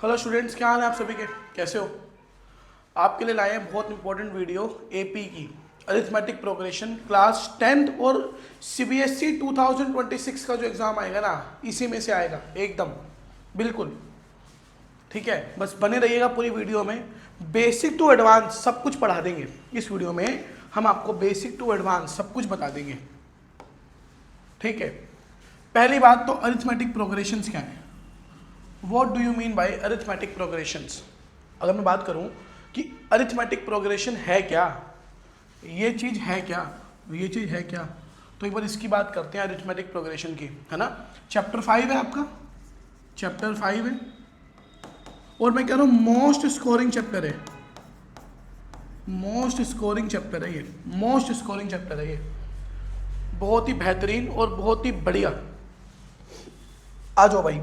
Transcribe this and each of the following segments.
Hello students, क्या हाल है आप सभी के? कैसे हो? आपके लिए लाए हैं बहुत इंपॉर्टेंट वीडियो एपी की अरिथमेटिक प्रोग्रेशन क्लास 10th और सीबीएसई 2026 का जो एग्ज़ाम आएगा ना, इसी में से आएगा एकदम बिल्कुल। ठीक है, बस बने रहिएगा पूरी वीडियो में। बेसिक टू एडवांस सब कुछ पढ़ा देंगे इस वीडियो में। हम आपको बेसिक टू एडवांस सब कुछ बता देंगे। ठीक है, पहली बात तो अरिथमेटिक प्रोग्रेशंस क्या है। What do you mean by arithmetic progressions? अगर मैं बात करूं कि अरिथमेटिक प्रोग्रेशन है क्या, ये चीज़ है क्या, ये चीज़ है क्या, तो एक बार इसकी बात करते हैं अरिथमेटिक प्रोग्रेशन की, है ना। चैप्टर 5 है आपका, चैप्टर 5 है और मैं कह रहा हूँ मोस्ट स्कोरिंग चैप्टर है, मोस्ट स्कोरिंग चैप्टर है ये, मोस्ट स्कोरिंग चैप्टर है ये, बहुत ही बेहतरीन और बहुत ही बढ़िया। आ जाओ भाई,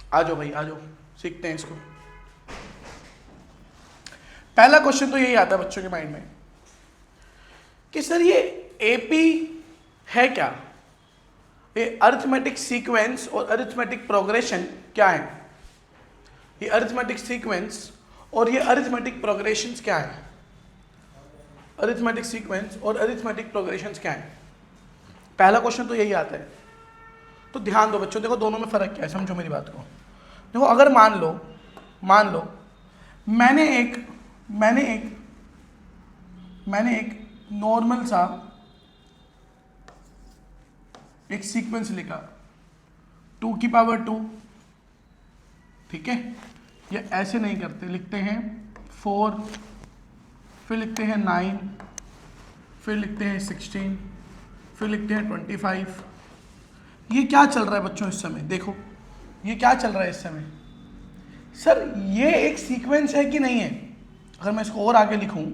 आ जाओ भाई, आ जाओ, सीखते हैं इसको। पहला क्वेश्चन तो यही आता है बच्चों के माइंड में कि सर ये एपी है क्या, ये अरिथमेटिक सीक्वेंस और अरिथमेटिक प्रोग्रेशन क्या है, ये अरिथमेटिक सीक्वेंस और ये अरिथमेटिक प्रोग्रेशंस क्या है, अरिथमेटिक सीक्वेंस और अरिथमेटिक प्रोग्रेशंस क्या है। पहला क्वेश्चन तो यही आता है। तो ध्यान दो बच्चों, देखो दोनों में फ़र्क क्या है, समझो मेरी बात को। देखो अगर मान लो मैंने एक नॉर्मल सा एक सीक्वेंस लिखा 2 की पावर 2, ठीक है, ये ऐसे नहीं करते, लिखते हैं 4, फिर लिखते हैं 9, फिर लिखते हैं 16, फिर लिखते हैं 25। ये क्या चल रहा है बच्चों इस समय? देखो ये क्या चल रहा है इस समय। सर ये एक सीक्वेंस है कि नहीं है? अगर मैं इसको और आगे लिखूं,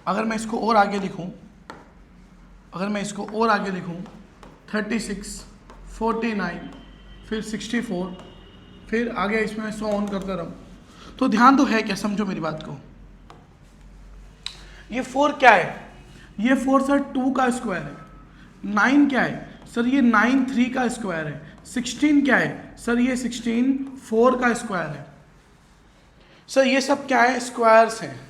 अगर मैं इसको और आगे लिखूं 36, 49, फिर 64, फिर आगे इसमें मैं 100 ऑन करता रहूं, तो ध्यान तो है क्या? समझो मेरी बात को। ये 4 क्या है? ये 4 सर 2 का स्क्वायर है। 9 क्या है? सर ये 9 3 का स्क्वायर है। 16 क्या है? सर ये 16 4 का स्क्वायर है। सर ये सब क्या है? स्क्वायर्स हैं।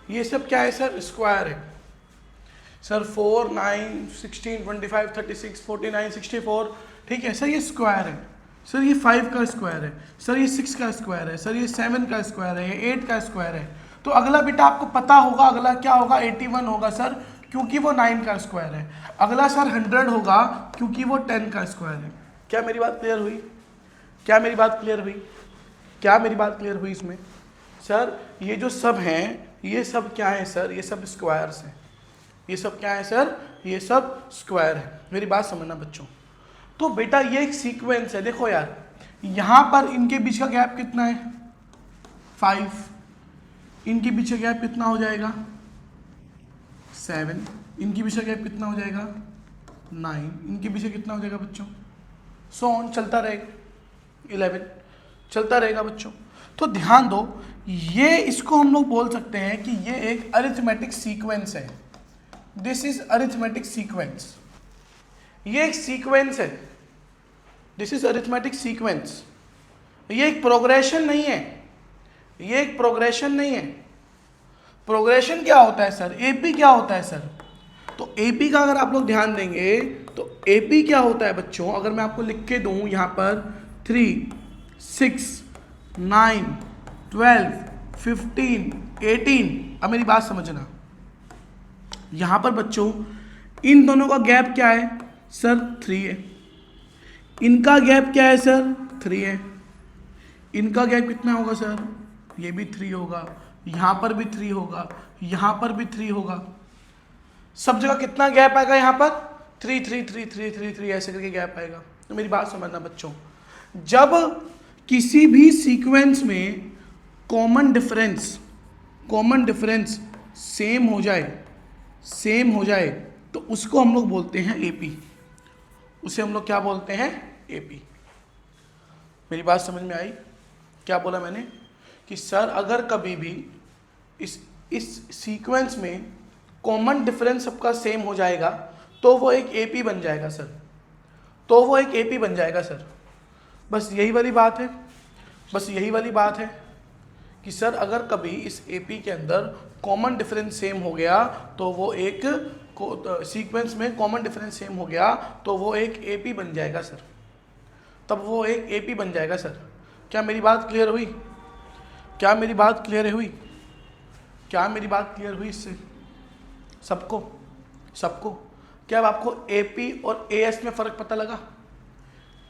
ये सब क्या है सर? स्क्वायर है। सर 4, 9, 16, 25, 36, 49, 64, ठीक है सर, ये स्क्वायर है। सर ये 5 का स्क्वायर है, सर ये 6 का स्क्वायर है, सर ये 7 का स्क्वायर है, ये 8 का स्क्वायर है। तो अगला बेटा आपको पता होगा, अगला क्या होगा? 81 होगा सर, क्योंकि वो 9 का स्क्वायर है। अगला सर 100 होगा, क्योंकि वो 10 का स्क्वायर है। क्या मेरी बात क्लियर हुई? क्या मेरी बात क्लियर हुई? क्या मेरी बात क्लियर हुई इसमें? सर ये जो सब हैं, ये सब क्या है सर? ये सब स्क्वायर्स हैं। ये सब क्या है सर? ये सब स्क्वायर है। मेरी बात समझना बच्चों। तो बेटा ये एक सीक्वेंस है। देखो यार, यहाँ पर इनके बीच का गैप कितना है? 5। इनके बीच का गैप कितना हो जाएगा? 7। इनके बीच का गैप कितना हो जाएगा? 9। इनके बीच कितना हो जाएगा बच्चों? 100 चलता रहेगा। 11 चलता रहेगा बच्चों। तो ध्यान दो, ये इसको हम लोग बोल सकते हैं कि ये एक अरिथमेटिक सीक्वेंस है। This is arithmetic sequence. ये एक सीक्वेंस है। This is arithmetic sequence. ये एक प्रोग्रेशन नहीं है, ये एक प्रोग्रेशन नहीं है। प्रोग्रेशन क्या होता है सर? एपी क्या होता है सर? तो एपी का अगर आप लोग ध्यान देंगे तो एपी क्या होता है बच्चों? अगर मैं आपको लिख के दूं यहां पर 3, 6, 9, 12, 15, 18, अब मेरी बात समझना। यहां पर बच्चों इन दोनों का गैप क्या है सर? 3 है। इनका गैप क्या है सर? 3 है। इनका गैप कितना होगा सर? ये भी 3 होगा, यहां पर भी 3 होगा, यहां पर भी 3 होगा। सब जगह कितना गैप आएगा? यहां पर 3 3 3 3 3 3 ऐसे करके गैप आएगा। तो मेरी बात समझना बच्चों, जब किसी भी सीक्वेंस में कॉमन डिफरेंस सेम हो जाए तो उसको हम लोग बोलते हैं एपी। उसे हम लोग क्या बोलते हैं? एपी। मेरी बात समझ में आई? क्या बोला मैंने कि सर अगर कभी भी इस सीक्वेंस में कॉमन डिफरेंस सबका सेम हो जाएगा तो वो एक एपी बन जाएगा सर, तो वो एक एपी बन जाएगा सर। बस यही वाली बात है, बस यही वाली बात है कि सर अगर कभी इस एपी के अंदर कॉमन डिफरेंस सेम हो गया तो वो एक सीक्वेंस में कॉमन डिफरेंस सेम हो गया तो वो एक एपी बन जाएगा सर, तब वो एक एपी बन जाएगा सर। क्या मेरी बात क्लियर हुई? क्या मेरी बात क्लियर हुई? क्या मेरी बात क्लियर हुई इससे सबको? सबको क्या अब आपको एपी और एएस में फ़र्क पता लगा?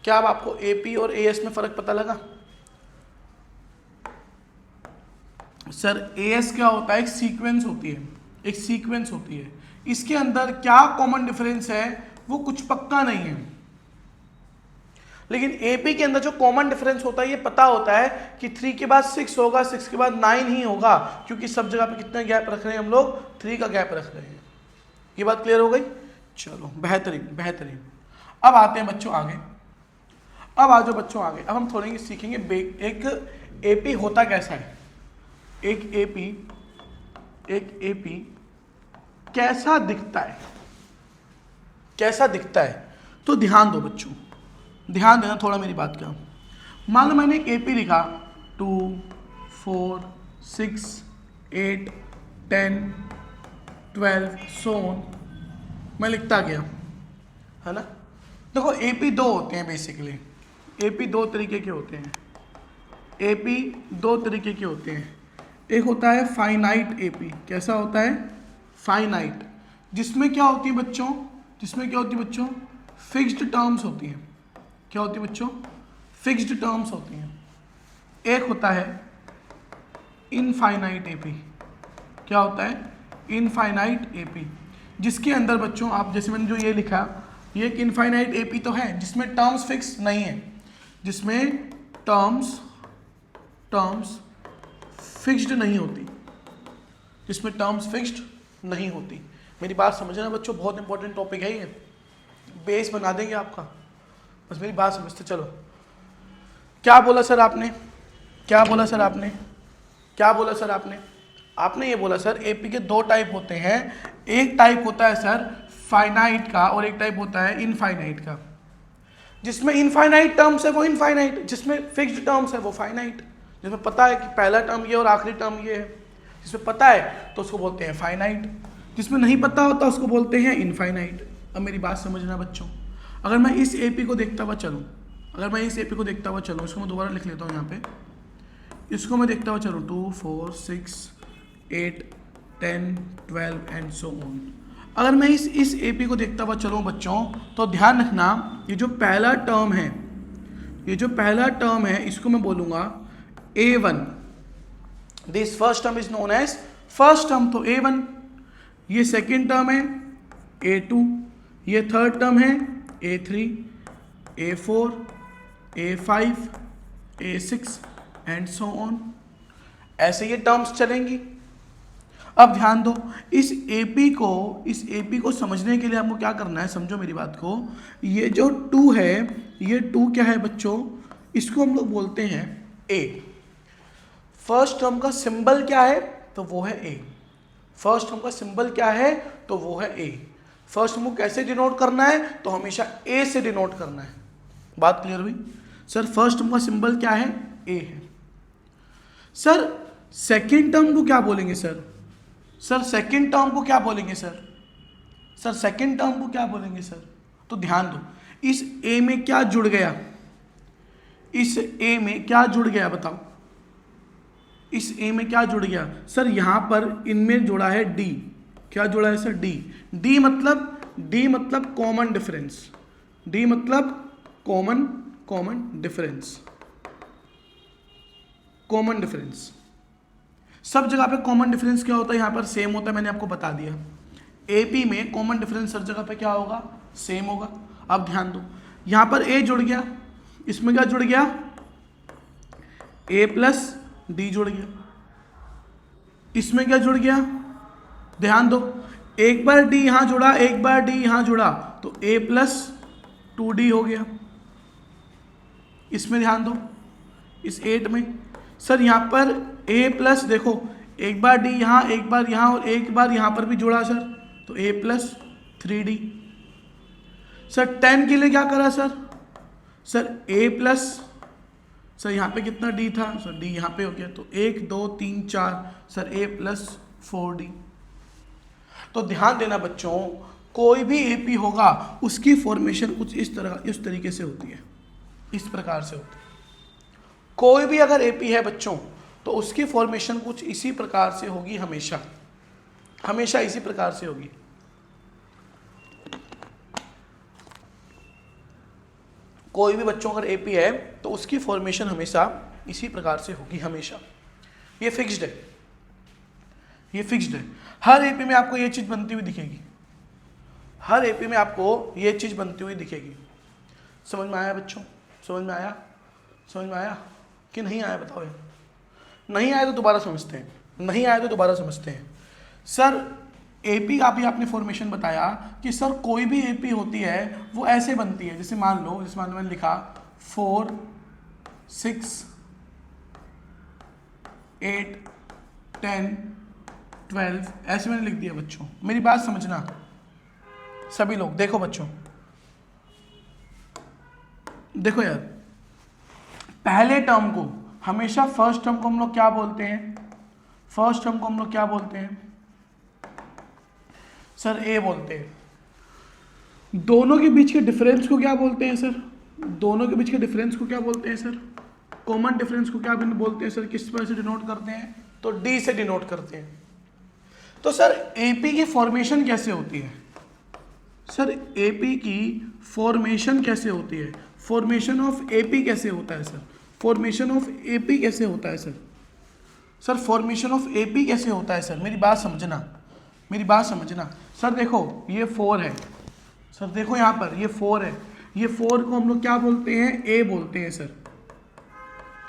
क्या अब आपको एपी और एएस में फ़र्क पता लगा? सर एएस क्या होता है? एक सीक्वेंस होती है, एक सीक्वेंस होती है। इसके अंदर क्या कॉमन डिफरेंस है वो कुछ पक्का नहीं है, लेकिन एपी के अंदर जो कॉमन डिफरेंस होता है ये पता होता है कि 3 के बाद 6 होगा, 6 के बाद 9 ही होगा, क्योंकि सब जगह पे कितना गैप रख रहे हैं हम लोग? 3 का गैप रख रहे हैं। ये बात क्लियर हो गई? चलो बेहतरीन बेहतरीन। अब आते हैं बच्चों आगे, अब आ जाओ बच्चों आगे। अब हम थोड़े सीखेंगे एक एपी होता कैसा है, एक एपी कैसा दिखता है, कैसा दिखता है। तो ध्यान दो बच्चों, ध्यान देना थोड़ा मेरी बात का। मान लो मैंने एक एपी लिखा 2 4 6 8 10 12 सो ऑन, मैं लिखता गया, है ना। देखो एपी दो होते हैं बेसिकली, एपी दो तरीके के होते हैं, एपी दो तरीके के होते हैं। एक होता है फाइनाइट एपी। कैसा होता है? फाइनाइट, जिसमें क्या होती है बच्चों? जिसमें क्या होती है बच्चों? फिक्स्ड टर्म्स होती हैं। क्या होती है बच्चों? फिक्स्ड टर्म्स होती हैं। एक होता है इनफाइनाइट एपी। क्या होता है? इनफाइनाइट एपी, जिसके अंदर बच्चों आप जैसे मैंने जो ये लिखा, ये एक इनफाइनाइट एपी तो है जिसमें टर्म्स फिक्स नहीं है, जिसमें टर्म्स फिक्स्ड नहीं होती, जिसमें टर्म्स फिक्स्ड नहीं होती। मेरी बात समझना बच्चों, बहुत इंपॉर्टेंट टॉपिक है ये, बेस बना देंगे आपका, बस मेरी बात समझते चलो। क्या बोला सर आपने? क्या बोला सर आपने? क्या बोला सर आपने? आपने ये बोला सर एपी के दो टाइप होते हैं, एक टाइप होता है सर फाइनाइट का और एक टाइप होता है इनफाइनाइट का। जिसमें इनफाइनाइट टर्म्स है वो इनफाइनाइट, जिसमें फिक्स्ड टर्म्स है वो फाइनाइट। जिसमें पता है कि पहला टर्म ये और आखिरी टर्म ये है, जिसमें पता है तो उसको बोलते हैं फाइनाइट, जिसमें नहीं पता होता उसको बोलते हैं इनफाइनाइट। अब मेरी बात समझना बच्चों, अगर मैं इस एपी को देखता हुआ चलूँ, अगर मैं इस एपी को देखता हुआ चलूँ, इसको मैं दोबारा लिख लेता हूँ यहाँ पे, इसको मैं देखता हुआ चलूँ 2 4 6 8 10 12 एंड सो ऑन। अगर मैं इस एपी को देखता हुआ चलूँ बच्चों, तो ध्यान रखना ये जो पहला टर्म है, ये जो पहला टर्म है इसको मैं बोलूँगा A1। This first term is known as first term, तो A1। ये सेकेंड टर्म है A2, ये थर्ड टर्म है A3, A4, A5, A6 and so on. ऐसे ये टर्म्स चलेंगी। अब ध्यान दो, इस एपी को समझने के लिए आपको क्या करना है, समझो मेरी बात को। ये जो 2 है, ये 2 क्या है बच्चों? इसको हम लोग बोलते हैं A। फर्स्ट टर्म का सिंबल क्या है? तो वो है A। फर्स्ट टर्म का सिंबल क्या है? तो वो है A। फर्स्ट टर्म को कैसे डिनोट करना है? तो हमेशा A से डिनोट करना है। बात क्लियर हुई? सर फर्स्ट टर्म का सिंबल क्या है? A है। सर सेकेंड टर्म को क्या बोलेंगे सर? सर सेकेंड टर्म को क्या बोलेंगे सर? सर सेकेंड टर्म को क्या बोलेंगे सर? तो ध्यान दो, इस A में क्या जुड़ गया? इस A में क्या जुड़ गया बताओ? इस A में क्या जुड़ गया? सर यहां पर इनमें जुड़ा है D। क्या जुड़ा है सर? D। D मतलब कॉमन डिफरेंस। D मतलब कॉमन डिफरेंस। कॉमन डिफरेंस सब जगह पे कॉमन डिफरेंस क्या होता है? यहाँ पर सेम होता है, मैंने आपको बता दिया। एपी में कॉमन डिफरेंस हर जगह पे क्या होगा? सेम होगा। अब ध्यान दो, यहाँ पर ए जुड़ गया, इसमें क्या जुड़ गया? ए प्लस डी जुड़ गया। इसमें क्या जुड़ गया? ध्यान दो, एक बार डी यहाँ जुड़ा, एक बार डी यहाँ जुड़ा, तो ए प्लस 2D हो गया। इसमें ध्यान दो, इस 8 में सर यहाँ पर a प्लस, देखो एक बार d यहाँ, एक बार यहाँ और एक बार यहाँ पर भी जोड़ा सर, तो a प्लस 3d। सर 10 के लिए क्या करा sir, sir a plus, sir यहाँ पे कितना d था सर, d यहाँ पे हो गया, तो 1 2 3 4 सर a प्लस 4d। तो ध्यान देना बच्चों, कोई भी AP होगा उसकी फॉर्मेशन कुछ इस तरीके से होती है, इस प्रकार से होती है। कोई भी अगर AP है बच्चों तो उसकी फॉर्मेशन कुछ इसी प्रकार से होगी, हमेशा हमेशा इसी प्रकार से होगी। कोई भी बच्चों अगर AP है तो उसकी फॉर्मेशन हमेशा इसी प्रकार से होगी, हमेशा। ये फिक्स्ड है, ये फिक्स्ड है। हर AP में आपको ये चीज बनती हुई दिखेगी, हर AP में आपको ये चीज बनती हुई दिखेगी। समझ में आया बच्चों, समझ में आया, समझ में आया कि नहीं आया, बताओ यार। नहीं आया तो दोबारा समझते हैं, नहीं आया तो दोबारा समझते हैं। सर AP का भी आपने फॉर्मेशन बताया कि सर कोई भी AP होती है वो ऐसे बनती है, जैसे मान लो, जैसे मान लो मैंने लिखा 4 6 8 10 12, ऐसे मैंने लिख दिया बच्चों। मेरी बात समझना सभी लोग, देखो बच्चों, देखो यार, पहले टर्म को हमेशा, फर्स्ट टर्म को हम लोग क्या बोलते हैं, फर्स्ट टर्म को हम लोग क्या बोलते हैं सर, ए बोलते हैं। दोनों के बीच के डिफरेंस को क्या बोलते हैं सर, दोनों के बीच के डिफरेंस को क्या बोलते हैं सर, कॉमन डिफरेंस को क्या बोलते हैं सर, किस पर से डिनोट करते हैं, तो डी से डिनोट करते हैं। तो सर एपी की फॉर्मेशन कैसे होती है, सर एपी की फॉर्मेशन कैसे होती है, फॉर्मेशन ऑफ एपी कैसे होता है सर, फॉर्मेशन ऑफ एपी कैसे होता है sir, sir formation of AP कैसे होता है सर, मेरी बात समझना, मेरी बात समझना। सर देखो ये 4 है, सर देखो यहाँ पर ये 4 है, ये 4 को हम लोग क्या बोलते हैं, ए बोलते हैं सर,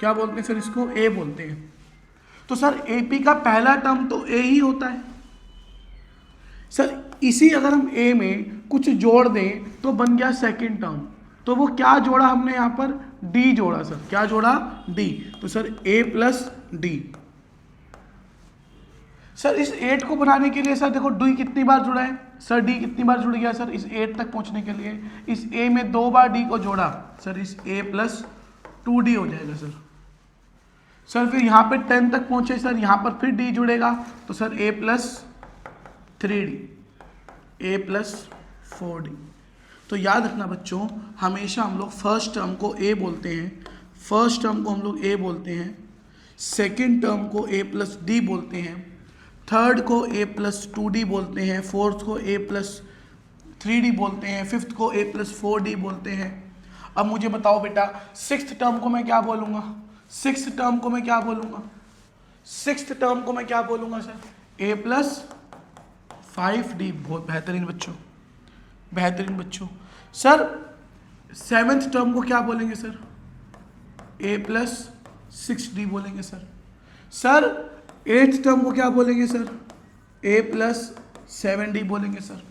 क्या बोलते हैं सर, इसको ए बोलते हैं। तो सर एपी का पहला टर्म तो ए ही होता है सर, इसी अगर हम ए में कुछ जोड़ दें तो बन गया सेकंड टर्म, तो वो क्या जोड़ा हमने यहाँ पर, डी जोड़ा सर, क्या जोड़ा, डी। तो सर ए प्लस डी। सर इस 8 को बनाने के लिए सर देखो डी कितनी बार जुड़ा है, सर डी कितनी बार जुड़ गया सर, इस 8 तक पहुंचने के लिए इस ए में 2 बार डी को जोड़ा, सर इस ए प्लस 2d हो जाएगा सर। सर फिर यहाँ पे 10 तक पहुंचे सर, यहाँ पर फिर डी जुड़ेगा, तो सर ए प्लस 3d, ए प्लस 4d। तो याद रखना बच्चों, हमेशा हम लोग फर्स्ट टर्म को ए बोलते हैं, फर्स्ट टर्म को हम लोग ए बोलते हैं, सेकेंड टर्म को ए प्लस डी बोलते हैं, थर्ड को ए प्लस 2d बोलते हैं, फोर्थ को ए प्लस 3d बोलते हैं, फिफ्थ को ए प्लस 4d बोलते हैं। अब मुझे बताओ बेटा, सिक्स्थ टर्म को मैं क्या बोलूँगा, सिक्स्थ टर्म को मैं क्या बोलूँगा, सिक्स्थ टर्म को मैं क्या बोलूँगा सर, ए प्लस 5d। बहुत बेहतरीन बच्चों, बेहतरीन बच्चों। सर सेवेंथ टर्म को क्या बोलेंगे सर, ए प्लस 6d बोलेंगे सर। सर एट्थ टर्म को क्या बोलेंगे सर, ए प्लस 7d बोलेंगे सर।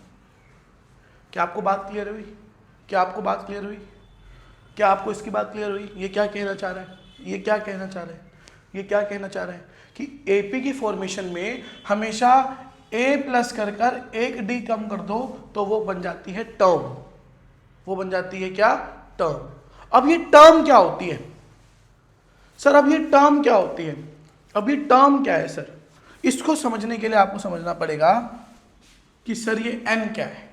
क्या आपको बात क्लियर हुई, क्या आपको बात क्लियर हुई, क्या आपको इसकी बात क्लियर हुई, ये क्या कहना चाह रहा है, ये क्या कहना चाह रहा है, ये क्या कहना चाह रहा है कि एपी की फॉर्मेशन में हमेशा ए प्लस कर कर एक डी कम कर दो तो वो बन जाती है टर्म, वो बन जाती है क्या, टर्म। अब ये टर्म क्या होती है सर, अब ये टर्म क्या होती है, अब ये टर्म क्या है सर, इसको समझने के लिए आपको समझना पड़ेगा कि सर ये n क्या है,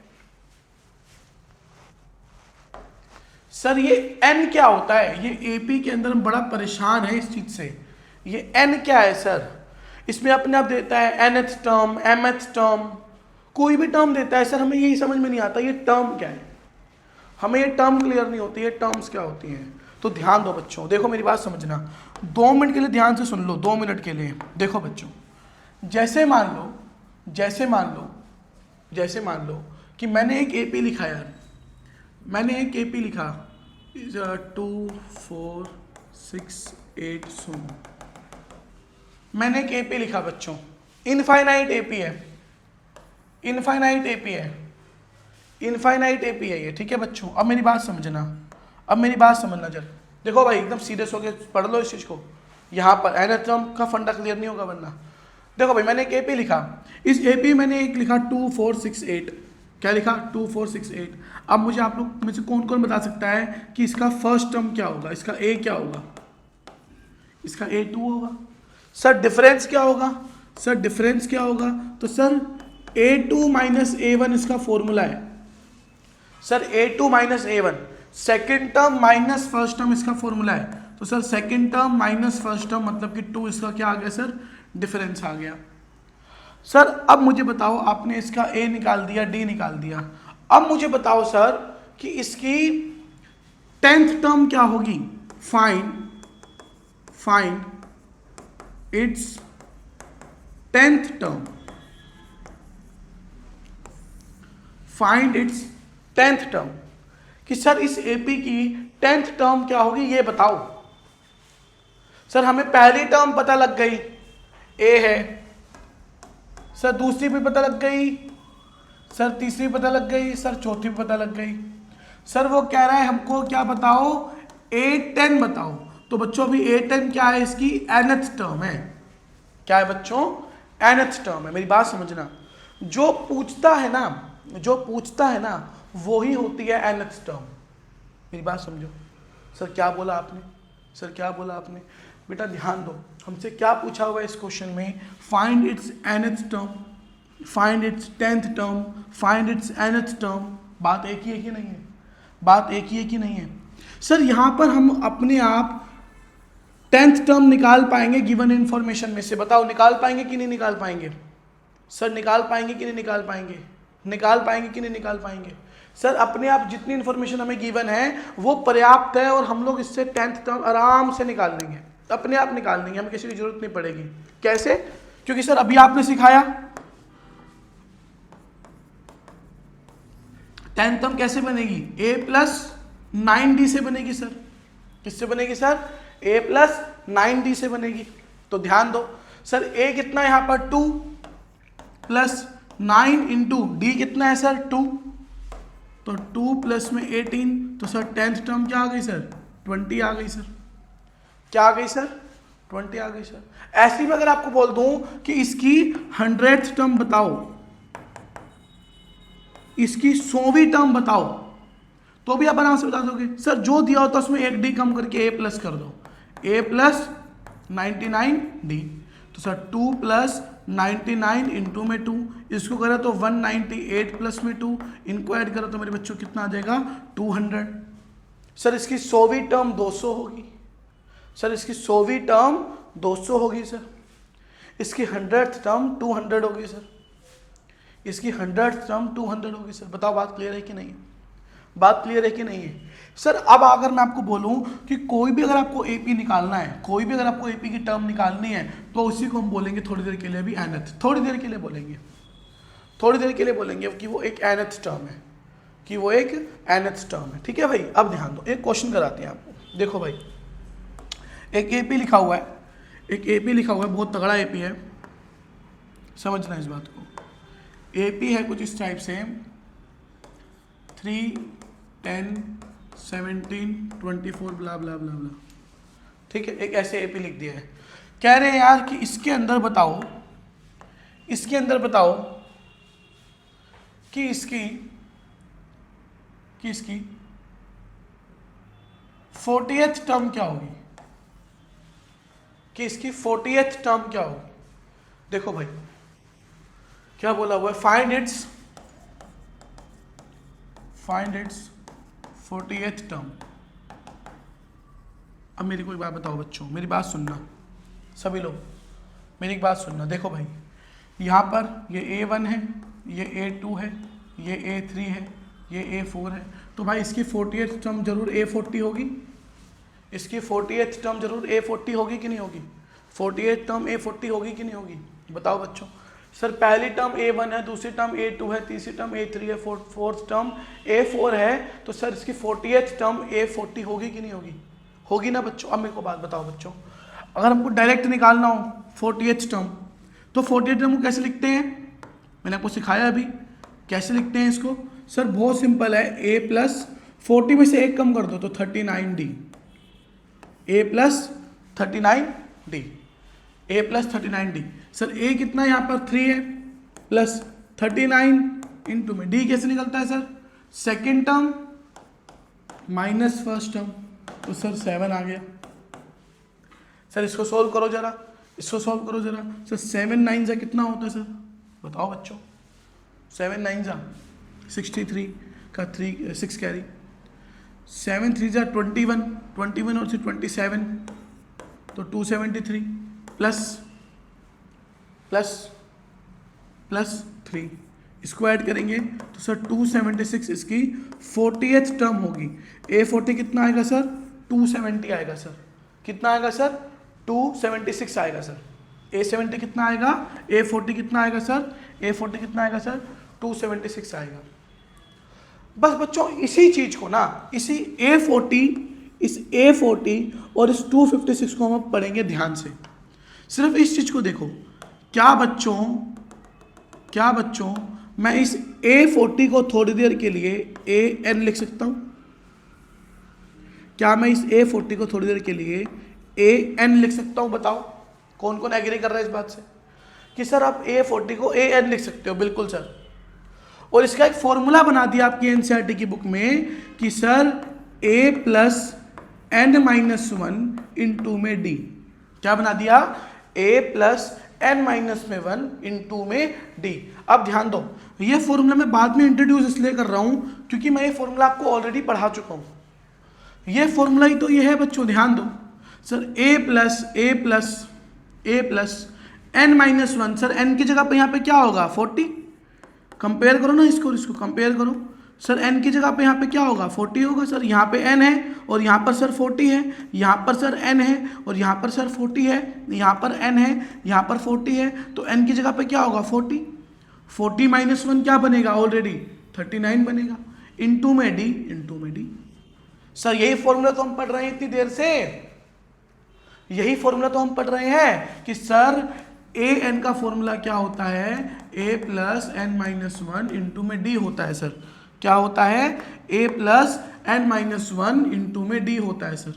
सर ये n क्या होता है। ये एपी के अंदर हम बड़ा परेशान है इस चीज से, ये n क्या है सर, इसमें अपने आप देता है nth टर्म, mth टर्म, कोई भी टर्म देता है सर, हमें यही समझ में नहीं आता ये टर्म क्या है, हमें ये टर्म क्लियर नहीं होती, ये टर्म्स क्या होती हैं। तो ध्यान दो बच्चों, देखो मेरी बात समझना, 2 मिनट के लिए ध्यान से सुन लो, 2 मिनट के लिए। देखो बच्चों, जैसे मान लो, जैसे मान लो, जैसे मान लो कि मैंने एक एपी लिखा यार, मैंने एक एपी लिखा 2 4 6 8 सुनो, मैंने एक एपी लिखा बच्चों, इनफाइनाइट एपी है, इनफाइनाइट एपी है, इनफाइनाइट एपी है ये, ठीक है बच्चों। अब मेरी बात समझना, अब मेरी बात समझना जरा, देखो भाई एकदम सीरियस होकर पढ़ लो इस चीज़ को, यहाँ पर nth टर्म का फंडा क्लियर नहीं होगा वरना। देखो भाई मैंने एक एपी लिखा, इस एपी मैंने एक लिखा 2468, क्या लिखा 2468। अब मुझे आप लोग में से कौन कौन बता सकता है कि इसका फर्स्ट टर्म क्या होगा, इसका ए क्या होगा, इसका A2 होगा। सर डिफरेंस क्या होगा, सर डिफरेंस क्या होगा, तो सर A2 माइनस A1 इसका फॉर्मूला है। Sir A2 minus A1 second term minus first term इसका फॉर्मूला है। तो sir second term minus first term मतलब कि 2 इसका क्या आ गया सर, डिफरेंस आ गया। सर अब मुझे बताओ, आपने इसका A निकाल दिया, D निकाल दिया, अब मुझे बताओ सर कि इसकी 10th टर्म क्या होगी। Find its 10th term, find its 10th term, कि सर इस एपी की 10th टर्म क्या होगी ये बताओ। सर हमें पहली टर्म पता लग गई ए है, सर दूसरी भी पता लग गई, सर तीसरी पता लग गई, सर चौथी भी पता लग गई। सर वो कह रहा है हमको क्या बताओ, A10 बताओ। तो बच्चों अभी A10 क्या है, इसकी nth टर्म है। क्या है बच्चों, nth टर्म है। मेरी बात समझना, जो पूछता है ना वो ही होती है nth टर्म। मेरी बात समझो। सर क्या बोला आपने, सर क्या बोला आपने, बेटा ध्यान दो, हमसे क्या पूछा हुआ है इस क्वेश्चन में, find its nth term, find its 10th term, find its nth term. बात एक ही है कि नहीं है, बात एक ही है कि नहीं है। सर यहाँ पर हम अपने आप 10th टर्म निकाल पाएंगे गिवन इन्फॉर्मेशन में से, बताओ निकाल पाएंगे कि नहीं निकाल पाएंगे। सर निकाल पाएंगे कि नहीं निकाल पाएंगे, निकाल पाएंगे कि नहीं निकाल पाएंगे। सर अपने आप जितनी इन्फॉर्मेशन हमें गिवन है वो पर्याप्त है और हम लोग इससे 10th टर्म आराम से निकाल लेंगे, अपने आप निकाल लेंगे, हमें किसी की जरूरत नहीं पड़ेगी। कैसे, क्योंकि सर अभी आपने सिखाया 10th टर्म कैसे बनेगी, A+9D से बनेगी। सर किससे बनेगी सर, A+9D से बनेगी। तो ध्यान दो सर, A कितना है यहाँ पर 2 + 9 इंटू डी कितना है सर 2, तो 2 प्लस में 18, तो सर 10th टर्म क्या आ गई सर 20 आ गई सर। क्या आ गई सर 20 आ गई सर। ऐसे में अगर आपको बोल दूं कि इसकी 100th टर्म बताओ, इसकी 100वीं टर्म बताओ, तो भी आप आराम से बता दोगे। सर जो दिया होता है उसमें एक डी कम करके A प्लस कर दो, A+99D। तो सर 2 + 99 इंटू में 2, इसको करें तो 198 प्लस में 2, इनको ऐड करो तो मेरे बच्चों कितना आ जाएगा 200। सर इसकी 100वीं टर्म 200 होगी, सर इसकी 100वीं टर्म 200 होगी सर। इसकी 100th टर्म 200 होगी सर, इसकी 100th टर्म 200 होगी सर। बताओ बात क्लियर है कि नहीं है, बात क्लियर है कि नहीं है। सर अब अगर मैं आपको बोलूं कि कोई भी अगर आपको एपी निकालना है, कोई भी अगर आपको एपी की टर्म निकालनी है, तो उसी को हम बोलेंगे थोड़ी देर के लिए भी nth, थोड़ी देर के लिए बोलेंगे, थोड़ी देर के लिए बोलेंगे कि वो एक nth टर्म है, कि वो एक nth टर्म है। ठीक है भाई, अब ध्यान दो, एक क्वेश्चन कराते हैं आपको। देखो भाई एक एपी लिखा हुआ है, एक एपी लिखा हुआ है, बहुत तगड़ा एपी है, समझना इस बात को। एपी है कुछ इस टाइप से 3, 10, 17, 24 ब्ला ब्ला ब्ला ब्ला। ठीक है, एक ऐसे एपी लिख दिया है। कह रहे हैं यार कि इसके अंदर बताओ, इसके अंदर बताओ कि इसकी 40th टर्म क्या होगी, कि इसकी 40th टर्म क्या होगी। देखो भाई क्या बोला हुआ है, फाइंड इट्स 40th टर्म। अब मेरी कोई बात बताओ बच्चों, मेरी बात सुनना सभी लोग, मेरी एक बात सुनना। देखो भाई यहाँ पर ये A1 है, ये A2 है, ये A3 है, ये A4 है, तो भाई इसकी 40th टर्म जरूर A40 होगी, इसकी 40th टर्म जरूर A40 होगी कि नहीं होगी, 40th टर्म A40 होगी कि नहीं होगी, बताओ बच्चों। सर पहली टर्म A1 है, दूसरी टर्म A2 है, तीसरी टर्म A3 है, फोर्थ टर्म A4 है, तो सर इसकी 40th टर्म A40 होगी कि नहीं होगी, होगी ना बच्चों। अब मेरे को बात बताओ बच्चों, अगर हमको डायरेक्ट निकालना हो 40th टर्म, तो 40th टर्म को कैसे लिखते हैं, मैंने आपको सिखाया अभी कैसे लिखते हैं इसको। सर बहुत सिंपल है, A+40 में से एक कम कर दो तो 39D, ए प्लस 39d, ए प्लस 39d। सर ए कितना है यहाँ पर 3 है, प्लस 39 इंटू में डी कैसे निकलता है sir, second term minus first term, तो सर 7 आ गया। सर इसको सोल्व करो जरा, इसको सोल्व करो जरा। सर 7 9 जा कितना होता है सर, बताओ बच्चों। 7 9 जा 63 का 6 कैरी, 7 3 जा 21, 21 और 27 तो 273 प्लस प्लस प्लस 3, इसको ऐड करेंगे तो सर 276 इसकी 40th टर्म होगी। A40 कितना आएगा सर, 270 आएगा सर। कितना आएगा सर, 276 आएगा सर। A70 कितना आएगा, A40 कितना आएगा सर, A40 कितना आएगा सर, 276 आएगा। बस बच्चों इसी चीज को ना, इसी A40, इस A40 और इस 256 को हम पढ़ेंगे ध्यान से। सिर्फ इस चीज को देखो, क्या बच्चों मैं इस A40 को थोड़ी देर के लिए AN लिख सकता हूं? क्या मैं इस A40 को थोड़ी देर के लिए AN लिख सकता हूं? बताओ कौन कौन एग्री कर रहा है इस बात से कि सर आप A40 को AN लिख सकते हो? बिल्कुल सर। और इसका एक फॉर्मूला बना दिया आपकी एनसीईआरटी की बुक में कि sir A plus N minus 1 into में D। क्या बना दिया, A प्लस N माइनस में 1 इंटू में D। अब ध्यान दो, ये फॉर्मूला मैं बाद में इंट्रोड्यूस इसलिए कर रहा हूं क्योंकि मैं ये फॉर्मूला आपको ऑलरेडी पढ़ा चुका हूं। ये फॉर्मूला ही तो ये है बच्चों, ध्यान दो। Sir A plus N minus 1, sir N की जगह पे यहाँ पे क्या होगा, 40। कंपेयर करो ना इसको कंपेयर करो। सर n की जगह पे यहाँ पे क्या होगा, 40 होगा। सर यहाँ पे n है और यहाँ पर सर 40 है, यहाँ पर सर n है और यहाँ पर सर 40 है, यहाँ पर n है, यहाँ पर 40 है, तो n की जगह पे क्या होगा, 40। 40 माइनस 1 क्या बनेगा, ऑलरेडी 39 बनेगा, इंटू में d। सर यही फॉर्मूला तो हम पढ़ रहे हैं इतनी देर से, यही फॉर्मूला तो हम पढ़ रहे हैं कि सर an का फॉर्मूला क्या होता है, a plus n minus 1 into में d होता है। सर क्या होता है, a plus n minus 1 into में d होता है। सर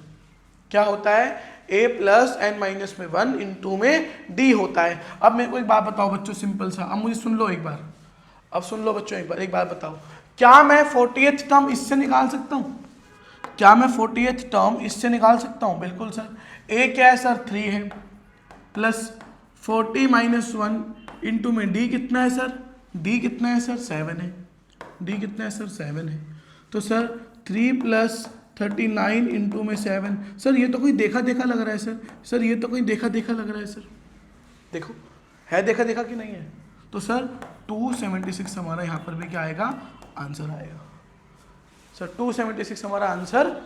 क्या होता है, a प्लस एन माइनस में 1 इंटू में d होता है। अब मेरे को एक बात बताओ बच्चों, सिंपल सा, अब मुझे सुन लो एक बार, अब सुन लो बच्चों एक बार बताओ, क्या मैं 40th टर्म इससे निकाल सकता हूँ? क्या मैं 40th टर्म इससे निकाल सकता हूँ? बिल्कुल सर। a क्या है सर, 3 है, प्लस 40 माइनस 1 इंटू में d कितना है सर, d कितना है सर, 7 है। d कितना है सर, 7 है। तो सर 3 प्लस 39 इंटू में 7, सर ये तो कोई देखा देखा लग रहा है सर, सर ये तो कोई देखा देखा लग रहा है सर, देखो है देखा देखा कि नहीं है? तो सर 276 हमारा यहाँ पर भी क्या आएगा, आंसर आएगा। सर 276 हमारा आंसर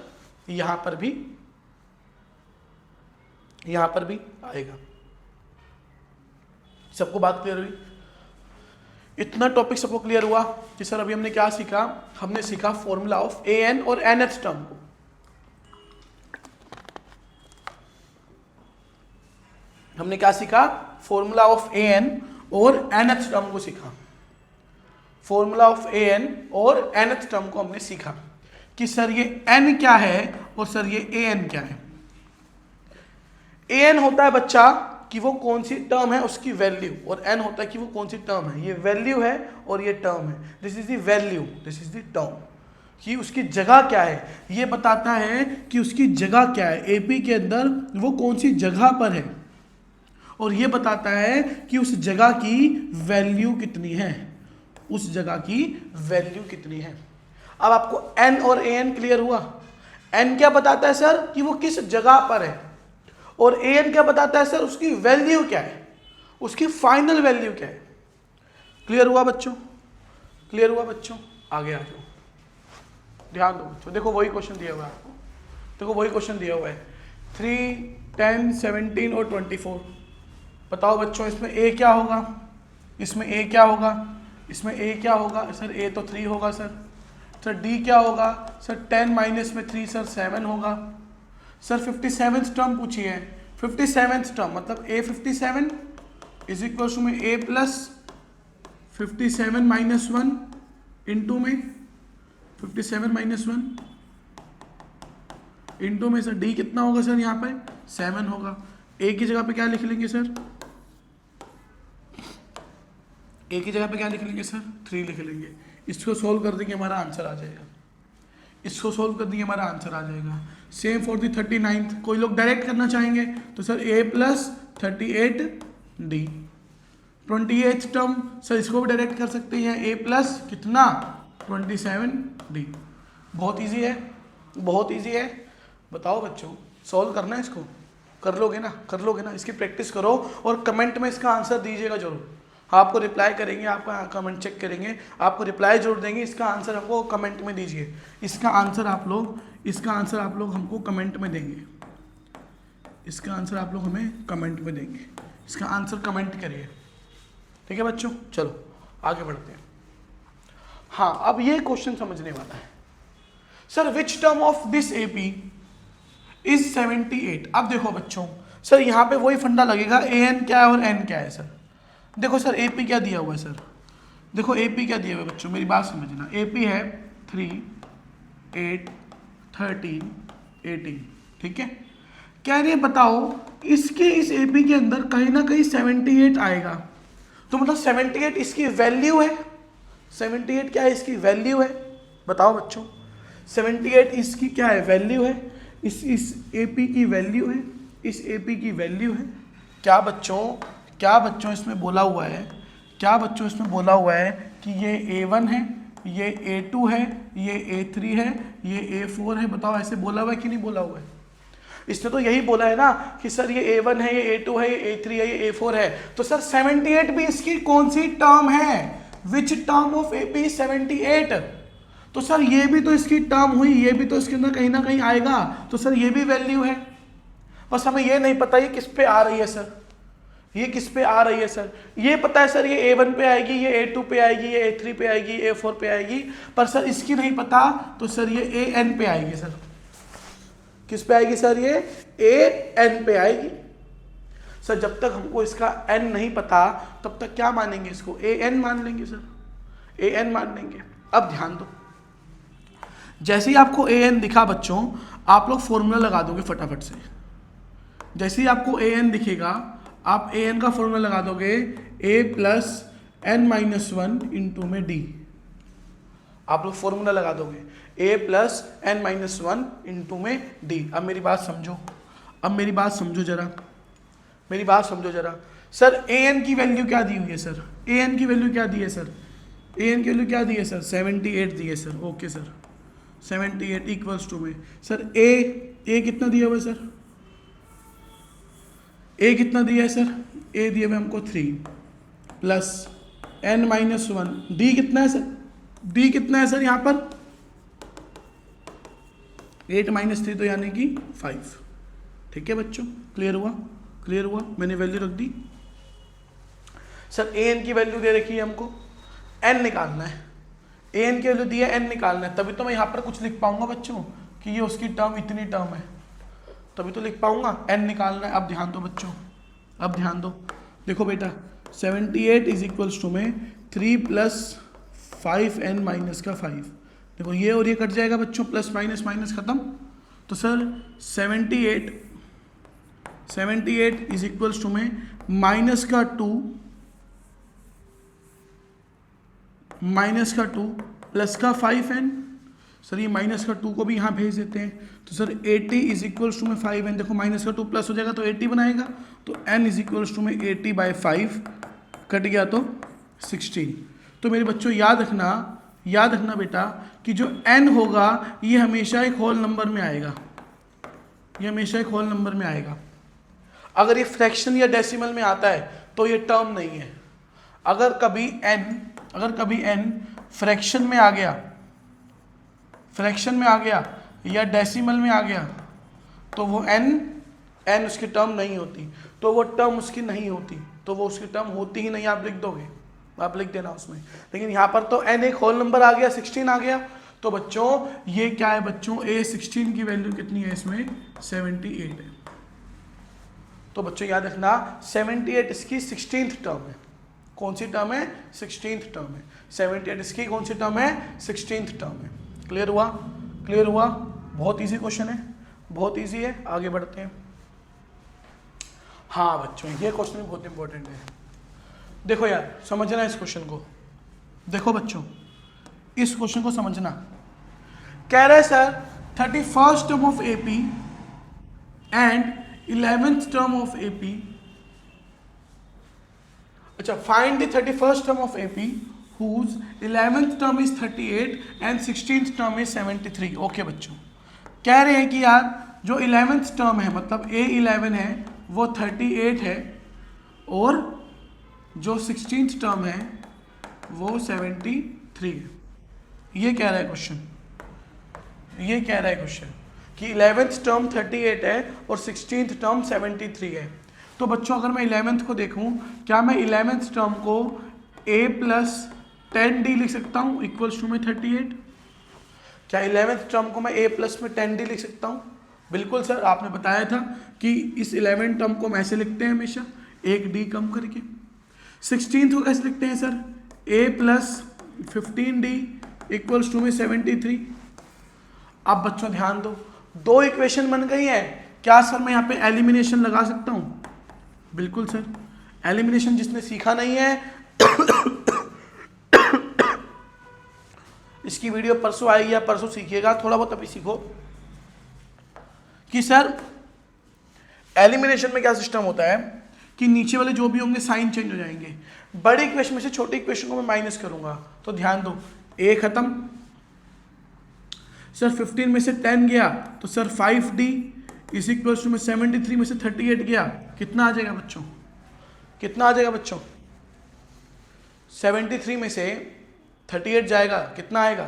यहाँ पर भी आएगा। सबको बात क्लियर हुई? इतना टॉपिक सबको क्लियर हुआ कि सर अभी हमने क्या सीखा, हमने सीखा फॉर्मूला ऑफ an और nth टर्म को। हमने क्या सीखा, फॉर्मूला ऑफ an और nth टर्म को सीखा। फॉर्मूला ऑफ an और nth टर्म को हमने सीखा कि सर ये n क्या है और सर ये an क्या है। an होता है बच्चा कि वो कौन सी टर्म है उसकी वैल्यू, और n होता है कि वो कौन सी टर्म है। ये वैल्यू है और ये टर्म है, this is the value, this is the term. कि उसकी जगह क्या है, ये बताता है कि उसकी जगह क्या है, एपी के अंदर वो कौन सी जगह पर है, और ये बताता है कि उस जगह की वैल्यू कितनी है, उस जगह की वैल्यू कितनी है। अब आपको n और an क्लियर हुआ? n क्या बताता है सर, कि वो किस जगह पर है, और an क्या बताता है सर, उसकी वैल्यू क्या है, उसकी फाइनल वैल्यू क्या है। क्लियर हुआ बच्चों, क्लियर हुआ बच्चों? आगे आ जाओ, ध्यान दो बच्चों, देखो वही क्वेश्चन दिया हुआ है आपको, देखो वही क्वेश्चन दिया हुआ है 3, 10, 17 और 24। बताओ बच्चों इसमें a क्या होगा, इसमें a क्या होगा, इसमें a क्या होगा? सर a तो 3 होगा सर d क्या होगा सर, 10 माइनस में 3 सर 7 होगा। सर 57th टर्म पूछी है, 57th टर्म मतलब a57 इज इक्वल टू में a प्लस 57 माइनस 1 इंटू में 57 माइनस 1 इंटू में सर डी कितना होगा सर, यहाँ पे 7 होगा। ए की जगह पे क्या लिख लेंगे सर, ए की जगह पे क्या लिख लेंगे सर, 3 लिख लेंगे। इसको सोल्व कर देंगे हमारा आंसर आ जाएगा, इसको सोल्व कर देंगे हमारा आंसर आ जाएगा। सेम फॉर दी 39th, कोई लोग डायरेक्ट करना चाहेंगे तो sir a plus 38d। 28th term sir इसको भी डायरेक्ट कर सकते हैं, a प्लस कितना 27d। बहुत इजी है, बहुत इजी है। बताओ बच्चों, सॉल्व करना है इसको, कर लोगे ना, कर लोगे ना, इसकी प्रैक्टिस करो और कमेंट में इसका आंसर दीजिएगा जरूर। आपको रिप्लाई करेंगे, आपका कमेंट चेक करेंगे, आपको रिप्लाई जरूर देंगे। इसका आंसर हमको कमेंट में दीजिए, इसका आंसर आप लोग हमको कमेंट में देंगे, इसका आंसर आप लोग हमें कमेंट में देंगे, इसका आंसर कमेंट करिए। ठीक है बच्चों, चलो आगे बढ़ते हैं। हाँ, अब ये क्वेश्चन समझने वाला है sir, which term of this AP is 78। अब देखो बच्चों, सर यहाँ पे वही फंडा लगेगा, ए एन क्या है और एन क्या है सर। देखो सर एपी क्या दिया हुआ है सर, देखो एपी क्या दिया हुआ है बच्चों, मेरी बात समझना। एपी है 3, 8, 13, 18, ठीक है। कह रहे बताओ इसके इस एपी के अंदर कहीं ना कहीं 78 आएगा, तो मतलब 78 इसकी वैल्यू है। 78 क्या है, इसकी वैल्यू है। बताओ बच्चों, 78 इसकी क्या है, वैल्यू है। इस एपी की वैल्यू है, इस एपी की वैल्यू है। क्या बच्चों इसमें बोला हुआ है, क्या बच्चों इसमें बोला हुआ है कि ये A1 है, ये A2 है, ये A3 है, ये A4 है। बताओ ऐसे बोला हुआ है कि नहीं बोला हुआ है? इसने तो यही बोला है ना कि सर ये A1 है, ये A2 है, ये A3 है, ये A4 है। तो सर 78 भी इसकी कौन सी टर्म है? Which term of AP 78? तो सर ये भी तो इसकी टर्म हुई, ये भी तो इसके अंदर कहीं ना कहीं आएगा, तो सर ये भी वैल्यू है। बस हमें ये नहीं पता ये किस पे आ रही है सर, ये किस पे आ रही है सर। ये पता है सर ये A1 पे आएगी, ये A2 पे आएगी, ये A3 पे आएगी, A4 पे आएगी, पर सर इसकी नहीं पता, तो सर ये AN पे आएगी सर। किस पे आएगी सर? ये AN पे आएगी सर। जब तक हमको इसका N नहीं पता तब तक क्या मानेंगे इसको? AN मान लेंगे सर, AN मान लेंगे। अब ध्यान दो, जैसे ही आपको AN दिखा बच्चों, आप लोग फॉर्मूला लगा दोगे फटाफट से। जैसे ही आपको AN दिखेगा, आप AN का फॉर्मूला लगा दोगे, A प्लस N-1 इंटू में D। आप लोग फॉर्मूला लगा दोगे A प्लस N-1 इंटू में D। अब मेरी बात समझो, अब मेरी बात समझो जरा, मेरी बात समझो जरा। सर AN की वैल्यू क्या दी हुई है सर? AN की वैल्यू क्या दी है सर? AN की वैल्यू क्या दी है सर? 78 दी है sir. Okay sir, 78 equals to में सर A कितना दिया हुआ है सर? A कितना दिया है सर? A दिया हुआ हमको 3 प्लस N-1। D कितना है सर? D कितना है सर यहाँ पर? 8 - 3 तो यानी कि 5। ठीक है बच्चों, क्लियर हुआ? क्लियर हुआ? मैंने वैल्यू रख दी सर। AN की वैल्यू दे रखी है हमको, N निकालना है। AN की वैल्यू दी है, N निकालना है, तभी तो मैं यहाँ पर कुछ लिख पाऊंगा बच्चों कि ये उसकी टर्म इतनी टर्म है, तभी तो लिख पाऊंगा। N निकालना है। अब ध्यान दो बच्चों, अब ध्यान दो, देखो बेटा 78 इज इक्वल्स टू में 3 प्लस 5N माइनस का 5। देखो ये और ये कट जाएगा बच्चों, प्लस माइनस माइनस खत्म। तो सर 78 इज इक्वल्स टू में माइनस का 2 प्लस का 5N। सर ये माइनस का 2 को भी यहाँ भेज देते हैं, तो सर 80 इज इक्वल्स टू में 5N। देखो माइनस का 2 प्लस हो जाएगा तो 80 बनाएगा, तो N इज इक्वल्स टू में 80/5 कट गया तो 16। तो मेरे बच्चों याद रखना बेटा कि जो N होगा ये हमेशा एक होल नंबर में आएगा, ये हमेशा एक होल नंबर में आएगा। अगर ये फ्रैक्शन या डेसिमल में आता है तो ये टर्म नहीं है। अगर कभी N फ्रैक्शन में आ गया या डेसिमल में आ गया तो वो N उसकी टर्म नहीं होती, तो वो टर्म उसकी नहीं होती, तो वो उसकी टर्म होती ही नहीं। आप लिख दोगे, आप लिख देना उसमें। लेकिन यहाँ पर तो N एक होल नंबर आ गया, 16 आ गया, तो बच्चों ये क्या है बच्चों? A16 की वैल्यू कितनी है इसमें? 78 है। तो बच्चों याद रखना 78 इसकी 16th टर्म है। कौन सी टर्म है? 16th टर्म है। 78 इसकी कौन सी टर्म है? 16th टर्म है। क्लियर हुआ? क्लियर हुआ? बहुत इजी क्वेश्चन है, बहुत इजी है, आगे बढ़ते हैं। हाँ बच्चों, ये क्वेश्चन भी बहुत इंपॉर्टेंट है। देखो यार, समझना इस क्वेश्चन को। देखो बच्चों, इस क्वेश्चन को समझना। कह रहा है sir 31st term of AP and 11th term of AP. अच्छा, find the 31st term of AP whose 11th term is 38 and 16th term is 73। Okay बच्चों, कह रहे हैं कि यार जो 11th टर्म है मतलब A11 है वो 38 है और जो 16th टर्म है वो 73 है। ये कह रहा है क्वेश्चन, ये कह रहा है क्वेश्चन कि 11th टर्म 38 है और 16th टर्म 73 है। तो बच्चों अगर मैं 11th को देखूं, क्या मैं 11th टर्म को a प्लस 10d लिख सकता हूं इक्वल्स टू में 38? क्या 11th टर्म को मैं a प्लस में 10d लिख सकता हूं? बिल्कुल सर, आपने बताया था कि इस 11th टर्म को हम ऐसे लिखते हैं हमेशा, एक d कम करके। 16th को कैसे लिखते हैं sir? a plus 15d equals to में 73। अब बच्चों ध्यान दो, दो इक्वेशन बन गई है। क्या सर मैं यहाँ पे एलिमिनेशन लगा सकता हूँ? बिल्कुल सर, एलिमिनेशन जिसने सीखा नहीं है इसकी वीडियो परसों आएगी या परसों सीखिएगा, थोड़ा बहुत अभी सीखो कि सर एलिमिनेशन में क्या सिस्टम होता है कि नीचे वाले जो भी होंगे साइन चेंज हो जाएंगे। बड़ी इक्वेशन में से छोटी इक्वेशन को मैं माइनस करूंगा, तो ध्यान दो, a खत्म सर, 15 में से 10 गया तो sir 5d is equal to में 73 में से 38 गया, कितना आ जाएगा बच्चों? कितना आ जाएगा बच्चों? 73 में से 38 जाएगा, कितना आएगा?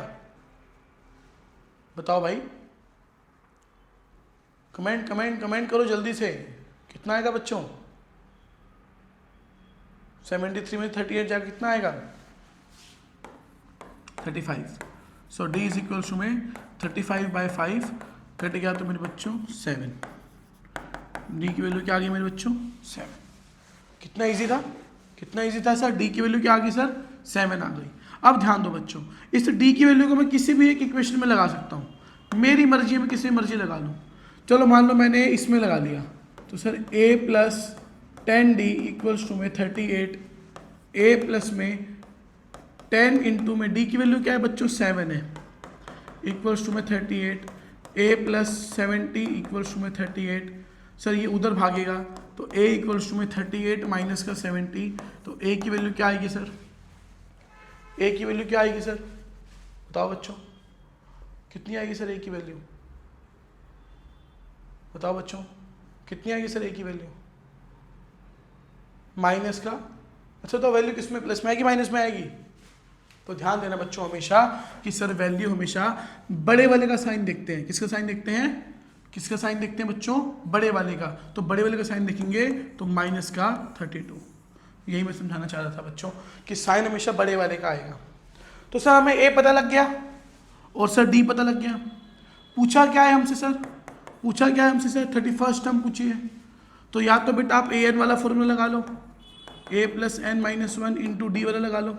बताओ भाई, कमेंट करो जल्दी से, कितना आएगा बच्चों? 73 में 38 जाएगा, कितना आएगा? 35। सो d इज इक्वल टू में 35/5 कट गया तो मेरे बच्चों 7। d की वैल्यू क्या आ गई मेरे बच्चों? 7। कितना इजी था, कितना इजी था सर? d की वैल्यू क्या आ गई सर? 7 आ गई। अब ध्यान दो बच्चों, इस d की वैल्यू को मैं किसी भी एक इक्वेशन में लगा सकता हूँ, मेरी मर्जी में किसी मर्जी लगा लूँ। चलो मान लो मैंने इसमें लगा लिया, तो sir a plus 10d equals to में 38, a प्लस में 10 इंटू में d की वैल्यू क्या है बच्चों? 7 है, इक्वल्स टू में 38, a प्लस 70 इक्वल्स टू में 38। सर ये उधर भागेगा तो a इक्वल्स टू में 38 माइनस का 70, तो a की वैल्यू क्या आएगी सर? a की वैल्यू क्या आएगी सर? बताओ बच्चों, कितनी आएगी सर a की वैल्यू? बताओ बच्चों, कितनी आएगी सर a की वैल्यू? माइनस का। अच्छा, तो वैल्यू किस में, प्लस में आएगी माइनस में आएगी? तो ध्यान देना बच्चों हमेशा कि सर वैल्यू हमेशा बड़े वाले का साइन देखते हैं। किसका साइन देखते हैं? किसका साइन देखते हैं बच्चों? बड़े वाले का। तो बड़े वाले का साइन देखेंगे तो माइनस का 32। यही मैं समझाना चाह रहा था बच्चों कि साइन हमेशा बड़े वाले का आएगा। तो सर हमें a पता लग गया और सर d पता लग गया। पूछा क्या है हमसे सर? पूछा क्या है हमसे सर? 31st टर्म पूछी है। तो या तो बेटा आप an वाला फॉर्मूला लगा लो, a plus n minus 1 into D वाला लगा लो,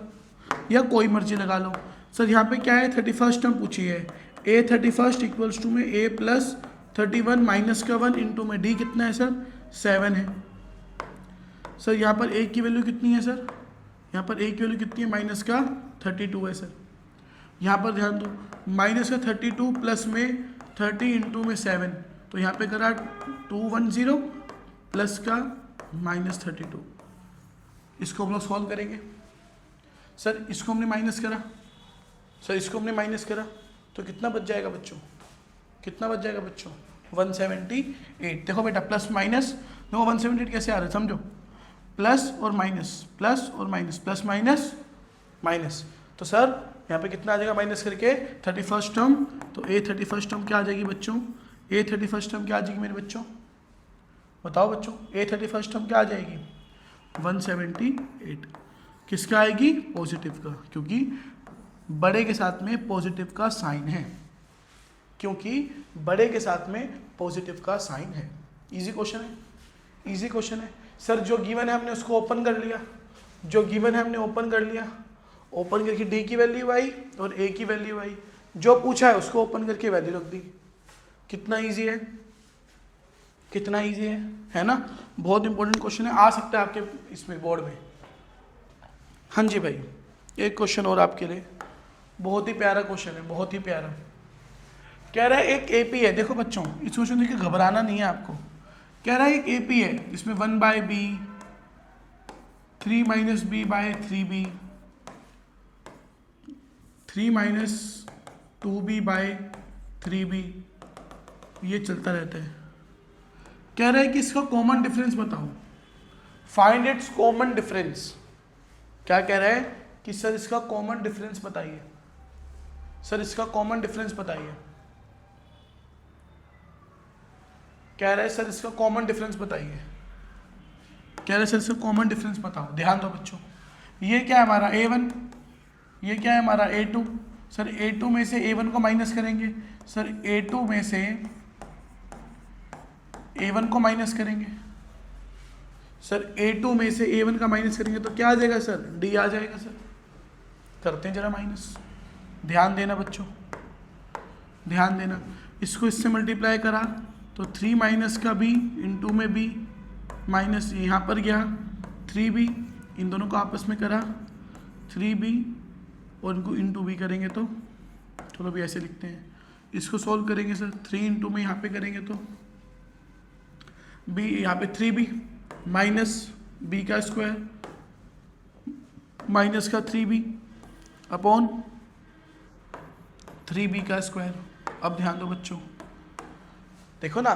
या कोई मर्जी लगा लो। सर यहाँ पे क्या है? 31st टर्म पूछी है, a 31st इक्वल्स टू में a प्लस 31 माइनस का 1 इंटू में d कितना है सर? 7 है। सर यहाँ पर a की वैल्यू कितनी है सर? यहाँ पर a की वैल्यू कितनी है? माइनस का 32 है सर। यहाँ पर ध्यान दो, माइनस का 32 प्लस में 30 इंटू में 7, तो यहाँ पे करा 210 प्लस का माइनस 32। इसको हम लोग सॉल्व करेंगे। सर इसको हमने माइनस करा, सर इसको हमने माइनस करा, तो कितना बच जाएगा बच्चों? कितना बच जाएगा बच्चों? 178। देखो बेटा प्लस माइनस, देखो 178 कैसे आ रहा है समझो, प्लस और माइनस, प्लस और माइनस, प्लस माइनस माइनस। तो सर यहाँ पे कितना आ जाएगा माइनस करके? 31st term. तो a 31st टर्म क्या आ जाएगी बच्चों? a 31st टर्म क्या आ जाएगी मेरे बच्चों? बताओ बच्चों, a 31st टर्म क्या आ जाएगी? 178। किसका आएगी? पॉजिटिव का, क्योंकि बड़े के साथ में पॉजिटिव का साइन है, क्योंकि बड़े के साथ में पॉजिटिव का साइन है। इजी क्वेश्चन है, इजी क्वेश्चन है। सर जो गिवन है हमने उसको ओपन कर लिया, जो गिवन है हमने ओपन कर लिया, ओपन करके डी की वैल्यू आई और ए की वैल्यू आई, जो पूछा है उसको ओपन करके वैल्यू रख दी। कितना इजी है, कितना ईजी है ना? बहुत इंपॉर्टेंट क्वेश्चन है, आ सकता है आपके इसमें बोर्ड में। हाँ जी भाई, एक क्वेश्चन और आपके लिए, बहुत ही प्यारा क्वेश्चन है, बहुत ही प्यारा। कह रहा है एक एपी है, देखो बच्चों इस क्वेश्चन देखिए, घबराना नहीं है आपको। कह रहा है एक एपी है जिसमें 1/b 3 - b bye 3b 3 - 2b bye 3b ये चलता रहता है। कह रहा है कि इसका कॉमन डिफरेंस बताओ, फाइंड इट्स कॉमन डिफरेंस। क्या कह रहा है कि सर इसका कॉमन डिफरेंस बताइए, सर इसका कॉमन डिफरेंस बताइए। कह रहा है सर इसका कॉमन डिफरेंस बताइए, कह रहे सर इसका कॉमन डिफरेंस बताओ। ध्यान दो बच्चों, ये क्या है हमारा a1, ये क्या है हमारा a2। सर a2 में से a1 को माइनस करेंगे, सर a2 में से a1 को माइनस करेंगे, सर a2 में से a1 का माइनस करेंगे तो क्या आ जाएगा सर, d आ जाएगा। सर करते हैं जरा माइनस, ध्यान देना बच्चों, ध्यान देना। इसको इससे मल्टीप्लाई करा तो 3 माइनस का b इंटू में b माइनस यहाँ पर गया 3b, इन दोनों को आपस में करा 3b और इनको इंटू b करेंगे तो चलो भी ऐसे लिखते हैं। इसको सॉल्व करेंगे सर, 3 इंटू में यहाँ पे करेंगे तो b यहाँ पे 3b माइनस b का स्क्वायर माइनस का 3b अपॉन 3b का स्क्वायर। अब ध्यान दो बच्चों, देखो ना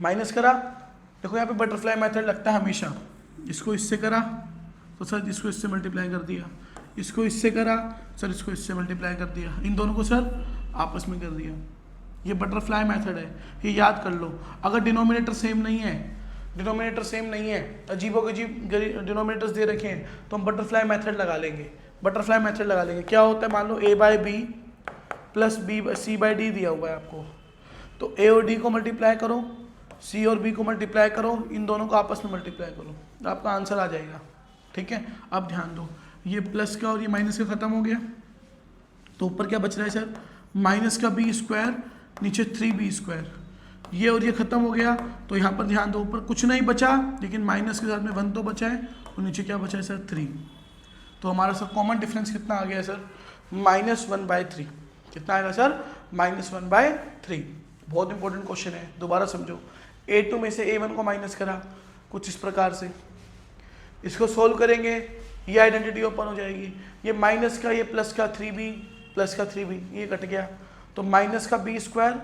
माइनस करा, देखो यहाँ पे बटरफ्लाई मेथड लगता है हमेशा। इसको इससे करा तो सर इसको इससे मल्टीप्लाई कर दिया, इसको इससे करा सर इसको इससे मल्टीप्लाई कर दिया, इन दोनों को सर आपस में कर दिया। ये बटरफ्लाई मेथड है, ये याद कर लो। अगर डिनोमिनेटर सेम नहीं है, डिनोमिनेटर सेम नहीं है, अजीबोगरीब डिनोमिनेटर्स दे रखे हैं, तो हम बटरफ्लाई मेथड लगा लेंगे। बटरफ्लाई मेथड लगा लेंगे। क्या होता है, मान लो a/b प्लस c/d दिया हुआ है आपको, तो a और d को मल्टीप्लाई करो, c और b को मल्टीप्लाई करो, इन दोनों को आपस में मल्टीप्लाई करो, तो आपका आंसर आ जाएगा। ठीक है, अब ध्यान दो, ये प्लस का और ये माइनस का खत्म हो गया, तो ऊपर क्या बच रहा है सर, माइनस का b स्क्वायर नीचे 3b स्क्वायर, ये और ये खत्म हो गया। तो यहाँ पर ध्यान दो, ऊपर कुछ नहीं बचा, लेकिन माइनस के साथ में 1 तो बचा है, और नीचे क्या बचा है सर 3। तो हमारा सर कॉमन डिफरेंस कितना आ गया सर, -1/3। कितना आएगा सर, -1/3। बहुत इंपॉर्टेंट क्वेश्चन है, दोबारा समझो। a2 में से a1 को माइनस करा कुछ इस प्रकार से, इसको सोल्व करेंगे, ये आइडेंटिटी ओपन हो जाएगी, ये माइनस का ये प्लस का 3b प्लस का 3b ये कट गया, तो माइनस का b square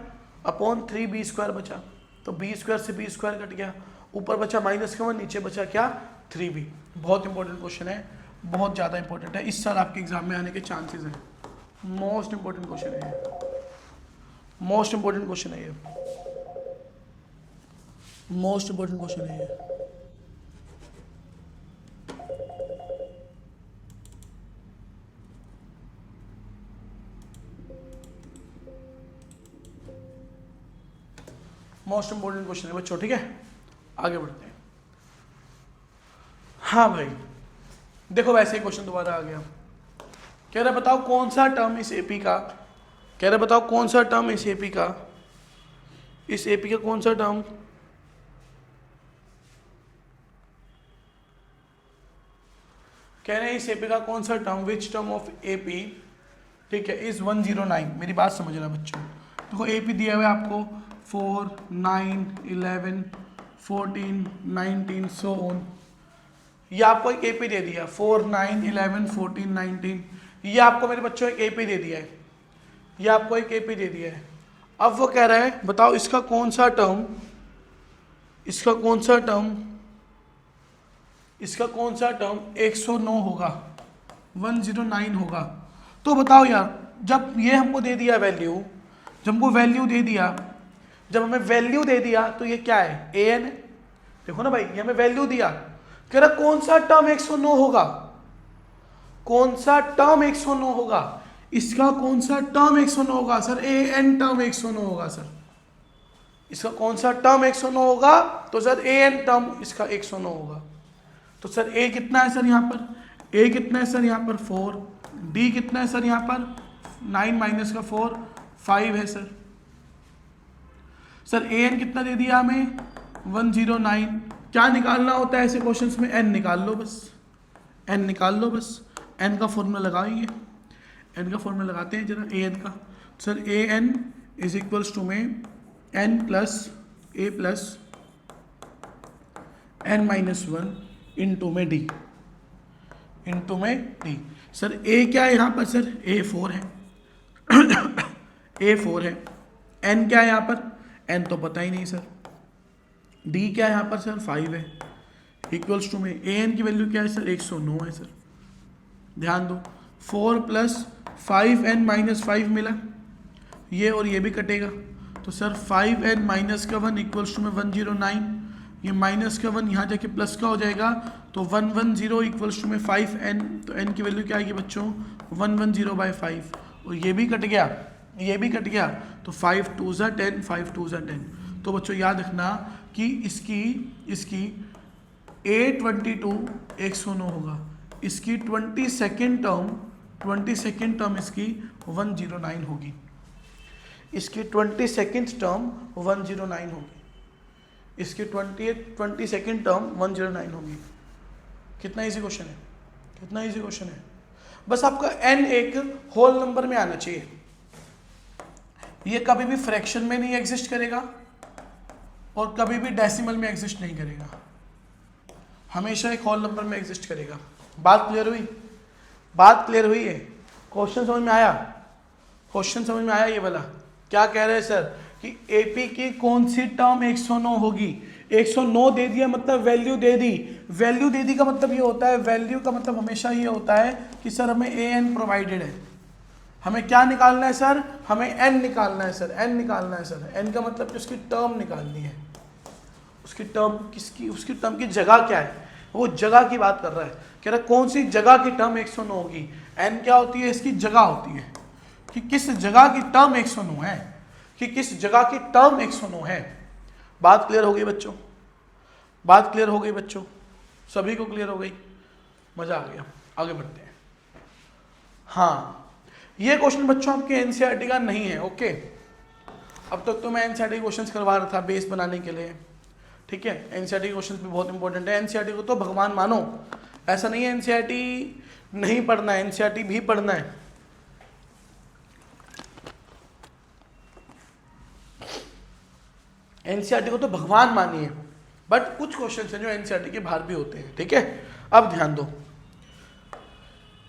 upon 3b square बचा, तो b स्क्वायर से b स्क्वायर कट गया, ऊपर बचा माइनस का 1, नीचे बचा क्या 3b। बहुत इंपॉर्टेंट क्वेश्चन है, बहुत ज़्यादा इंपॉर्टेंट है, इस साल आपके एग्जाम में आने के चांसेस हैं। मोस्ट इंपॉर्टेंट क्वेश्चन है ये, मोस्ट इंपॉर्टेंट क्वेश्चन है ये, मोस्ट इंपॉर्टेंट क्वेश्चन है ये। मोस्ट इंपॉर्टेंट क्वेश्चन है बच्चों। ठीक है, आगे बढ़ते हैं। हाँ भाई देखो, वैसे ही क्वेश्चन दोबारा आ गया। कह रहा बताओ कौन सा टर्म इस एपी का, कह रहा बताओ कौन सा टर्म इस एपी का, इस एपी का कौन सा टर्म कह रहे हैं इस एपी का कौन सा term, which term of AP, ठीक है, इज 109। मेरी बात समझना बच्चों, देखो एपी दिया हुआ है आपको 4, 9, 11, 14, 19 सो ऑन। ये आपको एक एपी दे दिया 4, 9, 11, 14, 19, ये आपको मेरे बच्चों एक एपी दे दिया है, ये आपको एक एपी दे दिया है। अब वो कह रहा है बताओ इसका कौन सा टर्म, इसका कौन सा टर्म, इसका कौन सा टर्म 109 होगा, 109 होगा। तो बताओ यार, जब ये हमको दे दिया वैल्यू, जब हमको वैल्यू दे दिया, जब हमें वैल्यू दे दिया तो ये क्या है, an है। देखो ना भाई, ये हमें वैल्यू दिया, कह रहा कौन सा टर्म 109 होगा, कौन सा टर्म 109 होगा, इसका कौन सा टर्म 109 होगा सर, an टर्म 109 होगा सर, इसका कौन सा टर्म 109 होगा, तो सर an टर्म इसका 109 होगा। तो सर a कितना है सर यहाँ पर, a कितना है सर यहाँ पर 4, d कितना है सर यहाँ पर 9 माइनस का 4 5 है सर। सर an कितना दे दिया हमें 109। क्या निकालना होता है ऐसे क्वेश्चंस में? n निकाल लो बस, n निकाल लो बस। n का फॉर्मूला लगाएंगे, n का फॉर्मूला लगाते हैं जरा an का। Sir an is equals to में n plus a plus n minus 1 into में d, इंटू में d। सर a क्या है यहाँ पर? सर a 4 है a 4 है। n क्या है यहाँ पर? n तो पता ही नहीं सर। d क्या है यहाँ पर? सर 5 है। इक्वल्स टू में an की वैल्यू क्या है सर? 109 है सर। ध्यान दो, 4 प्लस 5n माइनस 5 मिला, ये और ये भी कटेगा, तो सर 5n माइनस का 1 इक्वल्स टू में 109। ये माइनस का 1 यहाँ जाके प्लस का हो जाएगा, तो 110 इक्वल्स टू में 5n। तो n की वैल्यू क्या आएगी बच्चों? 110/5। और ये भी कट गया, ये भी कट गया, तो 5 2 ज़ा 10, 5 2 ज़ा 10। तो बच्चों याद रखना कि इसकी A22 109 होगा, इसकी 22nd टर्म इसकी 109 होगी, इसकी 22nd टर्म 109 होगी, इसकी 22nd टर्म 109 होगी। कितना इजी क्वेश्चन है, कितना इजी क्वेश्चन है। बस आपका n एक होल नंबर में आना चाहिए, ये कभी भी फ्रैक्शन में नहीं एग्जिस्ट करेगा और कभी भी डेसिमल में एग्जिस्ट नहीं करेगा, हमेशा एक होल नंबर में एग्जिस्ट करेगा। बात क्लियर हुई? बात क्लियर हुई है? क्वेश्चन समझ में आया? क्वेश्चन समझ में आया? ये वाला क्या कह रहे हैं सर कि AP की कौन सी टर्म 109 होगी? 109 दे दिया मतलब वैल्यू दे दी, वैल्यू दे दी का मतलब ये होता है, वैल्यू का मतलब हमेशा ये होता है कि सर हमें an प्रोवाइडेड है, हमें क्या निकालना है सर? हमें n निकालना है सर, n निकालना है सर। n का मतलब कि उसकी टर्म निकालनी है, उसकी टर्म किसकी, उसकी टर्म की जगह क्या है, वो जगह की बात कर रहा है। कह रहा है कौन सी जगह की टर्म 109 होगी? n क्या होती है? इसकी जगह होती है कि किस जगह की टर्म 109 है, कि किस जगह की टर्म 109 है। बात क्लियर हो गई बच्चों? बात क्लियर हो गई बच्चों? सभी को क्लियर हो गई? मजा आ गया, आगे बढ़ते हैं। हाँ, ये क्वेश्चन बच्चों आपके एनसीईआरटी का नहीं है, ओके। अब तक तो मैं एनसीईआरटी क्वेश्चंस करवा रहा था बेस बनाने के लिए, ठीक है। एनसीईआरटी क्वेश्चंस भी बहुत इंपॉर्टेंट है, एनसीईआरटी को तो भगवान मानो, ऐसा नहीं है एनसीईआरटी नहीं पढ़ना है, एनसीईआरटी भी पढ़ना है। एनसीईआरटी को तो भगवान मानिए, बट कुछ क्वेश्चंस हैं जो एनसीईआरटी के बाहर भी होते हैं, ठीक है। अब ध्यान दो,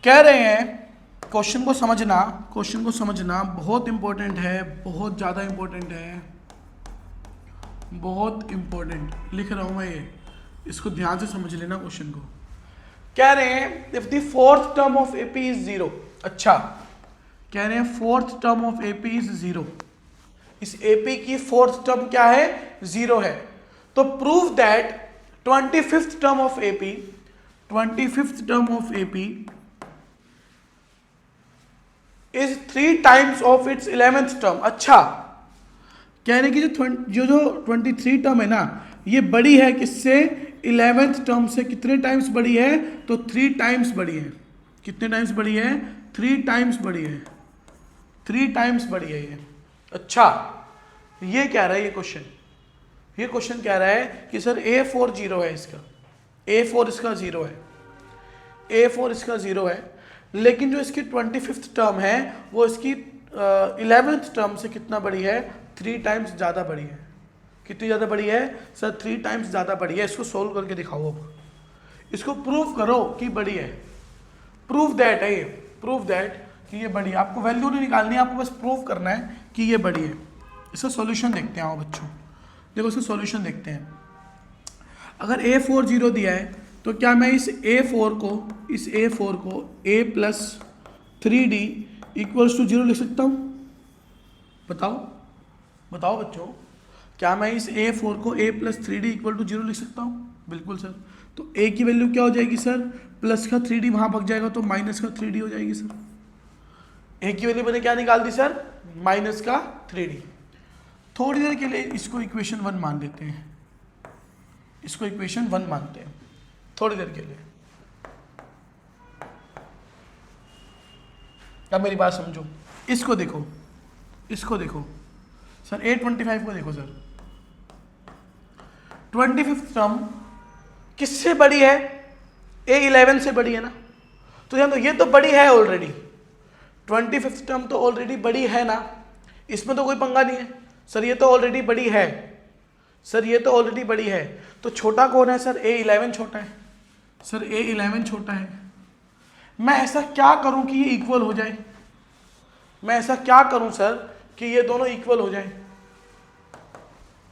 कह रहे हैं क्वेश्चन को समझना, क्वेश्चन को समझना बहुत इंपॉर्टेंट है, बहुत ज़्यादा इंपॉर्टेंट है, बहुत इंपॉर्टेंट लिख रहा हूँ मैं ये, इसको ध्यान से समझ लेना क्वेश्चन को। कह रहे हैं if the fourth term of AP is 0, अच्छा कह रहे हैं fourth term of AP is 0, इस AP की फोर्थ टर्म क्या है? 0 है। तो prove that 25th term of AP, 25th term of AP is 3 times of its 11th term. अच्छा, कह रहे कि जो 23 टर्म है ना, ये बड़ी है किससे? 11th टर्म से। कितने टाइम्स बड़ी है? तो 3 टाइम्स बड़ी है। कितने टाइम्स बड़ी है? 3 टाइम्स बड़ी है, 3 टाइम्स बड़ी है ये। अच्छा, ये कह रहा है ये क्वेश्चन, ये क्वेश्चन कह रहा है कि सर A4 0 है, इसका A4 इसका 0 है, A4 इसका 0 है, लेकिन जो इसकी 25th टर्म है वो इसकी 11th टर्म से कितना बड़ी है? 3 टाइम्स ज़्यादा बड़ी है। कितनी ज़्यादा बड़ी है सर? 3 टाइम्स ज़्यादा बड़ी है। इसको सोल्व करके दिखाओ, अब इसको प्रूव करो कि बड़ी है, प्रूव दैट है ये, प्रूव दैट कि ये बड़ी है। आपको वैल्यू नहीं निकालनी है, आपको बस प्रूव करना है कि ये बड़ी है। इसका सॉल्यूशन देखते हैं। आओ बच्चों, देखो इसका सॉल्यूशन देखते हैं। अगर A4 0 दिया है तो क्या मैं इस A4 को A plus 3D equals to 0 लिख सकता हूँ? बताओ बताओ बच्चों, क्या मैं इस A4 को A plus 3D equal to 0 लिख सकता हूँ? बिल्कुल सर। तो A की वैल्यू क्या हो जाएगी सर? प्लस का 3D वहाँ भाग जाएगा तो माइनस का 3D हो जाएगी सर। A की वैल्यू मैंने क्या निकाल दी सर? माइनस का 3D। थोड़ी देर के लिए इसको इक्वेशन 1 मान लेते हैं, इसको इक्वेशन 1 मानते हैं थोड़ी देर के लिए। अब मेरी बात समझो, इसको देखो, इसको देखो सर, A25 को देखो सर, 25th टर्म किससे बड़ी है? A11 से बड़ी है ना। तो ध्यान दो, ये तो बड़ी है ऑलरेडी, 25th टर्म तो ऑलरेडी बड़ी है ना, इसमें तो कोई पंगा नहीं है सर, ये तो ऑलरेडी बड़ी है सर, ये तो ऑलरेडी बड़ी है। तो छोटा कौन है सर? A11 छोटा है सर, A11 छोटा है। मैं ऐसा क्या करूं कि ये इक्वल हो जाए? मैं ऐसा क्या करूं सर कि ये दोनों इक्वल हो जाए?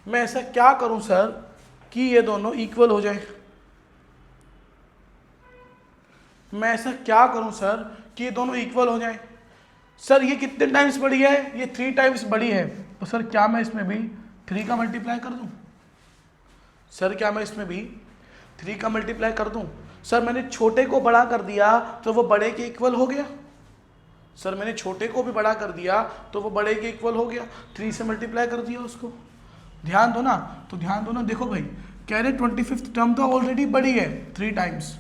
मैं ऐसा क्या करूं सर कि ये दोनों इक्वल हो जाए? मैं ऐसा क्या करूं सर कि ये दोनों इक्वल हो जाए? सर ये कितने टाइम्स बड़ी है? ये 3 टाइम्स बड़ी है। तो सर क्या मैं इसमें भी 3 का मल्टीप्लाई कर दूं? सर क्या मैं इसमें भी 3 का मल्टीप्लाई कर दूं? सर मैंने छोटे को बड़ा कर दिया तो वो बड़े के इक्वल हो गया। सर मैंने छोटे को भी बड़ा कर दिया तो वो बड़े के इक्वल हो गया, 3 से मल्टीप्लाई कर दिया उसको। ध्यान दो ना, तो ध्यान दो ना, देखो भाई कह रहे 25th टर्म तो ऑलरेडी बड़ी है 3 टाइम्स,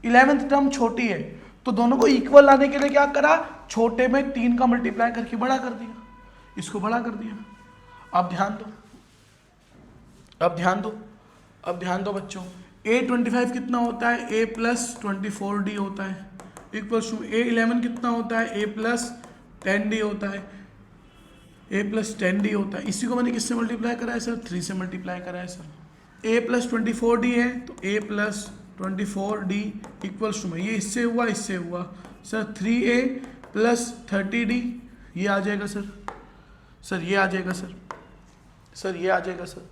11th टर्म छोटी है, तो दोनों को इक्वल लाने के लिए क्या करा? छोटे में 3 का मल्टीप्लाई करके बड़ा कर दिया, इसको बड़ा कर दिया। अब ध्यान दो, अब ध्यान दो, अब ध्यान दो बच्चों, A25 कितना होता है? A प्लस 24D होता है, इक्वल्स टू A11 कितना होता है? A प्लस 10D होता है, A प्लस 10D होता है। इसी को मैंने किससे मल्टीप्लाई करा है सर? 3 से मल्टीप्लाई करा है सर। A प्लस 24D है तो A plus 24D equals to में ये इससे हुआ, इससे हुआ सर 3A प्लस 30D, ये आ जाएगा सर, सर ये आ जाएगा सर, सर ये आ जाएगा सर।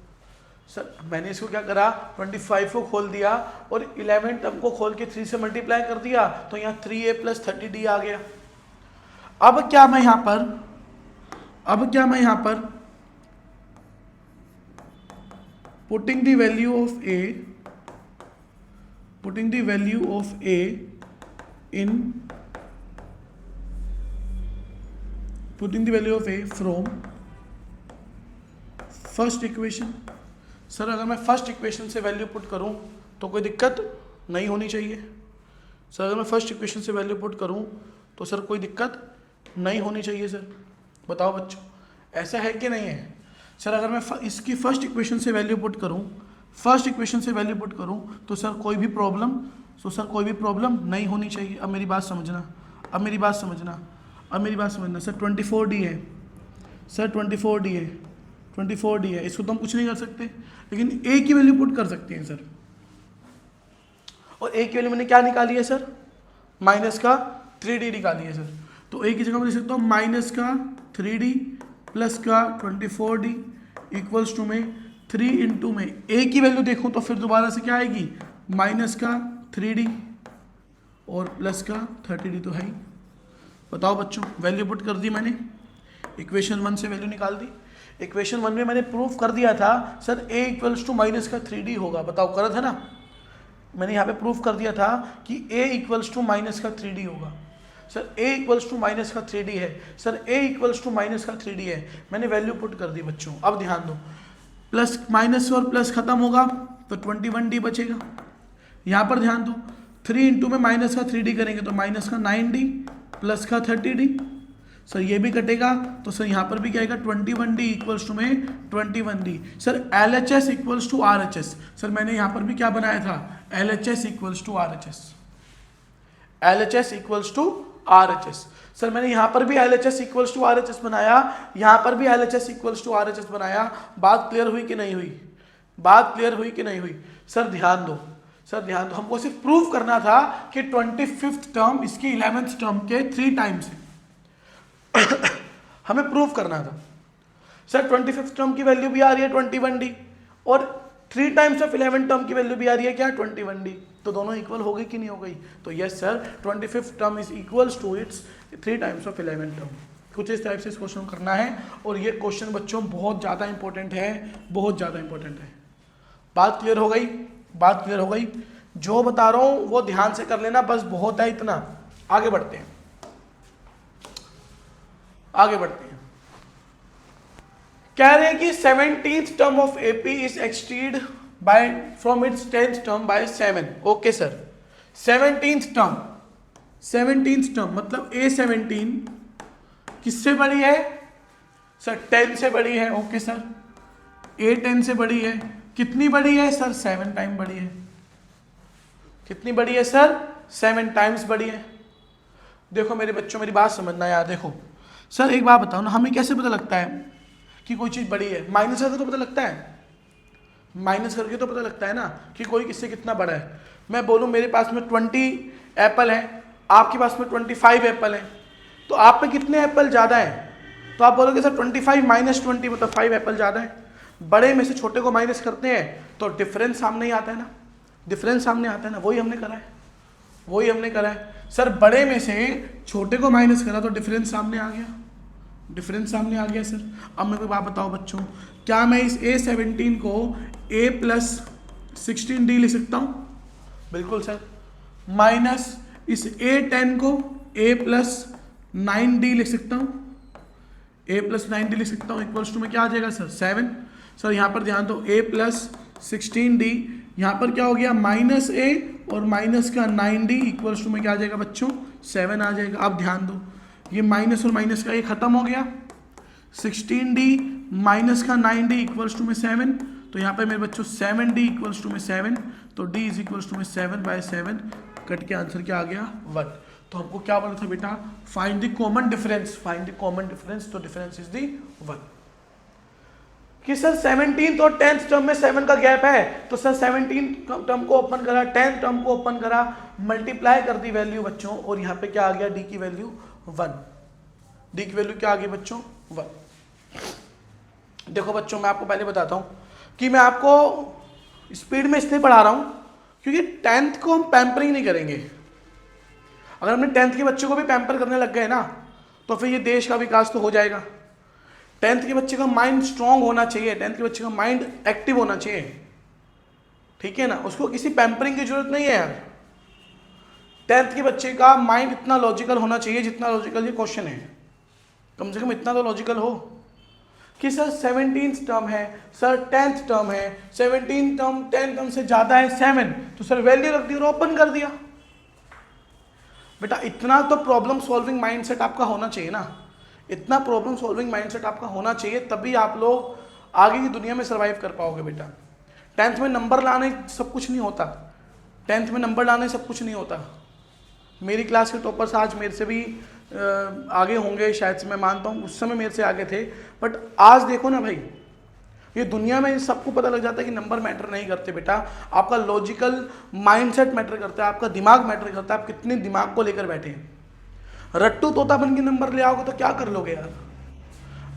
सर मैंने इसको क्या करा? 25 को खोल दिया और 11 टर्म को खोल के 3 से मल्टीप्लाई कर दिया, तो यहाँ 3A प्लस 30D आ गया। अब क्या मैं यहाँ पर, अब क्या मैं यहाँ पर putting the value of A, putting the value of A in, putting the value of A from first equation. Sir अगर मैं फर्स्ट इक्वेशन से वैल्यू पुट करूं तो कोई दिक्कत नहीं होनी चाहिए। सर अगर मैं फर्स्ट इक्वेशन से वैल्यू पुट करूं तो सर कोई दिक्कत नहीं होनी चाहिए। सर बताओ बच्चों, ऐसा है कि नहीं है? सर अगर मैं इसकी फर्स्ट इक्वेशन से वैल्यू पुट करूं, फर्स्ट इक्वेशन से वैल्यू पुट करूं तो सर कोई भी प्रॉब्लम, तो सर कोई भी प्रॉब्लम नहीं होनी चाहिए। अब मेरी बात समझना, अब मेरी बात समझना, अब मेरी बात समझना। सर 24D है, सर 24D है, 24D है, इसको तो हम कुछ नहीं कर सकते, लेकिन A की वैल्यू पुट कर सकते हैं सर। और A की वैल्यू मैंने क्या निकाली है सर? माइनस का 3D निकाली है सर। तो A की जगह मैं लिख सकता हूँ माइनस का 3D प्लस का 24D इक्वल्स टू में 3 इंटू में A की वैल्यू देखूँ तो फिर दोबारा से क्या आएगी? माइनस का 3D और प्लस का 30D तो है ही। बताओ बच्चों, वैल्यू पुट कर दी मैंने, इक्वेशन 1 से वैल्यू निकाल दी। इक्वेशन 1 में मैंने प्रूफ कर दिया था sir A equals to minus का 3D होगा। बताओ, करा था ना? मैंने यहाँ पे प्रूफ कर दिया था कि A इक्वल्स टू माइनस का 3D होगा। Sir A equals to minus का 3D है, sir A equals to minus का 3D है, मैंने वैल्यू पुट कर दी बच्चों। अब ध्यान दो, प्लस माइनस और प्लस खत्म होगा तो 21D बचेगा। यहाँ पर ध्यान दो, 3 इंटू में माइनस का 3D करेंगे तो माइनस का 9D प्लस का 30D। सर ये भी कटेगा तो सर यहाँ पर भी क्या आएगा? 21D इक्वल्स टू में 21D। Sir LHS equals to RHS, sir मैंने यहाँ पर भी क्या बनाया था? LHS equals to RHS, LHS equals to RHS। Sir मैंने यहाँ पर भी LHS इक्वल्स टू RHS बनाया, यहाँ पर भी LHS इक्वल्स टू RHS बनाया। बात क्लियर हुई कि नहीं हुई? बात क्लियर हुई कि नहीं हुई? सर ध्यान दो, सर ध्यान दो, हमको सिर्फ प्रूव करना था कि 25th टर्म इसकी 11th टर्म के 3 टाइम्स है। हमें प्रूव करना था। सर 25th टर्म की वैल्यू भी आ रही है 21D और 3 टाइम्स ऑफ 11 टर्म की वैल्यू भी आ रही है क्या? 21D। तो दोनों इक्वल हो गई कि नहीं हो गई? तो yes sir, 25th term is equals to it's 3 times of 11 term. कुछ इस टाइप से इस क्वेश्चन करना है और ये क्वेश्चन बच्चों बहुत ज़्यादा इंपॉर्टेंट है, बहुत ज़्यादा इंपॉर्टेंट है। बात क्लियर हो गई? बात क्लियर हो गई? जो बता रहा हूँ वो ध्यान से कर लेना, बस बहुत है इतना। आगे बढ़ते हैं, आगे बढ़ते हैं। कह रहे हैं कि 17th term of AP is exceeded by from its 10th term by 7। Okay sir, 17th term, 17th term मतलब A17 किससे बड़ी है? सर 10 से बड़ी है। ओके सर, A10 से बड़ी है कितनी बड़ी है सर? 7 टाइम बड़ी है। कितनी बड़ी है सर? 7 टाइम्स बड़ी है। देखो मेरे बच्चों मेरी बात समझना यार। देखो सर एक बात बताओ ना, हमें कैसे पता लगता है कि कोई चीज़ बड़ी है? माइनस करके तो पता लगता है, माइनस करके तो पता लगता है ना कि कोई किससे कितना बड़ा है। मैं बोलूँ मेरे पास में 20 एप्पल है, आपके पास में 25 एप्पल है, तो आप पे कितने एप्पल ज़्यादा हैं? तो आप बोलोगे सर 25 माइनस 20 मतलब 5 एप्पल ज़्यादा है। बड़े में से छोटे को माइनस करते हैं तो डिफरेंस सामने ही आता है ना, डिफरेंस सामने आता है ना, वही हमने करा है, वही हमने करा है। सर बड़े में से छोटे को माइनस करा तो डिफरेंस सामने आ गया, डिफरेंस सामने आ गया सर। अब मेरे को बात बताओ बच्चों, क्या मैं इस A17 को A+16D लिख सकता हूँ? बिल्कुल सर। माइनस इस A10 को A+9D लिख सकता हूँ, A+9D लिख सकता हूँ। इक्वल्स टू में क्या आ जाएगा सर? 7। सर यहाँ पर ध्यान दो, A+16D, यहाँ पर क्या हो गया? -A और माइनस का 9D इक्वल्स टू में क्या आ जाएगा बच्चों? 7 आ जाएगा। अब ध्यान दो, ये माइनस और माइनस का ये खत्म हो गया। 16D माइनस का 9D इक्वल्स टू में 7, तो यहाँ पे मेरे बच्चों 7D इक्वल्स टू में 7, तो D इज इक्वल्स टू में 7/7, कट के आंसर क्या आ गया? 1। तो हमको क्या बोला था बेटा? Find the common difference, find the common difference, तो डिफरेंस इज द 1। कि सर 17th और 10th टर्म में 7 का गैप है, तो सर 17 टर्म को ओपन करा, 10th टर्म को ओपन करा, मल्टीप्लाई कर दी वैल्यू बच्चों, और यहाँ पे क्या आ गया? D की वैल्यू 1। D की वैल्यू क्या आ गई बच्चों? 1। देखो बच्चों मैं आपको पहले बताता हूँ कि मैं आपको स्पीड में इसलिए पढ़ा रहा हूँ क्योंकि 10th को हम पैम्परिंग नहीं करेंगे। अगर हमने 10th के बच्चों को भी पैम्पर करने लग गए ना, तो फिर ये देश का विकास तो हो जाएगा। 10th के बच्चे का माइंड स्ट्रांग होना चाहिए, 10th के बच्चे का माइंड एक्टिव होना चाहिए, ठीक है ना, उसको किसी पैम्परिंग की जरूरत नहीं है यार। 10th के बच्चे का माइंड इतना लॉजिकल होना चाहिए जितना लॉजिकल ये क्वेश्चन है, कम से कम इतना तो लॉजिकल हो कि सर 17th टर्म है, सर 10th टर्म है, 17th टर्म 10th टर्म से ज़्यादा है 7, तो सर वैल्यू रख दी और ओपन कर दिया। बेटा इतना तो प्रॉब्लम सॉल्विंग माइंडसेट आपका होना चाहिए ना, इतना प्रॉब्लम सॉल्विंग माइंडसेट आपका होना चाहिए, तभी आप लोग आगे की दुनिया में सर्वाइव कर पाओगे बेटा। 10th में नंबर लाने सब कुछ नहीं होता, 10th में नंबर लाने सब कुछ नहीं होता। मेरी क्लास के टॉपर्स आज मेरे से भी आगे होंगे शायद से, मैं मानता हूँ उस समय मेरे से आगे थे, बट आज देखो ना भाई, ये दुनिया में सबको पता लग जाता है कि नंबर मैटर नहीं करते बेटा, आपका लॉजिकल माइंडसेट मैटर करता है, आपका दिमाग मैटर करता है, आप कितने दिमाग को लेकर बैठे हैं। रट्टू तोता बन के नंबर ले आओगे तो क्या कर लोगे यार?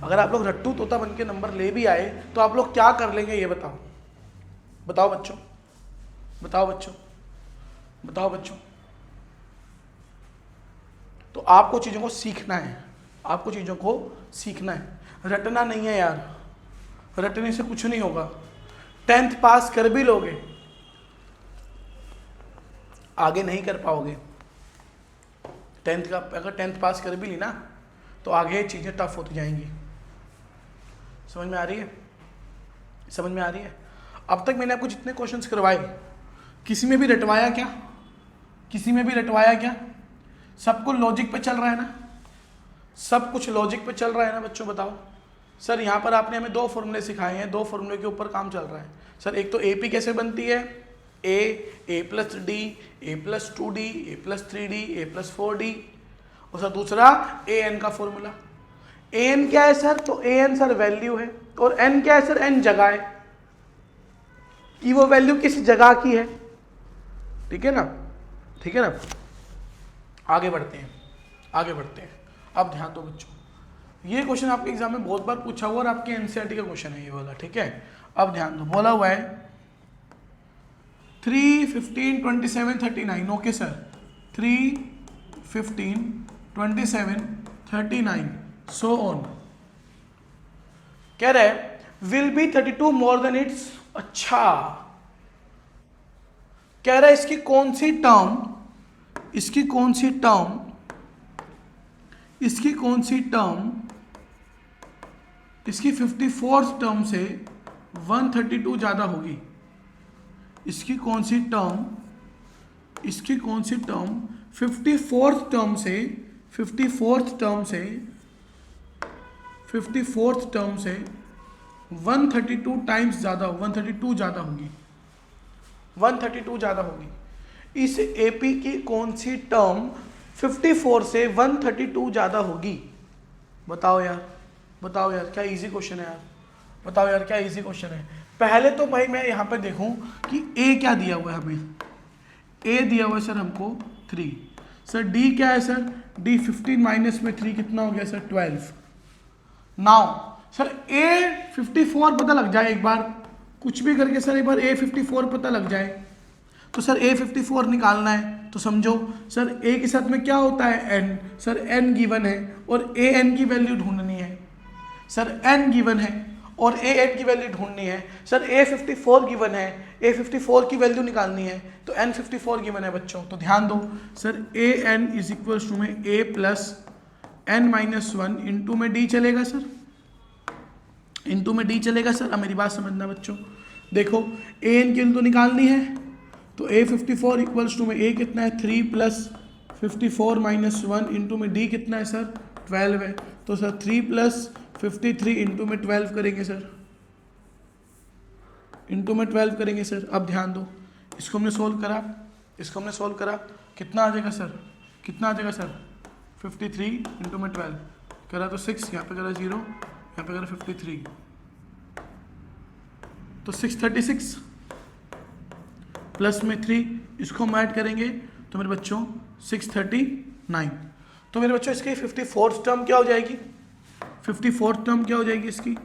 अगर आप लोग रट्टू तोता बन के नंबर ले भी आए तो आप लोग क्या कर लेंगे ये बताओ? बताओ बच्चों, बताओ बच्चों, बताओ बच्चों। तो आपको चीज़ों को सीखना है, आपको चीज़ों को सीखना है, रटना नहीं है यार, रटने से कुछ नहीं होगा। 10th पास कर भी लोगे, आगे नहीं कर पाओगे। 10th का अगर 10th पास कर भी ली ना तो आगे चीज़ें टफ होती जाएंगी। समझ में आ रही है? समझ में आ रही है? अब तक मैंने आपको जितने क्वेश्चंस करवाए, किसी में भी रटवाया क्या? किसी में भी रटवाया क्या? सब कुछ लॉजिक पे चल रहा है ना? सब कुछ लॉजिक पे चल रहा है ना बच्चों? बताओ सर, यहाँ पर आपने हमें 2 फॉर्मूले सिखाए हैं, 2 फॉर्मूले के ऊपर काम चल रहा है। सर एक तो AP कैसे बनती है? A+D, A+2D, A+3D, A+4D, और सर दूसरा AN का फॉर्मूला। AN क्या है सर? तो AN सर वैल्यू है, और N क्या है सर? N जगह है कि वो वैल्यू किस जगह की है, ठीक है ना, ठीक है ना। आगे बढ़ते हैं, आगे बढ़ते हैं। अब ध्यान दो बच्चों, ये क्वेश्चन आपके एग्जाम में बहुत बार पूछा हुआ और आपके NCERT का क्वेश्चन है ये वाला, ठीक है। अब ध्यान दो, बोला हुआ है 3, 15, 27, 39, ओके सर, 3, 15, 27, 39 सो ऑन। कह रहा है will be 32 more than it's. अच्छा, कह रहा है इसकी कौन सी टर्म, इसकी कौन सी टर्म, इसकी कौन सी टर्म, इसकी 54th टर्म से 132 ज़्यादा होगी। इसकी कौन सी टर्म, इसकी कौन सी टर्म 54th टर्म से, 54th टर्म से, 54th टर्म से 132 टाइम्स ज़्यादा हो, 132 ज़्यादा होगी, 132 ज़्यादा होगी। इस AP की कौन सी टर्म 54 से 132 ज़्यादा होगी? बताओ यार, बताओ यार, क्या इजी क्वेश्चन है यार, बताओ यार क्या इजी क्वेश्चन है। पहले तो भाई मैं यहाँ पे देखूँ कि A क्या दिया हुआ है हमें, A दिया हुआ है सर हमको 3, सर D क्या है सर, D 15 माइनस में 3 कितना हो गया सर 12। नाउ सर A 54 पता लग जाए एक बार, कुछ भी करके सर एक बार A 54 पता लग जाए, तो सर A 54 निकालना है तो समझो सर A के साथ में क्या होता है n, सर n गिवन है और A n की वैल्यू ढूंढनी है, सर n गिवन है और A n की वैल्यू ढूंढनी है, सर A 54 गिवन है, A 54 की वैल्यू निकालनी है तो n 54 गिवन है बच्चों। तो ध्यान दो sir A n is equal to में A plus n minus 1 into में D चलेगा सर, इंटू में D चलेगा सर। अब मेरी बात समझना बच्चों, देखो A n की वैल्यू तो निकालनी है, तो A 54 इक्वल्स टू में A कितना है 3 प्लस 54 माइनस 1 इंटू में D कितना है सर 12 है, तो सर 3 प्लस 53 इंटू में 12 करेंगे सर, इंटू में 12 करेंगे सर। अब ध्यान दो, इसको हमने सोल्व करा, इसको हमने सोल्व करा, कितना आ जाएगा सर, कितना आ जाएगा सर 53 इंटू में 12 करा तो 6, यहाँ पे करा 0, यहाँ पे करा 53, तो 636 प्लस में 3, इसको हम ऐड करेंगे तो मेरे बच्चों 639। तो मेरे बच्चों इसकी 54th टर्म क्या हो जाएगी, 54th टर्म क्या हो जाएगी इसकी,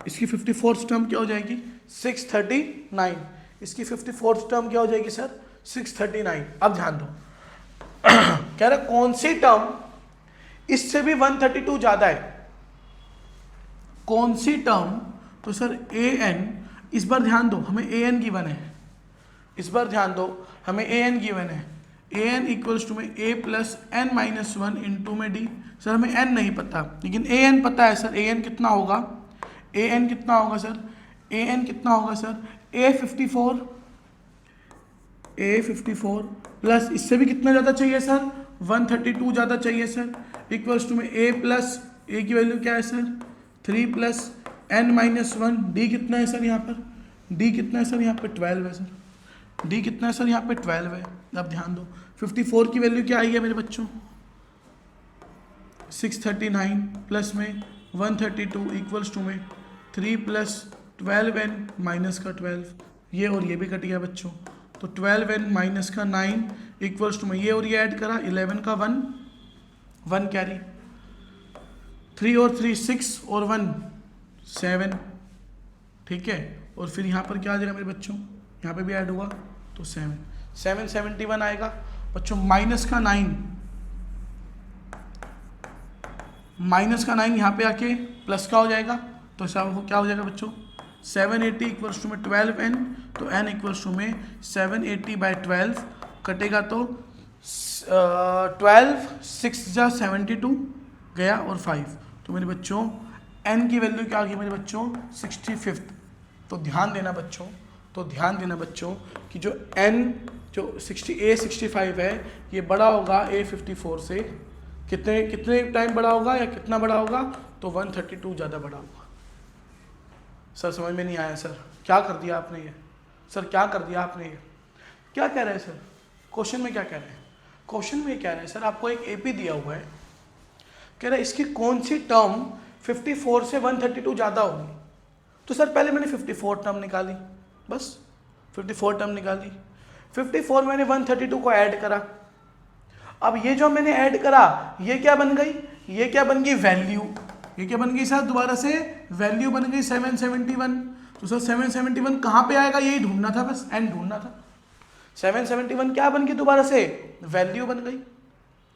इसकी 54th टर्म क्या हो जाएगी 639, इसकी 54th टर्म क्या हो जाएगी सर 639। अब ध्यान दो कह रहा कौन सी टर्म इससे भी 132 ज्यादा है, कौन सी टर्म, तो सर an, इस बार ध्यान दो हमें an गिवन है, इस बार ध्यान दो हमें an गिवन है, an इक्वल्स टू में a plus n minus 1 into में d। सर हमें n नहीं पता लेकिन an पता है सर, an कितना होगा, an कितना होगा सर, an कितना होगा सर A54 प्लस इससे भी कितना ज़्यादा चाहिए सर 132 ज़्यादा चाहिए सर, इक्वल्स टू में a प्लस a की वैल्यू क्या है sir 3 plus n minus 1, d कितना है सर यहाँ पर, d कितना है सर यहाँ पे 12 है सर, d कितना है सर यहाँ पे 12 है। अब ध्यान दो 54 की वैल्यू क्या आई है मेरे बच्चों 639 प्लस में 132 इक्वल्स टू में 3 प्लस 12n माइनस का 12, ये और ये भी कट गया बच्चों, तो 12n माइनस का 9 इक्वल्स टू में ये और ये ऐड करा 11 का 1 कैरी, 3 और 3 6 और 1 7, ठीक है। और फिर यहाँ पर क्या आ जाएगा मेरे बच्चों, यहाँ पे भी ऐड हुआ तो 771 आएगा बच्चों, माइनस का 9, माइनस का 9 यहाँ पे आके प्लस का हो जाएगा, तो सब क्या हो जाएगा बच्चों 780 इक्वल्स टू में 12n, तो n इक्वल्स टू में 780 बाई 12 कटेगा तो 12 6 जा 72 गया और 5, तो मेरे बच्चों n की वैल्यू क्या आ गई मेरे बच्चों 65। तो ध्यान देना बच्चों, तो ध्यान देना बच्चों कि जो n जो A65 है ये बड़ा होगा A54 से, कितने कितने टाइम बड़ा होगा या कितना बड़ा होगा, तो 132 ज़्यादा बड़ा होगा। सर समझ में नहीं आया सर, क्या कर दिया आपने ये, सर क्या कर दिया आपने ये, क्या कह रहे हैं सर, क्वेश्चन में क्या कह रहे हैं, क्वेश्चन में क्या रहे हैं सर, आपको एक AP दिया हुआ है, कह रहा है इसकी कौन सी टर्म 54 से 132 ज़्यादा होगी। तो सर पहले मैंने 54 टर्म निकाली, बस 54 टर्म निकाली, 54 मैंने 132 को ऐड करा, अब ये जो मैंने ऐड करा ये क्या बन गई, ये क्या बन गई वैल्यू, ये क्या बन गई सर दोबारा से वैल्यू बन गई 771। तो सर 771 कहाँ पे आएगा यही ढूंढना था, बस n ढूंढना था। 771 क्या बन गई दोबारा से वैल्यू बन गई,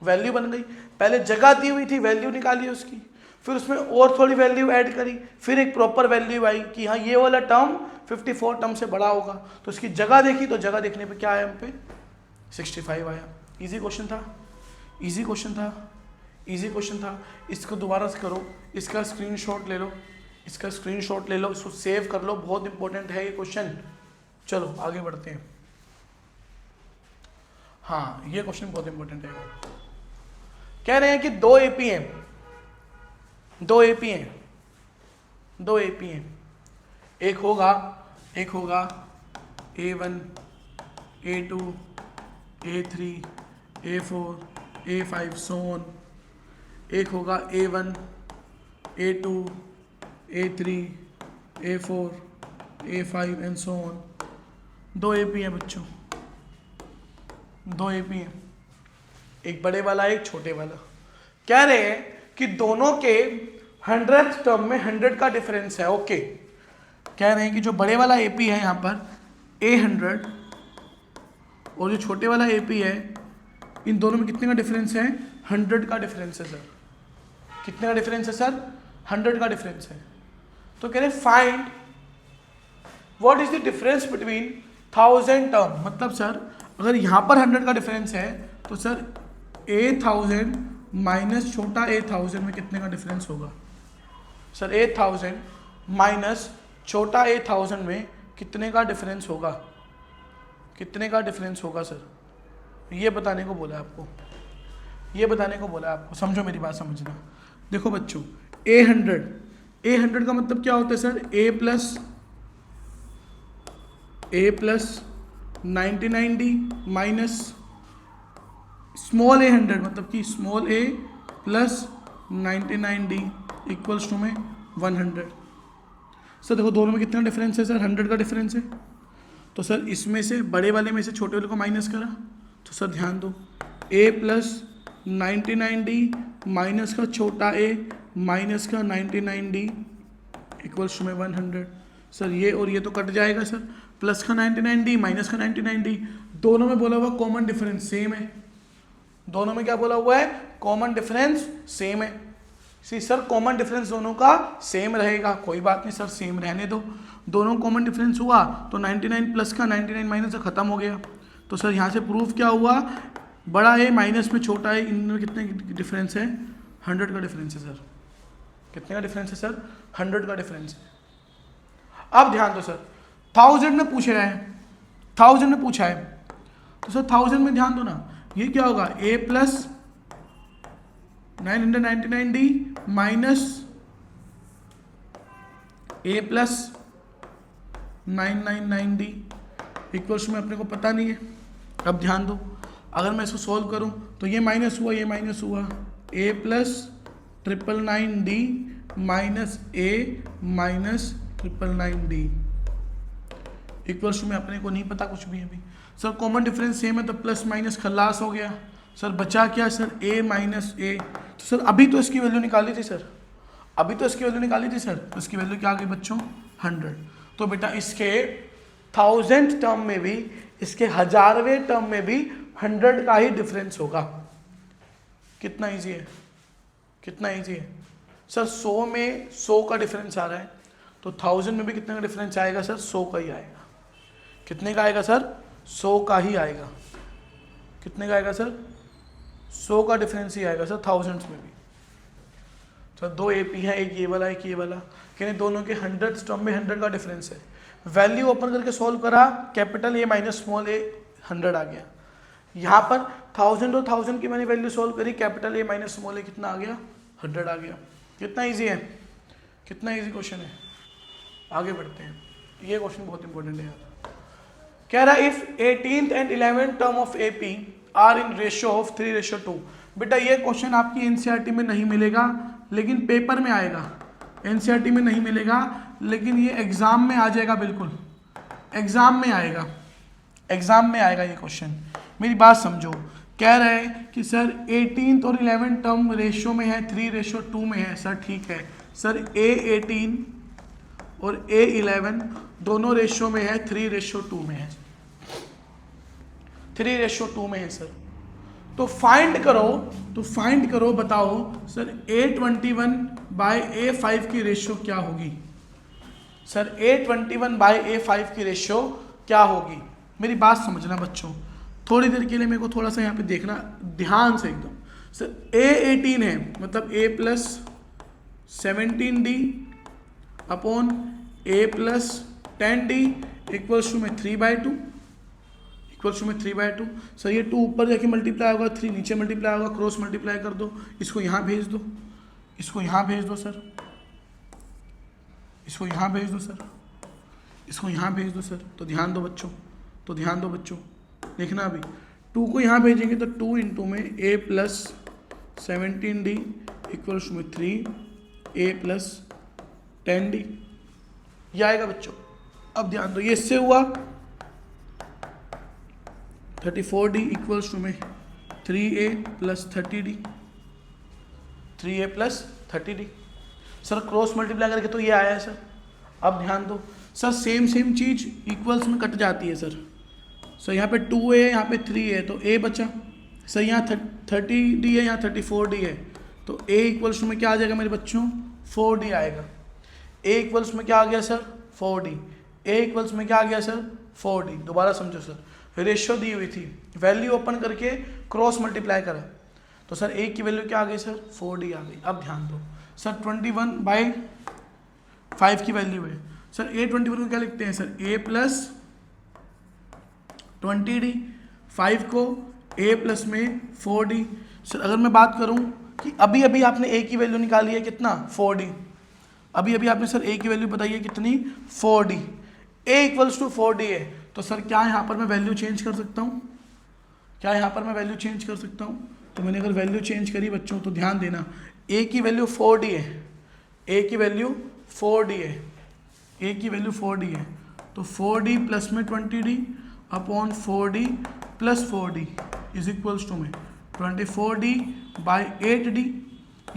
वैल्यू बन गई, पहले जगह दी हुई थी वैल्यू निकाली उसकी, फिर उसमें और थोड़ी वैल्यू ऐड करी, फिर एक प्रॉपर वैल्यू आई कि हाँ ये वाला टर्म 54 टर्म से बड़ा होगा, तो उसकी जगह देखी, तो जगह देखने पे क्या आया हम पे 65 आया। इजी क्वेश्चन था, इजी क्वेश्चन था, इजी क्वेश्चन था। इसको दोबारा से करो, इसका स्क्रीनशॉट ले लो, इसका स्क्रीनशॉट ले लो, इसको सेव कर लो, बहुत इंपॉर्टेंट है ये क्वेश्चन। चलो आगे बढ़ते हैं। हाँ ये क्वेश्चन बहुत इंपॉर्टेंट है। कह रहे हैं कि दो एपी हैं, दो एपी हैं, दो एपी हैं, एक होगा A1 A2 A3 A4 A5 so on. एक होगा A1 A2 A3 A4 A5 and so on. 2 AP हैं बच्चों, 2 AP हैं, एक बड़े वाला एक छोटे वाला। कह रहे हैं कि दोनों के 100th टर्म में 100 का डिफरेंस है। ओके, कह रहे हैं कि जो बड़े वाला AP है यहाँ पर A100 और जो छोटे वाला AP है, इन दोनों में कितने का डिफरेंस है? 100 का डिफरेंस है सर। कितने का डिफरेंस है सर? 100 का डिफरेंस है। तो कह रहे find what is the difference between 1000 term. मतलब सर अगर यहाँ पर 100 का डिफरेंस है तो सर A1000 माइनस छोटा A1000 में कितने का डिफरेंस होगा? सर A1000 माइनस छोटा A1000 में कितने का डिफरेंस होगा? कितने का डिफरेंस होगा सर? ये बताने को बोला है आपको, ये बताने को बोला है आपको। समझो मेरी बात, समझना। देखो बच्चों, A100 का मतलब क्या होता है sir? A plus 99D minus small A100 मतलब कि small a plus 99D equals to में 100। सर देखो दोनों में कितना डिफरेंस है सर? 100 का डिफरेंस है। तो सर इसमें से बड़े वाले में से छोटे वाले को माइनस करा, तो सर ध्यान दो A प्लस 99D माइनस का छोटा a माइनस का 99D इक्वल्स टू में 100। सर ये और ये तो कट जाएगा सर, प्लस का 99D माइनस का 99D, दोनों में बोला हुआ कॉमन डिफरेंस सेम है। दोनों में क्या बोला हुआ है? कॉमन डिफरेंस सेम है। सी सर कॉमन डिफरेंस दोनों का सेम रहेगा, कोई बात नहीं सर, सेम रहने दो। दोनों कॉमन डिफरेंस हुआ तो 99 प्लस का 99 माइनस का खत्म हो गया। तो सर यहाँ से प्रूफ क्या हुआ? बड़ा ए माइनस में छोटा है, इनमें कितने डिफरेंस है? 100 का डिफरेंस है सर। कितने का डिफरेंस है सर? 100 का डिफरेंस है। अब ध्यान दो सर, 1000 में पूछा है, 1000 में पूछा है, तो सर 1000 में ध्यान दो ना, ये क्या होगा? A plus 999D minus A plus 999D equals में अपने को पता नहीं है। अब ध्यान दो, अगर मैं इसको सॉल्व करूं तो ये माइनस हुआ, ये माइनस हुआ, A plus 999D minus A minus 999D equals में अपने को नहीं पता कुछ भी अभी। सर कॉमन डिफरेंस सेम है तो प्लस माइनस खलास हो गया। सर बचा क्या सर? A minus A। तो सर अभी तो इसकी वैल्यू निकाली थी सर, अभी तो इसकी वैल्यू निकाली थी सर, तो इसकी वैल्यू क्या आ गई बच्चों? 100। तो बेटा इसके 1000th टर्म में भी, इसके 1000वें टर्म में भी 100 का ही डिफरेंस होगा। कितना इजी है, कितना इजी है सर। 100 में 100 का डिफरेंस आ रहा है तो 1000 में भी कितने का डिफरेंस आएगा सर? 100 का ही आएगा। कितने का आएगा सर? 100 का ही आएगा। कितने का आएगा सर? 100 का डिफरेंस ही आएगा सर 1000 में भी। तो 2 AP है, एक ये वाला एक ये वाला, यानी दोनों के 100th टर्म में 100 का डिफरेंस है। वैल्यू ओपन करके सॉल्व करा, capital A minus small a 100 आ गया। यहाँ पर 1000 और 1000 की मैंने वैल्यू सॉल्व करी, capital A minus small a कितना आ गया? 100 आ गया। कितना ईजी है, कितना ईजी क्वेश्चन है। आगे बढ़ते हैं, ये क्वेश्चन बहुत इंपॉर्टेंट है यार। कह रहा है if 18th and 11th term of AP are in ratio of 3:2। बेटा ये क्वेश्चन आपकी NCERT में नहीं मिलेगा लेकिन पेपर में आएगा। NCERT में नहीं मिलेगा लेकिन ये एग्जाम में आ जाएगा, बिल्कुल एग्जाम में आएगा, एग्जाम में आएगा ये क्वेश्चन। मेरी बात समझो, कह रहे हैं कि सर 18th और 11th टर्म रेशियो में है, 3:2 में है। सर ठीक है सर, A18 और A11 दोनों रेशियो में है, 3:2 में है, 3:2 में है सर। तो फाइंड करो, बताओ सर A21 बाय A5 की रेशियो क्या होगी? सर A21 बाय A5 की रेशियो क्या होगी? मेरी बात समझना बच्चों, थोड़ी देर के लिए मेरे को थोड़ा सा यहाँ पे देखना ध्यान से एकदम। सर A18 है मतलब A plus 17D upon A plus 10D equals to में 3/2 इक्वल्स टू में 3/2। सर ये 2 ऊपर जाके मल्टीप्लाई होगा, 3 नीचे मल्टीप्लाई होगा, क्रॉस मल्टीप्लाई कर दो, इसको यहाँ भेज दो, इसको यहाँ भेज दो सर, इसको यहाँ भेज दो सर। इसको यहाँ भेज दो सर, तो ध्यान दो बच्चों, देखना अभी 2 को यहाँ भेजेंगे तो 2 इंटू में a प्लस 17d इक्वल्स में 3a प्लस 10d, ये आएगा बच्चों। अब ध्यान दो, ये इससे हुआ 34d इक्वल्स टू में 3a plus 30d, 3a plus 30d। Sir cross multiply करके तो ये आया है सर। अब ध्यान दो सर, सेम चीज़ इक्वल्स में कट जाती है सर। सर यहाँ पे 2a है, यहाँ पे 3 है, तो a बचा। सर यहाँ 30d है, यहाँ 34d है, तो a इक्वल्स में क्या आ जाएगा मेरे बच्चों, 4d आएगा। a इक्वल्स में क्या आ गया सर, 4d। a इक्वल्स में क्या आ गया सर, 4d। दोबारा समझो सर, रेशियो दी हुई थी, वैल्यू ओपन करके क्रॉस मल्टीप्लाई करा, तो सर a की वैल्यू क्या आ गई सर, 4d आ गई। अब ध्यान दो सर, 21/5 की वैल्यू है सर। a21 को क्या लिखते हैं सर, a प्लस 20d, 5 को a प्लस में 4d। सर अगर मैं बात करूं कि अभी अभी आपने a की वैल्यू निकाली है कितना, 4d। अभी अभी आपने सर a की वैल्यू बताई है कितनी, 4d। a equals to 4d है, तो सर क्या यहाँ पर मैं वैल्यू चेंज कर सकता हूँ, तो मैंने अगर वैल्यू चेंज करी बच्चों, तो ध्यान देना a की वैल्यू 4d है, a की वैल्यू 4d है, तो 4d प्लस में 20d upon 4d plus 4d is equals to में 24d/8d।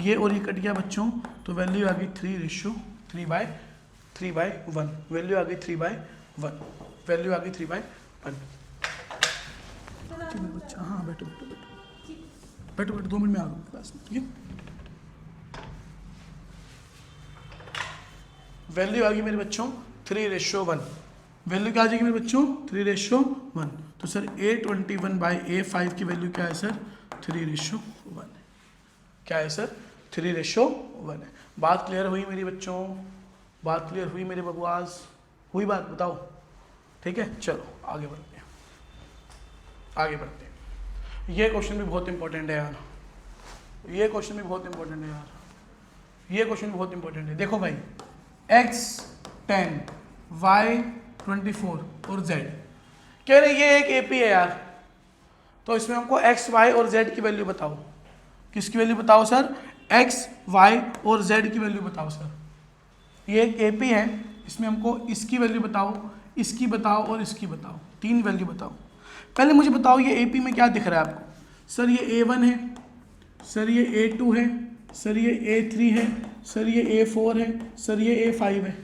ये और ये कट गया बच्चों, तो वैल्यू आ गई 3:3/1, वैल्यू आ गई 3/1, वैल्यू आ गई 3/1। बच्चा हाँ बैठो 2 मिनट में आ गया क्लास में, ठीक है। वैल्यू आ गई मेरे बच्चों 3:1, वैल्यू क्या आ जाएगी मेरे बच्चों, 3:1। तो सर a21/a5 की वैल्यू क्या है सर, 3:1 है। क्या है सर, 3:1 है। बात क्लियर हुई मेरी बच्चों, बात क्लियर हुई मेरे बबुआज, हुई बात, बताओ, ठीक है। चलो आगे बढ़ते हैं। ये क्वेश्चन भी बहुत इंपॉर्टेंट है यार, ये क्वेश्चन भी बहुत इंपॉर्टेंट है। देखो भाई, x 10 y 24 और z कह रहे ये एक AP है यार, तो इसमें हमको x y और z की वैल्यू बताओ। किसकी वैल्यू बताओ सर, x y और z की वैल्यू बताओ सर। ये एक AP है, इसमें हमको इसकी वैल्यू बताओ, इसकी बताओ और इसकी बताओ, 3 वैल्यू बताओ। पहले मुझे बताओ ये AP में क्या दिख रहा है आपको, सर ये A1 है, सर ये A2 है, सर ये A3 है, सर ये A4 है, सर ये A5 है।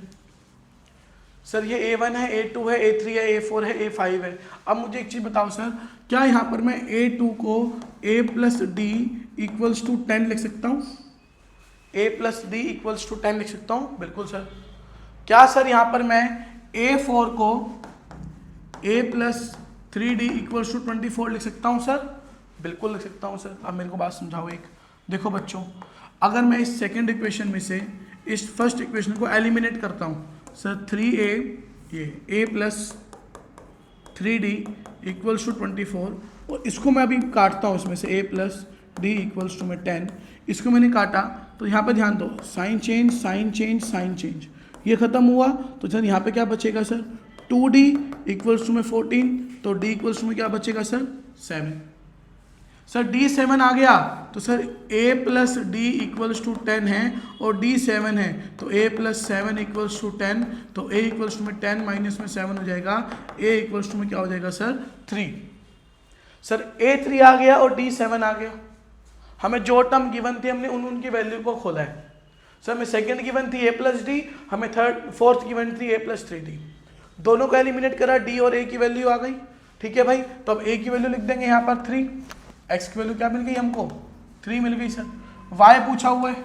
सर ये A1 है, A2 है, A3 है, A4 है, A5 है। अब मुझे एक चीज़ बताओ सर, क्या यहाँ पर मैं A2 को A plus D equals to 10 लिख सकता हूँ, A plus D equals to 10 लिख सकता हूँ? बिल्कुल सर। क्या सर यहाँ पर मैं A4 को A plus 3D equals to 24 लिख सकता हूँ सर? बिल्कुल लिख सकता हूँ सर। अब मेरे को बात समझाओ एक, देखो बच्चों, अगर मैं इस सेकेंड इक्वेशन में से इस फर्स्ट इक्वेशन को एलिमिनेट करता हूँ सर, 3a ये a plus 3d equals to 24, और इसको मैं अभी काटता हूँ इसमें से a plus d equals to में 10, इसको मैंने काटा तो यहाँ पे ध्यान दो, साइन चेंज, ये खत्म हुआ तो सर यहाँ पे क्या बचेगा सर, 2d इक्वल्स टू में 14, तो d इक्वल्स टू में क्या बचेगा सर, 7। सर d 7 आ गया तो sir a plus D equals to 10 है और d 7 है, तो a प्लस 7 इक्वल्स टू 10, तो a इक्वल्स टू में 10 माइनस में 7 हो जाएगा, a इक्वल्स टू में क्या हो जाएगा सर, 3। सर a 3 आ गया और d 7 आ गया। हमें जो टर्म गिवन थी हमने उनकी वैल्यू को खोला है। सर हमें सेकेंड गिवन थी a प्लस डी, हमें फोर्थ गिवन थी a प्लस 3d, दोनों को एलिमिनेट करा, d और a की वैल्यू आ गई। ठीक है भाई, तो अब a की वैल्यू लिख देंगे यहाँ पर 3, x की वैल्यू क्या मिल गई हमको, 3 मिल गई सर। y पूछा हुआ है,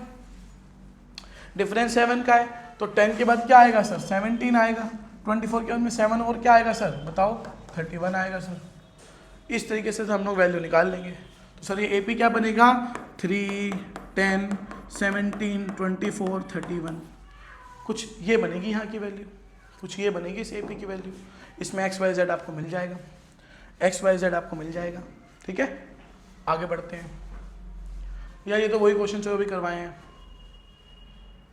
डिफरेंस 7 का है, तो 10 के बाद क्या आएगा सर, 17 आएगा, 24 के बाद में 7 और क्या आएगा सर, बताओ, 31 आएगा सर। इस तरीके से हम लोग वैल्यू निकाल लेंगे। तो सर ये AP क्या बनेगा, 3, 10, 17, 24, 31, कुछ ये बनेगी यहाँ की वैल्यू, कुछ ये बनेगी इस AP की वैल्यू। इसमें x y z आपको मिल जाएगा, x y z आपको मिल जाएगा। ठीक है, आगे बढ़ते हैं। या ये तो वही क्वेश्चन जो भी करवाए हैं।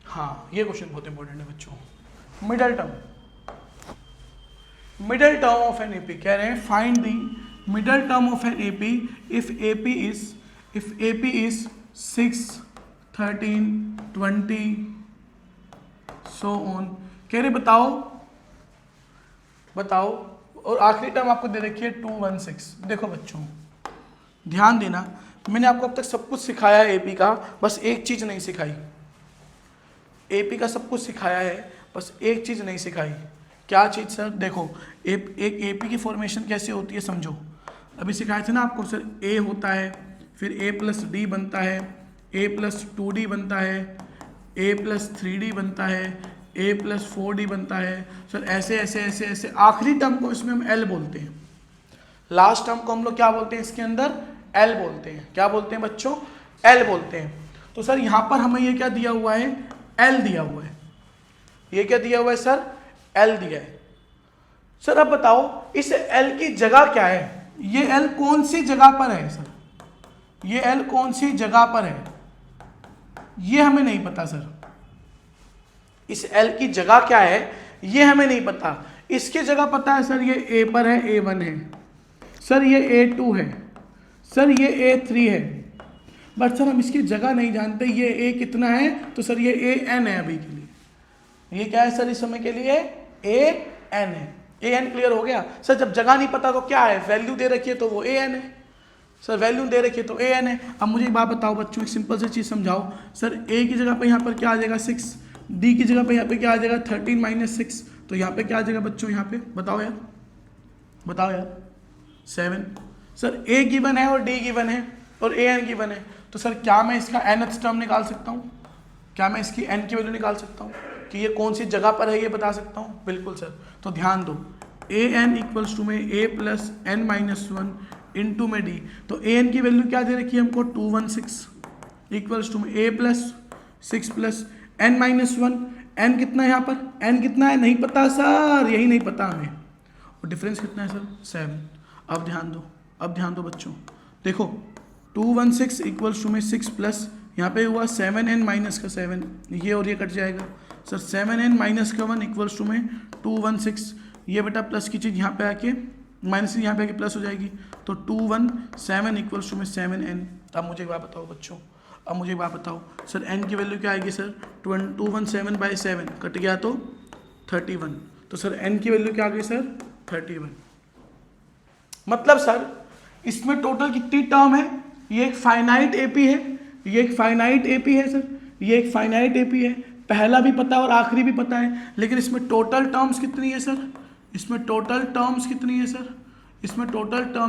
हाँ, ये क्वेश्चन बहुत इंपॉर्टेंट है बच्चों, middle term. Middle term of an AP, कह रहे हैं find the middle term of an AP if AP is 6, 13, 20 so on. कह रहे बताओ और आखिरी टर्म आपको दे रखी है 216। देखो बच्चों ध्यान देना, मैंने आपको अब तक सब कुछ सिखाया है एपी का, बस एक चीज नहीं सिखाई। एपी का सब कुछ सिखाया है, बस एक चीज नहीं सिखाई। क्या चीज सर? देखो एक एपी की फॉर्मेशन कैसे होती है समझो। अभी सिखाए थे ना आपको सर, ए होता है, फिर ए प्लस डी बनता है, ए प्लस 2d बनता है, ए प्लस 3d बनता है, ए प्लस 4d बनता है। सर ऐसे ऐसे ऐसे ऐसे आखिरी टर्म को इसमें हम एल बोलते हैं, लास्ट टर्म को हम लोग क्या बोलते हैं इसके अंदर? एल बोलते हैं। क्या बोलते हैं बच्चों? एल बोलते हैं। तो सर यहाँ पर हमें ये क्या दिया हुआ है? एल दिया हुआ है। ये क्या दिया हुआ है सर? एल दिया है। सर अब बताओ इस एल की जगह क्या है? ये एल कौन सी जगह पर है सर? ये एल कौन सी जगह पर है ये हमें नहीं पता सर। इस एल की जगह क्या है ये हमें नहीं पता। इसकी जगह पता है सर, ये ए पर है, A1 है सर, ये A2 है सर, ये A3 है, बट सर हम इसकी जगह नहीं जानते ये A कितना है। तो सर ये AN है अभी के लिए। ये क्या है सर? इस समय के लिए AN है। AN क्लियर हो गया सर? जब जगह नहीं पता तो क्या है? वैल्यू दे रखी है तो वो AN है सर, वैल्यू दे रखी है तो AN है। अब मुझे एक बात बताओ बच्चों, एक सिंपल सी चीज़ समझाओ सर। A की जगह पे यहाँ पर क्या आ जाएगा? 6, D की जगह पे यहाँ पे क्या आ जाएगा? 13 - 6, तो यहाँ पे क्या आ जाएगा बच्चों? यहाँ पे बताओ यार 7। सर A गिवन है और D गिवन है और AN गिवन है, तो सर क्या मैं इसका nth टर्म निकाल सकता हूँ? क्या मैं इसकी n की वैल्यू निकाल सकता हूँ कि ये कौन सी जगह पर है ये बता सकता हूँ? बिल्कुल सर। तो ध्यान दो, AN इक्वल्स टू में A plus n minus 1 into में D। तो AN की वैल्यू क्या दे रखी है हमको? 216 इक्वल्स टू में A plus 6 plus n minus 1। n कितना है यहाँ पर? n कितना है नहीं पता सर, यही नहीं पता हमें। और डिफरेंस कितना है सर? 7। अब ध्यान दो बच्चों, देखो 216 इक्वल्स टू में 6 प्लस यहाँ पे हुआ 7n माइनस का 7, ये और ये कट जाएगा सर। 7n माइनस का 1 इक्वल्स टू में 216, ये बेटा प्लस की चीज़ यहाँ पे आके माइनस यहाँ पे आके प्लस हो जाएगी, तो 217 इक्वल्स टू में 7n। अब मुझे एक बात बताओ बच्चों, सर n की वैल्यू क्या आएगी सर? 217/7 कट गया तो 31, तो सर n की वैल्यू क्या आ गई सर? 31। मतलब सर इसमें टोटल कितनी टर्म है? ये एक फाइनाइट एपी है, सर, ये एक फाइनाइट एपी है। पहला भी पता है और आखिरी भी पता है, लेकिन इसमें टोटल टर्म्स कितनी है सर? इसमें टोटल टर्म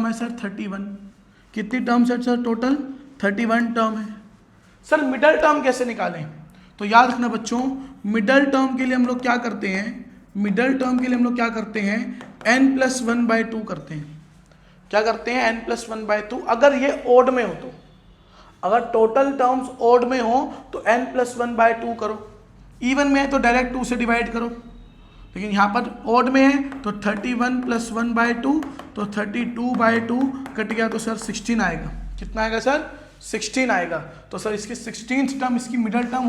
है सर 31। कितनी टर्म्स है सर? टोटल 31 टर्म है। सर मिडल टर्म कैसे निकालें? तो याद रखना बच्चों, मिडल टर्म के लिए हम लोग क्या करते हैं? n+1/2 करते हैं। क्या करते हैं? n+1/2। अगर ये ओड में हो तो, अगर टोटल टर्म्स ओड में हो तो n+1/2 करो, इवन में है तो डायरेक्ट 2 से डिवाइड करो, लेकिन यहाँ पर ओड में है तो 31 + 1/2, तो 32/2 कट गया तो सर 16 आएगा। कितना आएगा सर? 16 आएगा। तो सर इसकी 16th टर्म इसकी मिडल टर्म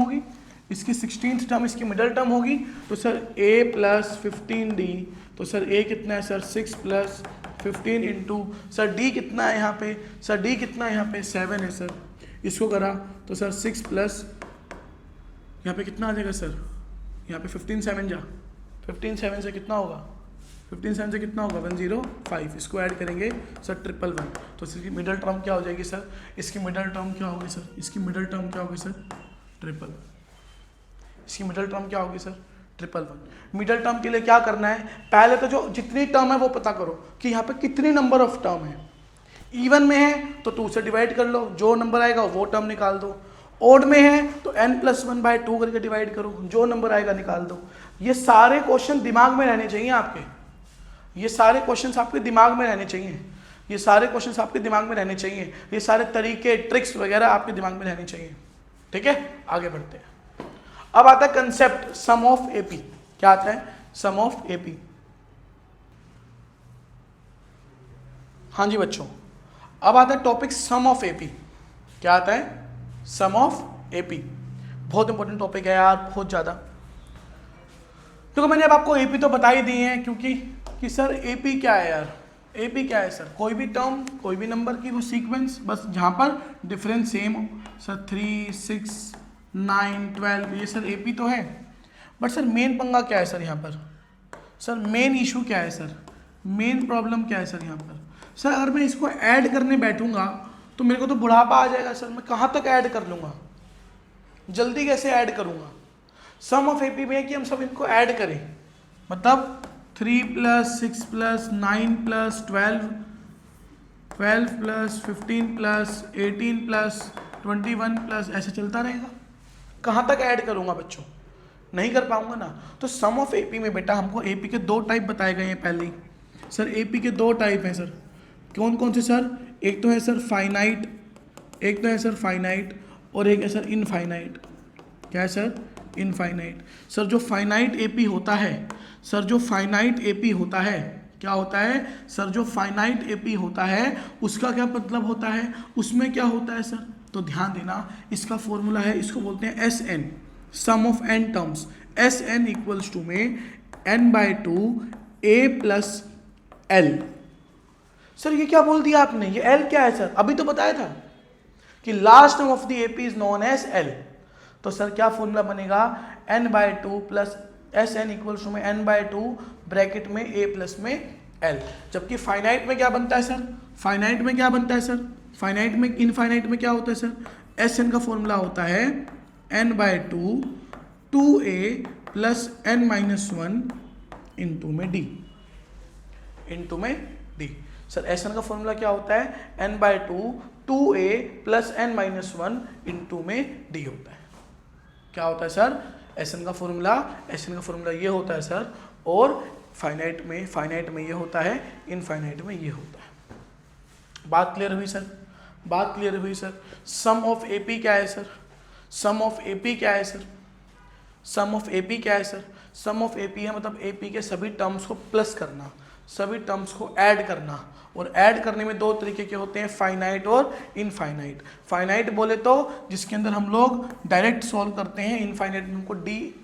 होगी, तो सर a + 15d, तो सर a कितना है सर? 6 + 15 इंटू सर d कितना है यहाँ पे? सर d कितना है यहाँ पे? 7 है सर। इसको करा तो सर 6 प्लस यहाँ पे कितना आ जाएगा सर? यहाँ पे 15 7 से कितना होगा? 105। इसको ऐड करेंगे सर 111। तो इसकी मिडल टर्म क्या हो जाएगी सर? इसकी मिडल टर्म क्या होगी सर? ट्रिपल। इसकी मिडल टर्म क्या होगी सर? 111। मिडल टर्म के लिए क्या करना है? पहले तो जो जितनी टर्म है वो पता करो कि यहाँ पे कितनी नंबर ऑफ टर्म है। इवन में है तो 2 से डिवाइड कर लो, जो नंबर आएगा वो टर्म निकाल दो। ओड में है तो n+1/2 करके डिवाइड करो, जो नंबर आएगा निकाल दो। ये सारे क्वेश्चन दिमाग में रहने चाहिए आपके, ये सारे क्वेश्चन आपके दिमाग में रहने चाहिए, ये सारे तरीके ट्रिक्स वगैरह आपके दिमाग में रहने चाहिए। ठीक है, आगे बढ़ते हैं। अब आता है कंसेप्ट सम ऑफ एपी। क्या आता है? सम ऑफ एपी। हाँ जी बच्चों, अब आता है टॉपिक सम ऑफ एपी। क्या आता है? सम ऑफ एपी। बहुत इंपॉर्टेंट टॉपिक है यार, बहुत ज़्यादा। क्योंकि मैंने अब आपको एपी तो बता ही दी है, क्योंकि कि सर एपी क्या है यार, एपी क्या है सर, कोई भी टर्म, कोई भी नंबर की वो सीक्वेंस, बस जहाँ पर डिफरेंस सेम हो। सर 3, 6, 9, 12 ये सर एपी तो है, बट सर मेन पंगा क्या है सर यहाँ पर, सर मेन इशू क्या है सर, मेन प्रॉब्लम क्या है सर यहाँ पर। सर अगर मैं इसको ऐड करने बैठूंगा तो मेरे को तो बुढ़ापा आ जाएगा सर, मैं कहाँ तक ऐड कर लूँगा, जल्दी कैसे ऐड करूँगा। सम ऑफ एपी में है कि हम सब इनको ऐड करें, मतलब 3 + 6 + 9 + 12, 12 + 15 + 18 + 21 + ऐसे चलता रहेगा। कहाँ तक ऐड करूँगा बच्चों, नहीं कर पाऊंगा ना। तो सम ऑफ एपी में बेटा हमको एपी के 2 टाइप बताए गए हैं पहले ही। सर एपी के 2 टाइप हैं सर, कौन कौन से सर, एक तो है सर फाइनाइट, एक तो है सर फाइनाइट और एक है सर इनफाइनाइट। क्या है सर, इनफाइनाइट। सर जो फाइनाइट एपी होता है, सर जो फाइनाइट एपी होता है, क्या होता है सर, जो फाइनाइट एपी होता है उसका क्या मतलब होता है, उसमें क्या होता है सर, तो ध्यान देना इसका फॉर्मूला है, इसको बोलते हैं S N, sum of N terms. S N equals to में n/2 a + l। सर ये क्या बोल दिया आपने, ये l क्या है सर, अभी तो बताया था कि last term of the AP is known as l। तो सर क्या फॉर्मूला बनेगा, n/2 + Sn इक्वल्स टू में n/2 ब्रैकेट में a + में l। जबकि फाइनाइट में क्या बनता है सर, फाइनाइट में क्या बनता है सर, फाइनाइट में इनफाइनाइट में क्या होता है सर, Sn का फॉर्मूला होता है n/2 2a + n-1 इंटू में d, इंटू में d। सर Sn का फॉर्मूला क्या होता है, n/2 2a + n-1 इंटू में d होता है। क्या होता है सर, Sn का फॉर्मूला, Sn का फॉर्मूला ये होता है सर, और फाइनाइट में ये होता है, इनफाइनाइट में ये होता है। बात क्लियर हुई सर, बात क्लियर हुई सर। सम ऑफ एपी क्या है सर, सम ऑफ एपी क्या है सर, सम ऑफ एपी क्या है सर, सम ऑफ एपी है मतलब एपी के सभी टर्म्स को प्लस करना, सभी टर्म्स को ऐड करना। और ऐड करने में 2 तरीके के होते हैं, फाइनाइट और इनफाइनाइट। फाइनाइट बोले तो जिसके अंदर हम लोग डायरेक्ट सॉल्व करते हैं, इनफाइनाइट में हमको डी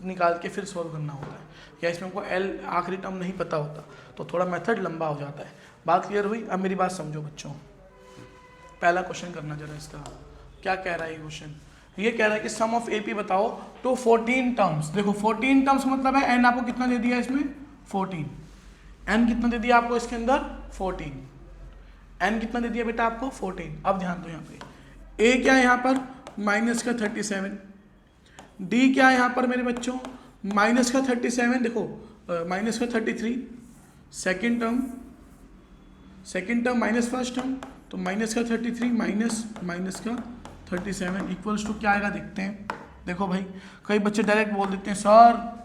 निकाल के फिर सॉल्व करना होता है, या इसमें हमको एल आखिरी टर्म नहीं पता होता, तो थोड़ा मेथड लंबा हो जाता है। बात क्लियर हुई, अब मेरी बात समझो बच्चों। पहला क्वेश्चन करना जरा इसका, क्या कह रहा है ये क्वेश्चन, ये कह रहा है कि सम ऑफ एपी बताओ तो 14 टर्म्स। देखो 14 टर्म्स मतलब है एन आपको कितना दे दिया इसमें 14, एन कितना दे दिया आपको इसके अंदर 14, एन कितना दे दिया बेटा आपको 14। अब ध्यान दो यहाँ पे ए क्या है यहाँ पर -37, डी क्या है यहाँ पर मेरे बच्चों -37, देखो -33 second term minus first term, तो -33 -37 इक्वल्स टू क्या आएगा देखते हैं। देखो भाई कई बच्चे डायरेक्ट बोल देते हैं सर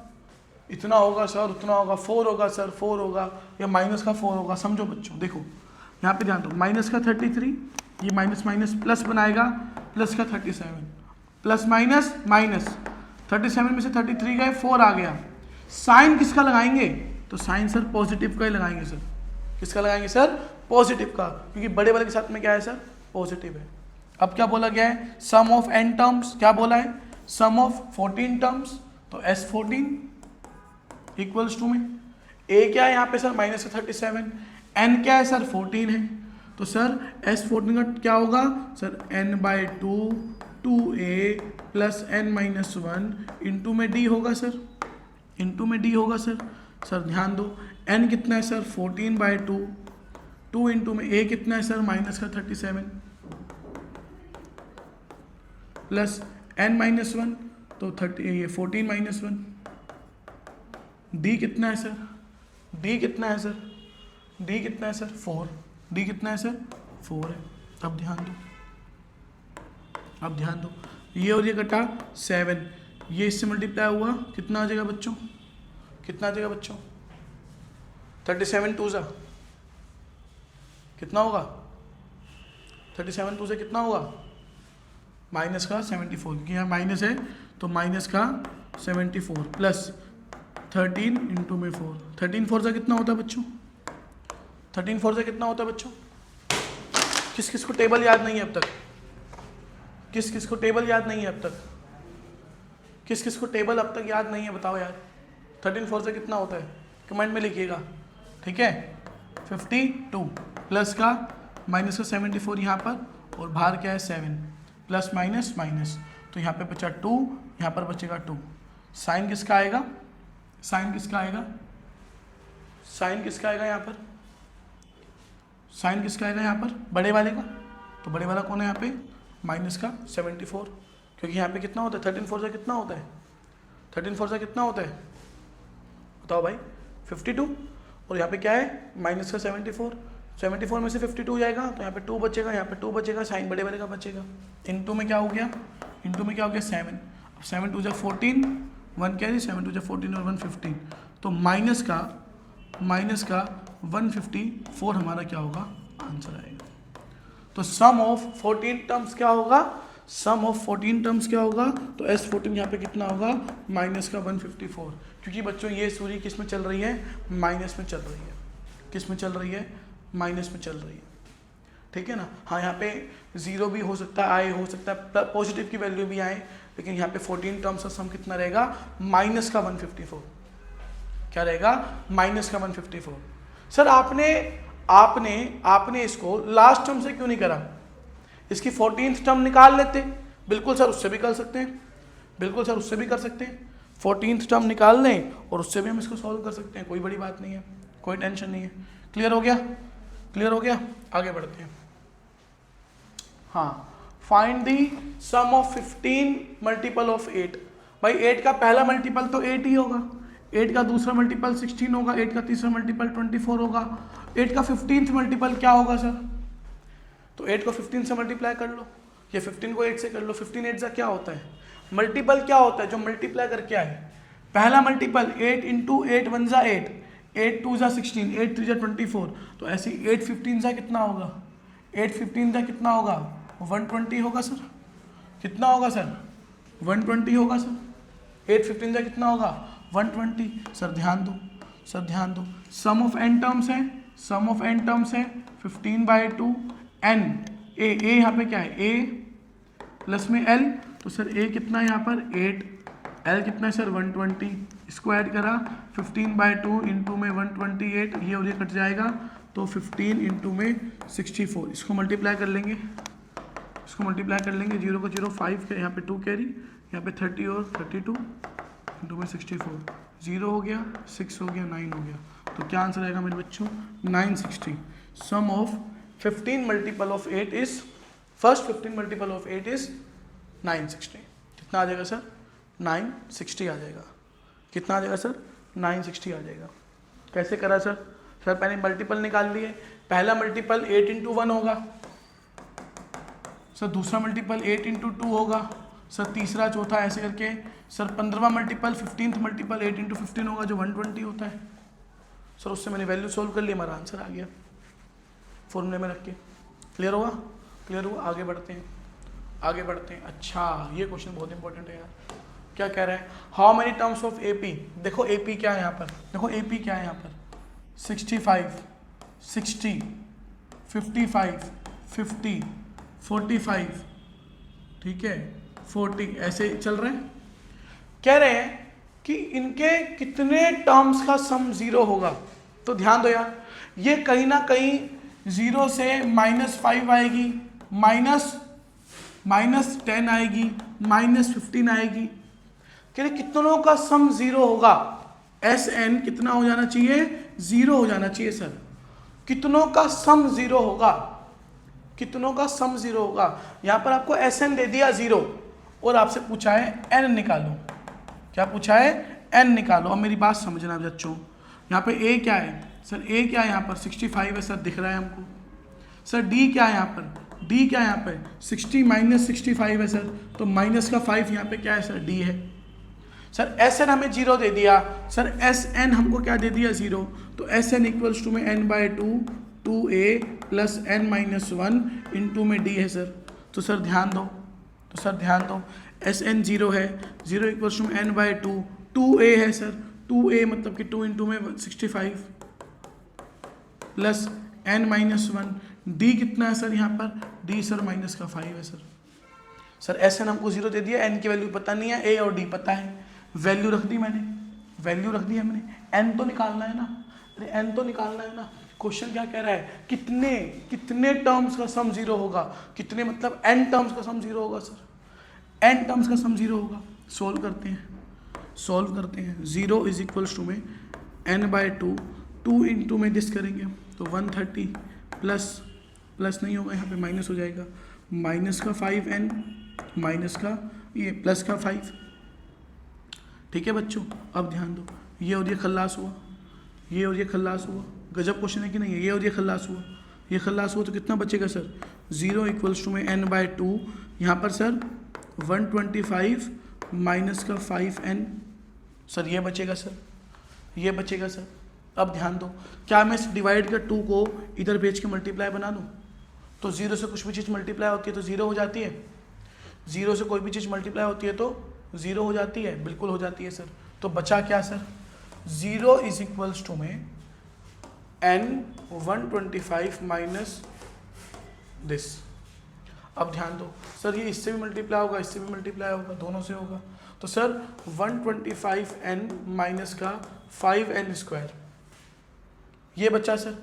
इतना होगा सर उतना होगा, 4 होगा सर 4 होगा, या -4 होगा। समझो बच्चों, देखो यहाँ पे ध्यान दो, -33 ये माइनस माइनस प्लस बनाएगा, +37 प्लस माइनस माइनस 37 में से 33 गए 4 आ गया। साइन किसका लगाएंगे, तो साइन सर पॉजिटिव का ही लगाएंगे सर। किसका लगाएंगे सर, पॉजिटिव का, क्योंकि बड़े वाले के साथ में क्या है सर पॉजिटिव है। अब क्या बोला गया है, सम ऑफ n टर्म्स, क्या बोला है सम ऑफ 14 टर्म्स, तो S14 इक्वल्स टू में a क्या है यहाँ पे सर -37, n क्या है सर 14 है, तो सर S14 का क्या होगा sir n/2 2a + n-1 into में d होगा सर, इंटू में d होगा सर। सर ध्यान दो n कितना है सर 14/2, 2 इंटू में a कितना है सर -37 प्लस n-1, तो 30 ये 14-1, d कितना है सर, d कितना है सर, d कितना है सर 4, d कितना है सर 4 है। अब ध्यान दो ये और ये कटा 7, ये इससे मल्टीप्लाई हुआ कितना आ जाएगा बच्चों, कितना आ जाएगा बच्चों 37 2 सा कितना होगा, 37 2 से कितना होगा -74, क्योंकि यहाँ माइनस है तो -74 प्लस 13 इंटू में 4, 13 4 से कितना होता है बच्चों, 13 4 से कितना होता है बच्चों। किस किस को टेबल याद नहीं है अब तक, किस किस को टेबल याद नहीं है अब तक, किस किस को टेबल अब तक याद नहीं है बताओ यार। 13 4 से कितना होता है कमेंट में लिखिएगा, ठीक है 52 प्लस का माइनस का 74 यहाँ पर और बाहर क्या है 7 प्लस माइनस माइनस, तो यहाँ पे बचा 2, यहाँ पर बचेगा 2। साइन किसका आएगा, साइन किसका आएगा, साइन किसका आएगा यहाँ पर, साइन किसका आएगा यहाँ पर बड़े वाले का, तो बड़े वाला कौन है यहाँ पे माइनस का 74, क्योंकि यहाँ पे कितना होता है 13 4 से कितना होता है, 13 4 से कितना होता है बताओ भाई 52, और यहाँ पे क्या है माइनस का 74, 74 में से 52 जाएगा तो यहाँ पे 2 बचेगा, यहाँ पे 2 बचेगा, साइन बड़े वाले का बचेगा। इनटू में क्या हो गया, इनटू में क्या हो गया 7, अब 7 2 जा 14, 1 कैरी 7 2 जा 14 और 1 15, तो माइनस का 154 हमारा क्या होगा आंसर आएगा। तो सम ऑफ 14 टर्म्स क्या होगा, सम ऑफ 14 टर्म्स क्या होगा, तो S14 यहाँ पे कितना होगा माइनस का 154, क्योंकि बच्चों ये सूरी किस में चल रही है, माइनस में चल रही है, किस में चल रही है, माइनस में चल रही है, ठीक है ना। हाँ यहाँ पे 0 भी हो सकता है, आए हो सकता है, पॉजिटिव की वैल्यू भी आए, लेकिन यहाँ पे 14 टर्म्स का सम कितना रहेगा माइनस का 154, क्या रहेगा माइनस का 154। सर आपने इसको लास्ट टर्म से क्यों नहीं करा, इसकी 14th टर्म निकाल लेते, बिल्कुल सर उससे भी कर सकते हैं, बिल्कुल सर उससे भी कर सकते हैं, 14th टर्म निकाल लें और उससे भी हम इसको सॉल्व कर सकते हैं, कोई बड़ी बात नहीं है, कोई टेंशन नहीं है। क्लियर हो गया, क्लियर हो गया, आगे बढ़ते हैं। हाँ, find the sum of 15 multiple of 8। भाई 8 का पहला मल्टीपल तो 8 ही होगा, 8 का दूसरा मल्टीपल 16 होगा, 8 का तीसरा मल्टीपल 24 होगा, 8 का 15th मल्टीपल क्या होगा सर, तो 8 को 15 से मल्टीप्लाई कर लो, या 15 को 8 से कर लो, 15 8 का क्या होता है मल्टीपल, क्या होता है जो मल्टीप्लाई करके आए, पहला मल्टीपल 8 इंटू 8 1 जा 8, 8 2 जा 16, 8 3 जा 24, तो ऐसे 8 15 जा कितना होगा, 8 15 जा कितना होगा 120 होगा सर, कितना होगा सर 120 होगा सर, 8 15 जा कितना होगा 120। सर ध्यान दो, सर ध्यान दो, सम ऑफ n टर्म्स है, सम ऑफ n टर्म्स है 15/2 n, ए यहाँ पे क्या है a प्लस में l, तो सर a कितना है यहाँ पर 8, l कितना है सर 120, इसको ऐड करा 15/2 इंटू में 128, ये और ये कट जाएगा, तो 15 इंटू में 64, इसको मल्टीप्लाई कर लेंगे, इसको मल्टीप्लाई कर लेंगे, 0 को 0 5 के यहाँ पे 2 कैरी, यहाँ पे 30 और 32 इंटू में 64, 0 हो गया 6 हो गया 9 हो गया, तो क्या आंसर आएगा मेरे बच्चों 960। Sum of 15 multiple of 8 is, first 15 multiple of 8 is 960, कितना आ जाएगा सर 960 आ जाएगा, कितना आ जाएगा सर 960 आ जाएगा। कैसे करा सर, सर पहले मल्टीपल निकाल लिए, पहला मल्टीपल 8 इंटू 1 होगा सर, दूसरा मल्टीपल 8 इंटू 2 होगा सर, तीसरा चौथा ऐसे करके सर 15वां मल्टीपल 15th मल्टीपल 8 इंटू 15 होगा जो 120 होता है सर, उससे मैंने वैल्यू सोल्व कर ली, हमारा आंसर आ गया फॉर्मूले में रख के। क्लियर हुआ, क्लियर हुआ, आगे बढ़ते हैं, आगे बढ़ते हैं। अच्छा ये क्वेश्चन बहुत इंपॉर्टेंट है यार, क्या कह रहा है, how many terms of AP, देखो एपी क्या है यहाँ पर, देखो एपी क्या है यहाँ पर 65 60 55 50 45, ठीक है 40, ऐसे चल रहे हैं। कह रहे हैं कि इनके कितने टर्म्स का सम 0 होगा, तो ध्यान दो यार, ये कहीं ना कहीं 0 से -5 आएगी, -10 आएगी, -15 आएगी, कह रहे कितनों का सम 0 होगा, Sn कितना हो जाना चाहिए 0 हो जाना चाहिए सर, कितनों का सम 0 होगा, कितनों का सम 0 होगा। यहाँ पर आपको Sn दे दिया 0 और आपसे पूछा है n निकालो, क्या पूछा है n निकालो। अब मेरी बात समझना बच्चों, यहाँ पे a क्या है सर, a क्या है यहाँ पर 65 है सर, दिख रहा है हमको सर, d क्या है यहाँ पर, d क्या है यहाँ पर 60 - 65 है सर, तो माइनस का 5 यहाँ पे क्या है सर d है सर। Sn हमें 0 दे दिया सर, Sn हमको क्या दे दिया 0, तो Sn इक्वल्स टू में n/2 2a plus n-1 into में d है सर। तो सर ध्यान दो, तो सर ध्यान दो, Sn 0 है, 0 इक्वल्स टू n/2 2a है सर, 2a मतलब कि 2 इंटू में 65 प्लस n-1, d कितना है सर यहाँ पर, d सर माइनस का 5 है सर। सर Sn हमको 0 दे दिया, n की वैल्यू पता नहीं है, a और d पता है, वैल्यू रख दी मैंने, वैल्यू रख दी है मैंने, n तो निकालना है ना, अरे एन तो निकालना है ना। क्वेश्चन क्या कह रहा है, कितने कितने टर्म्स का सम जीरो होगा, कितने मतलब एन टर्म्स का सम जीरो होगा सर, एन टर्म्स का सम जीरो होगा। सोल्व करते हैं। 0 इज इक्वल्स टू में n/2, 2 इंटू में दिस करेंगे तो 130 प्लस नहीं होगा, यहाँ पे माइनस हो जाएगा, माइनस का 5n माइनस का ये प्लस का 5। ठीक है बच्चों, अब ध्यान दो, ये और ये खल्लास हुआ, ये और ये खल्लास हुआ। गजब क्वेश्चन है कि नहीं है, ये और ये खल्लास हुआ, ये खल्लास हुआ तो कितना बचेगा सर, 0 इक्वल्स टू में n/2, यहाँ पर सर 125 माइनस का 5n, सर ये बचेगा सर, ये बचेगा सर। अब ध्यान दो, क्या मैं इस डिवाइड का 2 को इधर भेज के मल्टीप्लाई बना दूँ, तो 0 से कुछ भी चीज़ मल्टीप्लाई होती है तो 0 हो जाती है, 0 से कोई भी चीज़ मल्टीप्लाई होती है तो 0 हो जाती है, बिल्कुल हो जाती है सर। तो बचा क्या सर, 0 इज इक्वल्स टू में n 125 माइनस दिस। अब ध्यान दो सर, ये इससे भी मल्टीप्लाई होगा, इससे भी मल्टीप्लाई होगा, दोनों से होगा, तो सर 125n माइनस का 5n स्क्वायर, ये बचा सर,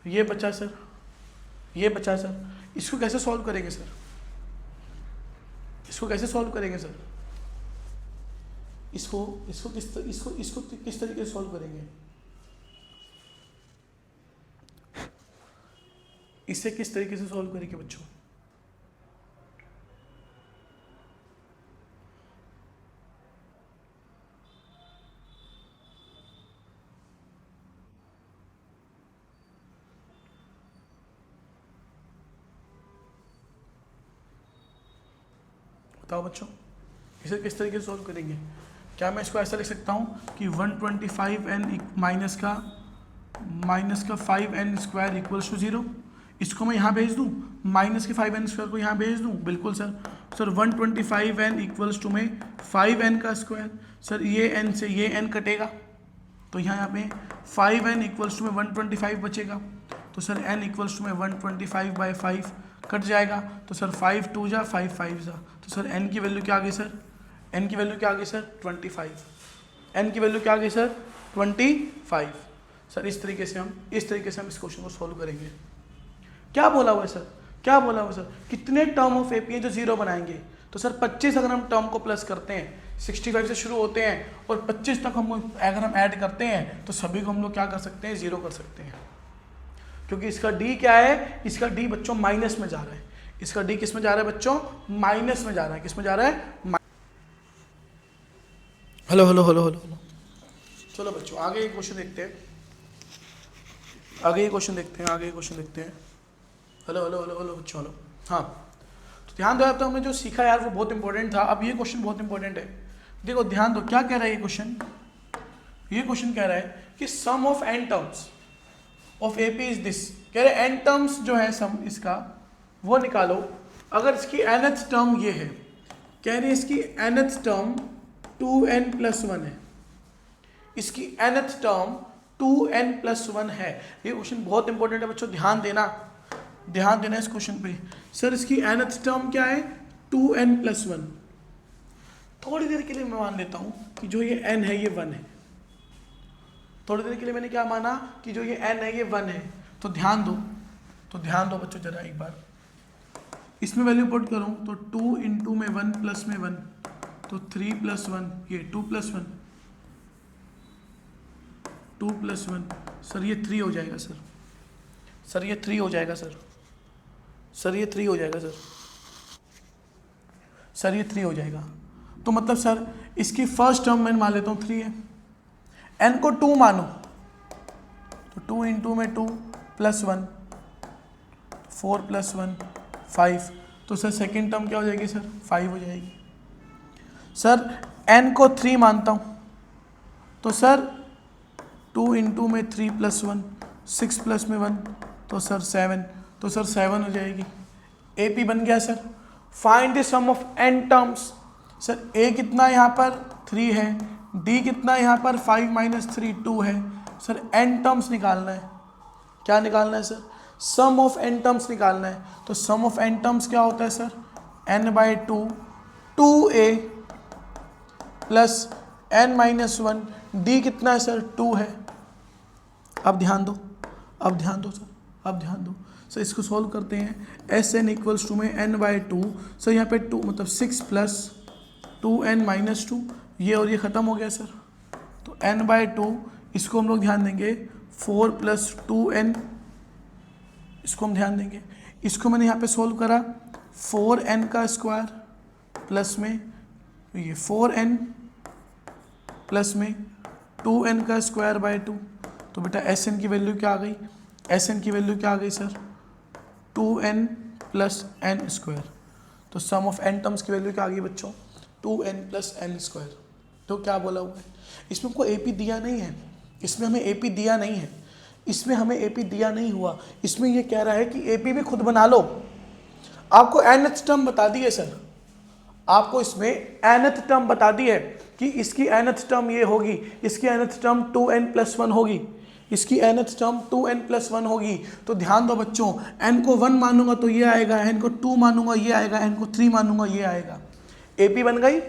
ये बचा सर, ये बचा सर। इसको कैसे सॉल्व करेंगे सर, इसको कैसे सॉल्व करेंगे सर, इसको किस तरीके से सॉल्व करेंगे, इसे किस तरीके से सॉल्व करेंगे बच्चों, बताओ बच्चों, इसे किस तरीके से सॉल्व करेंगे। क्या मैं इसको ऐसा लिख सकता हूँ कि 125n माइनस का 5n स्क्वायर इक्वल्स टू 0, इसको मैं यहाँ भेज दूँ, माइनस के 5n स्क्वायर को यहाँ भेज दूँ, बिल्कुल सर 125n इक्वल्स टू में 5n का स्क्वायर, सर ये n से ये n कटेगा, तो यहाँ पे 5n इक्वल्स टू में 125 बचेगा, तो सर n इक्वल्स टू में 125/5 कट जाएगा, तो सर 5 2 जा 5 5 जा, तो सर n की वैल्यू क्या आ गई सर, n की वैल्यू क्या आ गई सर 25, n की वैल्यू क्या आ गई सर 25। सर इस तरीके से हम इस क्वेश्चन को सॉल्व करेंगे। क्या बोला हुआ है सर, क्या बोला हुआ सर, कितने टर्म ऑफ एपी है जो 0 बनाएंगे, तो सर 25 अगर हम टर्म को प्लस करते हैं, 65 से शुरू होते हैं और 25 तक हम अगर हम ऐड करते हैं तो सभी को हम लोग क्या कर सकते हैं, 0 कर सकते हैं, क्योंकि इसका डी क्या है, इसका डी बच्चों माइनस में जा रहा है, इसका डी किस में जा रहा है बच्चों, माइनस में जा रहा है, किस में जा रहा है, hello hello hello hello hello. चलो बच्चों आगे ये क्वेश्चन देखते हैं, आगे ये क्वेश्चन देखते हैं, हेलो हेलो हेलो हेलो बच्चों हेलो। हाँ तो ध्यान दो, तो हमने जो सीखा यार वो बहुत इंपॉर्टेंट था। अब ये क्वेश्चन बहुत इंपॉर्टेंट है, देखो ध्यान दो क्या कह रहा है ये क्वेश्चन कह रहा है कि sum of n terms of AP is this, कह रहे हैं n टर्म्स जो है सम इसका वो निकालो, अगर इसकी nth टर्म ये है, कह रहे हैं इसकी nth टर्म 2n+1 है, इसकी nth टर्म 2n+1 है। ये क्वेश्चन बहुत इंपॉर्टेंट है बच्चों, ध्यान देना इस क्वेश्चन पे। सर इसकी nth टर्म क्या है 2n+1, थोड़ी देर के लिए मैं मान लेता हूँ कि जो ये n है ये 1 है, थोड़ी देर के लिए मैंने क्या माना कि जो ये n है ये 1 है, तो ध्यान दो बच्चों जरा एक बार, इसमें वैल्यू पुट करूँ तो 2 इंटू में 1 प्लस में 1 तो 3 + 1, ये 2 + 1, 2 + 1, सर ये 3 हो जाएगा सर ये 3 हो जाएगा सर ये 3 हो जाएगा सर ये 3 हो जाएगा। तो मतलब सर इसकी फर्स्ट टर्म मैं मान लेता हूँ 3 है, n को 2 मानो तो 2 इंटू में 2 + 1 4 + 1 5, तो सर सेकेंड टर्म क्या हो जाएगी सर 5 हो जाएगी। सर n को 3 मानता हूँ तो सर 2 इंटू में 3 + 1 6 + में 1 तो सर 7, तो सर 7 हो जाएगी। AP बन गया sir. Find the sum of n terms, sir A कितना यहाँ पर 3 है, D कितना यहाँ पर 5 - 3 2 है, सर n टर्म्स निकालना है। क्या निकालना है sir, sum of n terms निकालना है। तो सम ऑफ n टर्म्स क्या होता है sir, n/2 2a plus n - 1, D कितना है सर 2 है, अब ध्यान दो, अब ध्यान दो सर, अब ध्यान दो सर, इसको सॉल्व करते हैं। एस एन इक्वल्स टू में एन बाई टू, सर यहाँ पे 2 मतलब 6 प्लस 2n माइनस 2, ये और ये ख़त्म हो गया सर। तो n बाई 2, इसको हम लोग ध्यान देंगे 4 प्लस 2n, इसको हम ध्यान देंगे। इसको मैंने यहाँ पे सोल्व करा 4n का स्क्वायर प्लस में ये 4n प्लस में 2n का स्क्वायर बाय 2। तो बेटा Sn की वैल्यू क्या आ गई? Sn की वैल्यू क्या आ गई sir? 2n plus n square. तो सम ऑफ n टर्म्स की वैल्यू क्या आ गई बच्चों? 2n plus n square. तो क्या बोला हुआ है इसमें? हमको AP दिया नहीं है, इसमें हमें AP दिया नहीं है, इसमें हमें AP दिया नहीं हुआ। इसमें ये कह रहा है कि AP भी खुद बना लो। आपको nth टर्म बता दी है सर, आपको इसमें nth टर्म बता दी है कि इसकी nth टर्म ये होगी, इसकी nth टर्म 2n प्लस 1 होगी, इसकी nth टर्म 2n प्लस 1 होगी। तो ध्यान दो बच्चों, n को 1 मानूंगा तो ये आएगा, n को 2 मानूंगा ये आएगा, n को 3 मानूंगा ये आएगा। AP बन गई,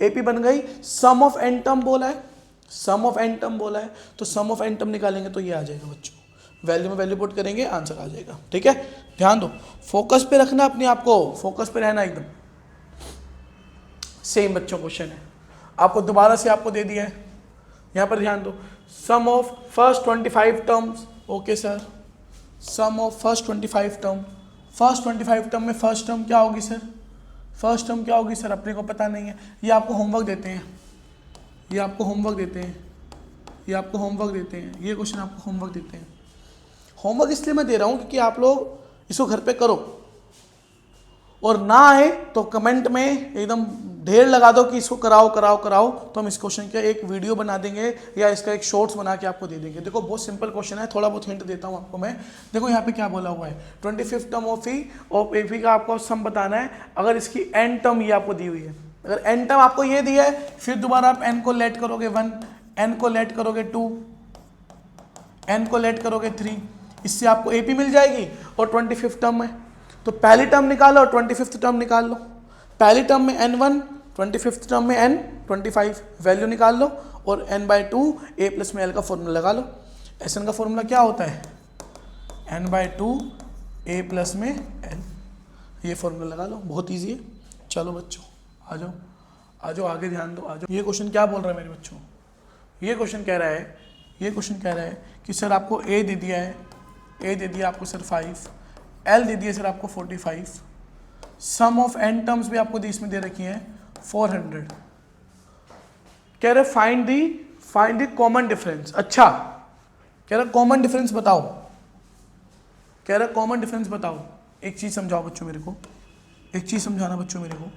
AP बन गई। सम ऑफ n टर्म बोला है, सम ऑफ n टर्म बोला है, तो सम ऑफ n टर्म निकालेंगे तो ये आ जाएगा बच्चों। वैल्यू में वैल्यू पुट करेंगे, आंसर आ जाएगा। ठीक है, ध्यान दो, फोकस पे रखना अपने आप को, फोकस पे रहना एकदम। सेम बच्चों क्वेश्चन है, आपको दोबारा से आपको दे दिया है, यहाँ पर ध्यान दो। Sum of first 25 terms, okay sir, sum of first 25 term. First 25 term में फर्स्ट टर्म क्या होगी सर? फर्स्ट टर्म क्या होगी सर? अपने को पता नहीं है, ये आपको होमवर्क देते हैं, ये आपको होमवर्क देते हैं, ये आपको होमवर्क देते हैं, ये क्वेश्चन आपको होमवर्क देते हैं। होमवर्क इसलिए मैं दे रहा हूँ क्योंकि आप लोग इसको घर पे करो, और ना आए तो कमेंट में एकदम ढेर लगा दो कि इसको कराओ कराओ कराओ, तो हम इस क्वेश्चन का एक वीडियो बना देंगे या इसका एक शॉर्ट्स बना के आपको दे देंगे। देखो बहुत सिंपल क्वेश्चन है, थोड़ा बहुत हिंट देता हूँ आपको मैं। देखो यहाँ पे क्या बोला हुआ है, 25 टर्म ऑफ AP का आपको सम बताना है। अगर इसकी n टर्म ये आपको दी हुई है, अगर n टर्म आपको ये दिया है, फिर दोबारा आप n को लेट करोगे 1, n को लेट करोगे 2, n को लेट करोगे 3, इससे आपको AP मिल जाएगी और 25 टर्म है। तो पहली टर्म निकालो और 25th टर्म निकाल लो। पहली टर्म में n1, 25th टर्म में n25, वैल्यू निकाल लो और n/2 a प्लस में l का फॉर्मूला लगा लो। Sn का फॉर्मूला क्या होता है? n/2 a प्लस में l, ये फॉर्मूला लगा लो, बहुत ईजी है। चलो बच्चों आ जाओ, आ जाओ आगे ध्यान दो, आ जाओ। ये क्वेश्चन क्या बोल रहा है मेरे बच्चों? ये क्वेश्चन कह रहा है, ये क्वेश्चन कह रहा है कि सर आपको a दे दिया है, a दे दिया आपको सर 5, L दे दिया सर आपको 45, सम ऑफ n टर्म्स भी आपको इसमें दे रखी है 400। कह रहे फाइंड द कॉमन डिफरेंस। अच्छा, कह रहा कॉमन डिफरेंस बताओ, कह रहा कॉमन डिफरेंस बताओ। एक चीज समझाओ बच्चों मेरे को, एक चीज समझाना बच्चों मेरे को।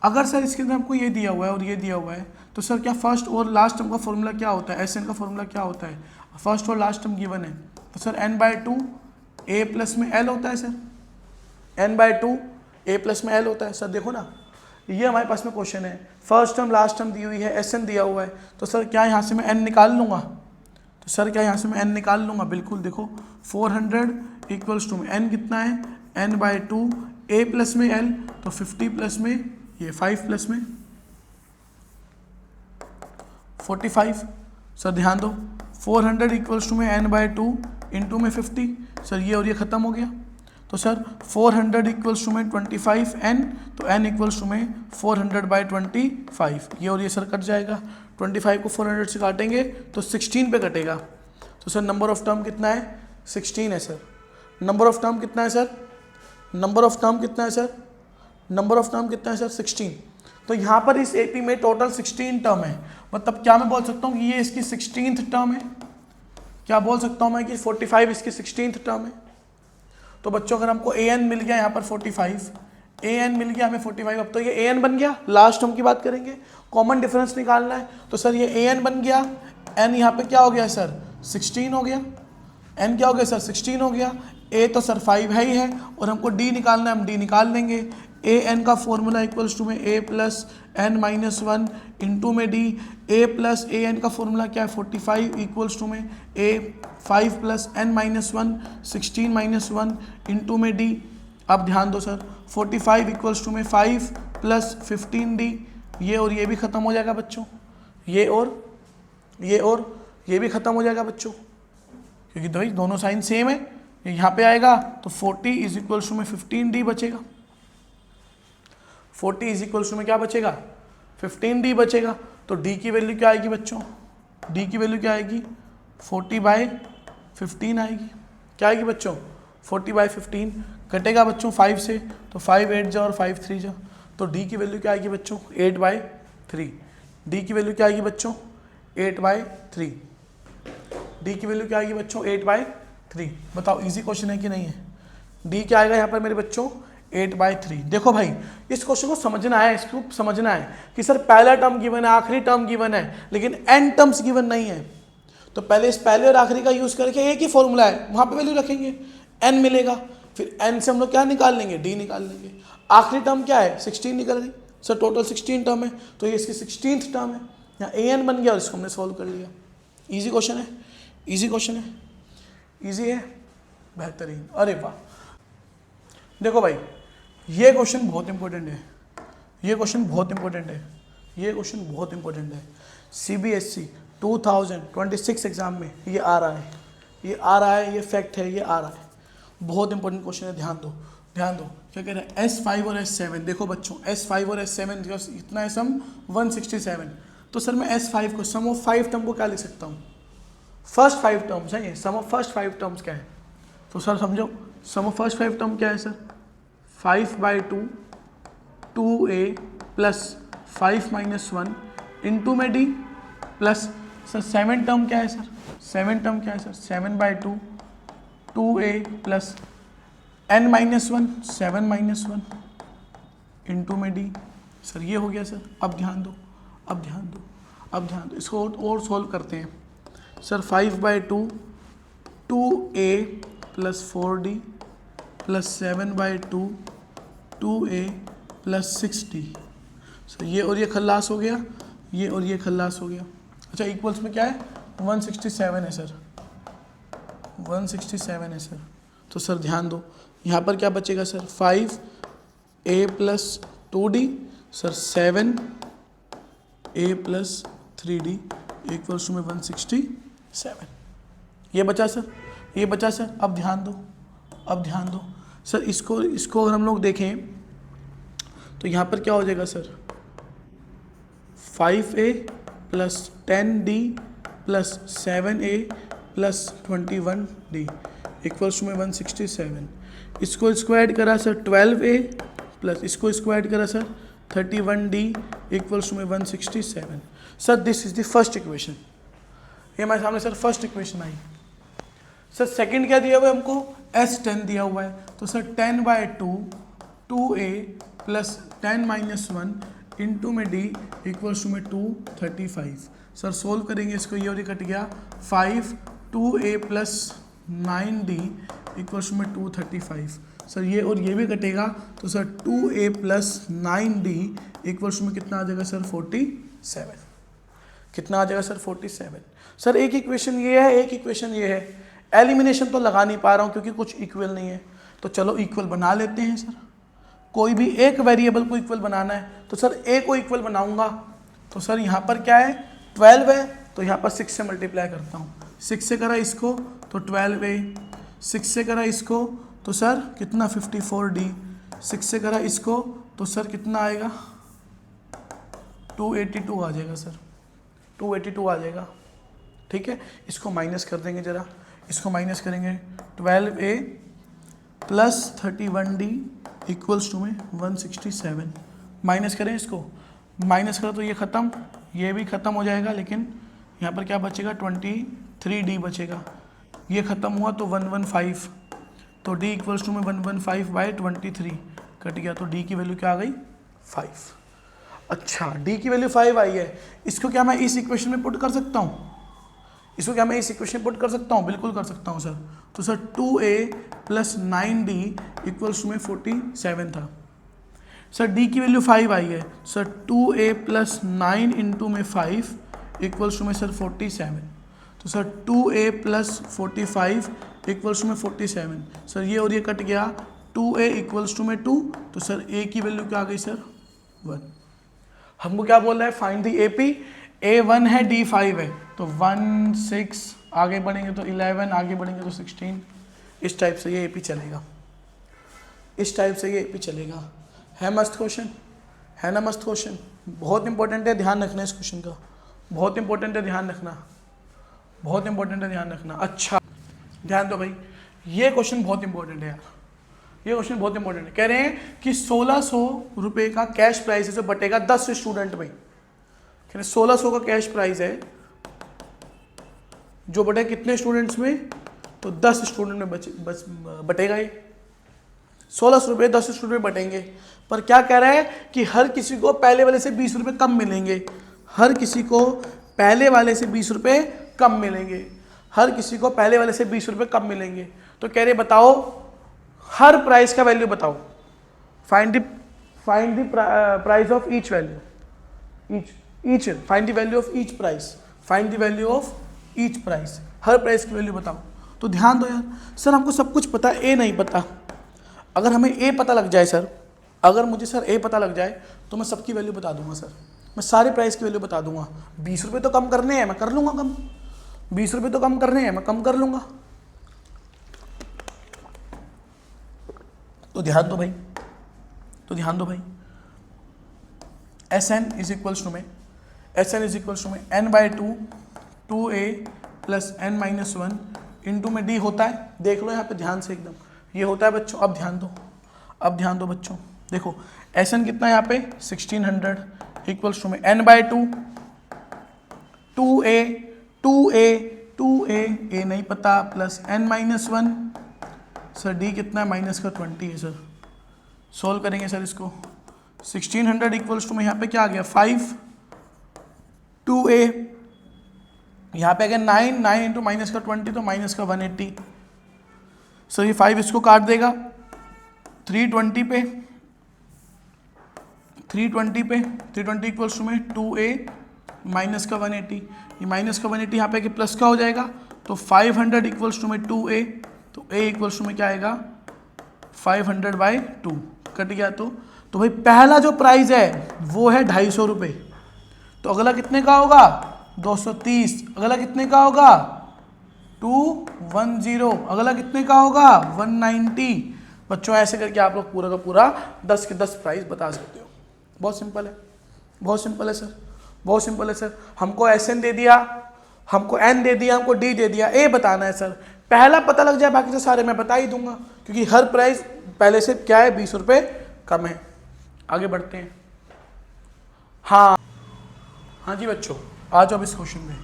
अगर सर इसके अंदर आपको ये दिया हुआ है और ये दिया हुआ है, तो सर क्या फर्स्ट और लास्ट टर्म का फॉर्मूला क्या होता है? Sn का फॉर्मूला क्या होता है? फर्स्ट और लास्ट टर्म गिवन है, तो सर n/2 a प्लस में l होता है सर, n/2 a प्लस में l होता है। सर देखो ना, ये हमारे पास में क्वेश्चन है, फर्स्ट टर्म लास्ट टर्म दी हुई है, Sn दिया हुआ है, तो सर क्या यहाँ से मैं n निकाल लूँगा? तो सर क्या यहाँ से मैं n निकाल लूँगा? बिल्कुल, देखो 400 इक्वल्स टू में n कितना है? n/2 a प्लस में l, तो 50 प्लस में ये 5 प्लस में 45। सर ध्यान दो, 400 इक्वल्स टू में n/2 इंटू में 50, सर ये और ये ख़त्म हो गया। तो सर 400 इक्वल्स टू में 25n, तो n इक्वल्स टू में 400/25, ये और ये सर कट जाएगा। 25 को 400 से काटेंगे तो 16 पे कटेगा। तो सर नंबर ऑफ टर्म कितना है? 16 है सर। नंबर ऑफ टर्म कितना है सर? नंबर ऑफ टर्म कितना है सर? नंबर ऑफ टर्म कितना है सर? 16। तो यहाँ पर इस AP में टोटल 16 टर्म है, मतलब क्या मैं बोल सकता हूँ कि ये इसकी 16th टर्म है? क्या बोल सकता हूँ मैं कि 45 इसकी 16th टर्म है? तो बच्चों अगर हमको an मिल गया यहाँ पर 45, an मिल गया हमें 45, अब तो ये an बन गया। लास्ट टर्म की बात करेंगे, कॉमन डिफरेंस निकालना है, तो सर ये an बन गया, n यहाँ पे क्या हो गया सर? 16 हो गया, n क्या हो गया सर? 16 हो गया। a तो सर 5 है ही है, और हमको d निकालना है, हम d निकाल लेंगे। an का फॉर्मूला इक्वल्स टू में a प्लस n-1 इंटू में d, a प्लस an का फॉर्मूला क्या है? 45 इक्वल्स टू में a 5 प्लस n-1 16-1 इंटू में d। अब ध्यान दो सर, 45 इक्वल्स टू में 5 प्लस 15d, ये और ये भी ख़त्म हो जाएगा बच्चों, ये और ये भी ख़त्म हो जाएगा बच्चों, क्योंकि भाई दोनों साइन सेम है, यहाँ पे आएगा तो 40 इज इक्वल्स टू में 15D बचेगा। 40 इज इक्वल्स टू में क्या बचेगा, 15D बचेगा। तो D की वैल्यू क्या आएगी बच्चों, D की वैल्यू क्या आएगी, 40/15 आएगी। क्या आएगी बच्चों, 40/15। कटेगा बच्चों 5 से, तो 5 8 जा और 5 3 जा, तो D की वैल्यू क्या आएगी बच्चों, 8/3। D की वैल्यू क्या आएगी बच्चों, 8/3। D की वैल्यू क्या आएगी बच्चों, 8/3। बताओ इजी क्वेश्चन है कि नहीं है। D क्या आएगा यहाँ पर मेरे बच्चों, 8/3। देखो भाई इस क्वेश्चन को समझना है, इसको समझना है कि सर पहला टर्म गिवन है, आखिरी टर्म गिवन है, लेकिन n टर्म्स गिवन नहीं है। तो पहले इस पहले और आखिरी का यूज करके एक ही फॉर्मूला है, वहां पे वैल्यू रखेंगे, n मिलेगा, फिर n से हम लोग क्या निकाल लेंगे, d निकाल लेंगे। आखिरी टर्म क्या है, 16 निकल गई। सर टोटल 16 टर्म है, तो ये इसकी 16th टर्म है, यहाँ an बन गया और इसको हमने सॉल्व कर लिया। इजी क्वेश्चन है, इजी क्वेश्चन है, इजी है, बेहतरीन। अरे वाह, देखो भाई ये क्वेश्चन बहुत इंपॉर्टेंट है, ये क्वेश्चन बहुत इंपॉर्टेंट है, ये क्वेश्चन बहुत इंपॉर्टेंट है। CBSE 2026 एग्जाम में ये आ रहा है, ये आ रहा है, ये फैक्ट है, ये आ रहा है। बहुत इंपॉर्टेंट क्वेश्चन है, ध्यान दो, ध्यान दो। क्या कह रहे हैं, S5 और S7। देखो बच्चों S5 और S7 इतना है सम 167। तो सर मैं S5 को सम ऑफ 5 टर्म को क्या लिख सकता हूँ, फर्स्ट 5 टर्म्स है ये, सम ऑफ फर्स्ट 5 टर्म्स क्या है। तो सर समझो सम ऑफ फर्स्ट 5 टर्म क्या है सर, 5/2 2a प्लस 5 - 1 इंटू में d प्लस सर 7 टर्म क्या है सर, 7 टर्म क्या है sir, 7/2 2a plus n - 1 7 - 1 into में d। सर ये हो गया सर। अब ध्यान दो, अब ध्यान दो, अब ध्यान दो, इसको और सोल्व करते हैं। Sir 5/2 2a plus 4d plus 7/2 2a plus 6d। Sir ये और ये खल्लास हो गया, ये और ये खल्लास हो गया। अच्छा इक्वल्स में क्या है, 167 है सर, 167 है सर। तो सर ध्यान दो, यहाँ पर क्या बचेगा sir, 5a plus 2d, sir 7a plus 3d equals में 167। ये बचा सर, ये बचा सर। अब ध्यान दो, अब ध्यान दो सर, इसको अगर हम लोग देखें तो यहाँ पर क्या हो जाएगा sir, 5a plus 10d plus 7a plus 21d equals में 167। इसको स्क्वायर करा सर 12a प्लस इसको स्क्वायर करा सर 31d इक्वल्स में 167। Sir this is the first equation, ये हमारे सामने सर फर्स्ट इक्वेशन आई। सर सेकंड क्या दिया हुआ है हमको, S10 दिया हुआ है। तो सर 10/2 2a प्लस 10 - 1 इंटू में d इक्वल्स टू में 235। सर सोल्व करेंगे इसको, ये और ये कट गया, 5 2a plus 9d equals to में 235। सर ये और ये भी कटेगा, तो sir 2a plus 9d equals में कितना आ जाएगा सर, 47। कितना आ जाएगा सर, 47। सर एक इक्वेशन ये है, एक इक्वेशन ये है। एलिमिनेशन तो लगा नहीं पा रहा हूँ क्योंकि कुछ इक्वल नहीं है, तो चलो इक्वल बना लेते हैं सर। कोई भी एक वेरिएबल को इक्वल बनाना है, तो सर a को इक्वल बनाऊंगा। तो सर यहाँ पर क्या है, 12 है, तो यहाँ पर 6 से मल्टीप्लाई करता हूँ। 6 से करा इसको तो 12a, 6 से करा इसको तो सर कितना 54d, 6 से करा इसको तो सर कितना आएगा 282 आ जाएगा सर, 282 आ जाएगा। ठीक है, इसको माइनस कर देंगे जरा, इसको माइनस करेंगे, 12a plus 31d equals to में 167। माइनस करें इसको, माइनस करो तो ये ख़त्म, ये भी ख़त्म हो जाएगा, लेकिन यहाँ पर क्या बचेगा 23d बचेगा। ये ख़त्म हुआ तो 115, तो d इक्वल्स टू में 115/23 कट गया, तो d की वैल्यू क्या आ गई 5। अच्छा d की वैल्यू 5 आई है, इसको क्या मैं इस इक्वेशन में पुट कर सकता हूँ, इसको क्या मैं इस इक्वेशन में पुट कर सकता हूँ, बिल्कुल कर सकता हूँ सर। तो sir 2a plus 9d equals to में 47 था। सर d की वैल्यू 5 आई है, सर 2a प्लस 9 इंटू में 5 इक्वल्स टू में सर 47। तो sir 2a plus 45 equals to में 47। सर ये और ये कट गया, 2a इक्वल्स टू में 2, तो सर a की वैल्यू क्या आ गई सर 1। हमको क्या बोल रहा है, फाइंड दी AP, A 1 है D 5 है, तो 1 6 आगे बढ़ेंगे तो 11, आगे बढ़ेंगे तो 16, इस टाइप से ये एपी चलेगा, इस टाइप से ये एपी चलेगा। है मस्त क्वेश्चन, है ना मस्त क्वेश्चन, बहुत इंपॉर्टेंट है, ध्यान रखना इस क्वेश्चन का, बहुत इंपॉर्टेंट है, ध्यान रखना, बहुत इंपॉर्टेंट है, ध्यान रखना। अच्छा ध्यान दो भाई, ये क्वेश्चन बहुत इंपॉर्टेंट है यार, ये क्वेश्चन बहुत इंपॉर्टेंट है। कह रहे हैं कि 1600 रुपये का कैश प्राइस है जो बटेगा 10 स्टूडेंट में। कह रहे 1600 का कैश प्राइस है जो बटे कितने स्टूडेंट्स में, तो 10 स्टूडेंट में बटेगा ये 1600 रुपये 10 स्टूडेंट में बटेंगे। पर क्या कह रहा है कि हर किसी को पहले वाले से 20 रुपये कम मिलेंगे, हर किसी को पहले वाले से 20 रुपये कम मिलेंगे, हर किसी को पहले वाले से 20 रुपये कम मिलेंगे। तो कह रहे बताओ हर प्राइस का वैल्यू बताओ, find the price of each value, each find the value of each price, find the value of each price, her price की वैल्यू बताओ। तो ध्यान दो यार, सर हमको सब कुछ पता है, ए नहीं पता। अगर हमें ए पता लग जाए सर, अगर मुझे सर ए पता लग जाए तो मैं सबकी वैल्यू बता दूंगा सर, मैं सारे प्राइस की वैल्यू बता दूंगा। 20 रुपये तो कम करने हैं, मैं कर लूँगा कम, 20 रुपये तो कम करने हैं, मैं कम कर लूँगा। तो ध्यान दो भाई, तो ध्यान दो भाई, S N is equals to में, S N is equals to में n/2 2a plus n-1 into में d होता है। देख लो यहाँ पे ध्यान से एकदम, ये होता है बच्चों। अब ध्यान दो, अब ध्यान दो बच्चों, देखो एस एन कितना है यहाँ पे 1600 इक्वल्स टू में n/2 2a a नहीं पता प्लस n-1 सर डी कितना है माइनस का 20 है सर। सोल्व करेंगे सर इसको, 1600 इक्वल्स टू में यहाँ पे क्या आ गया 5 2a, यहाँ पे अगर 9 इंटू माइनस का 20 तो माइनस का 180। सर ये 5 इसको काट देगा 320 पे, 320 इक्वल्स टू में 2a माइनस का 180, ये माइनस का 180 यहाँ पे कि प्लस का हो जाएगा तो 500 इक्वल्स टू में 2a, तो a इक्वल्स टू में क्या आएगा 500/2 कट गया। तो भाई पहला जो प्राइस है वो है 250 रुपये, तो अगला कितने का होगा 230, अगला कितने का होगा 210, अगला कितने का होगा 190। बच्चों ऐसे करके आप लोग पूरा का पूरा 10 के 10 प्राइस बता सकते हो। बहुत सिंपल है, बहुत सिंपल है सर, बहुत सिंपल है सर। हमको एस एन दे दिया, हमको एन दे दिया, हमको डी दे दिया, ए बताना है सर। पहला पता लग जाए बाकी से सारे मैं बता ही दूंगा, क्योंकि हर प्राइस पहले से क्या है 20 रुपये कम है। आगे बढ़ते हैं। हाँ हाँ जी बच्चों, आ जाओ इस क्वेश्चन में।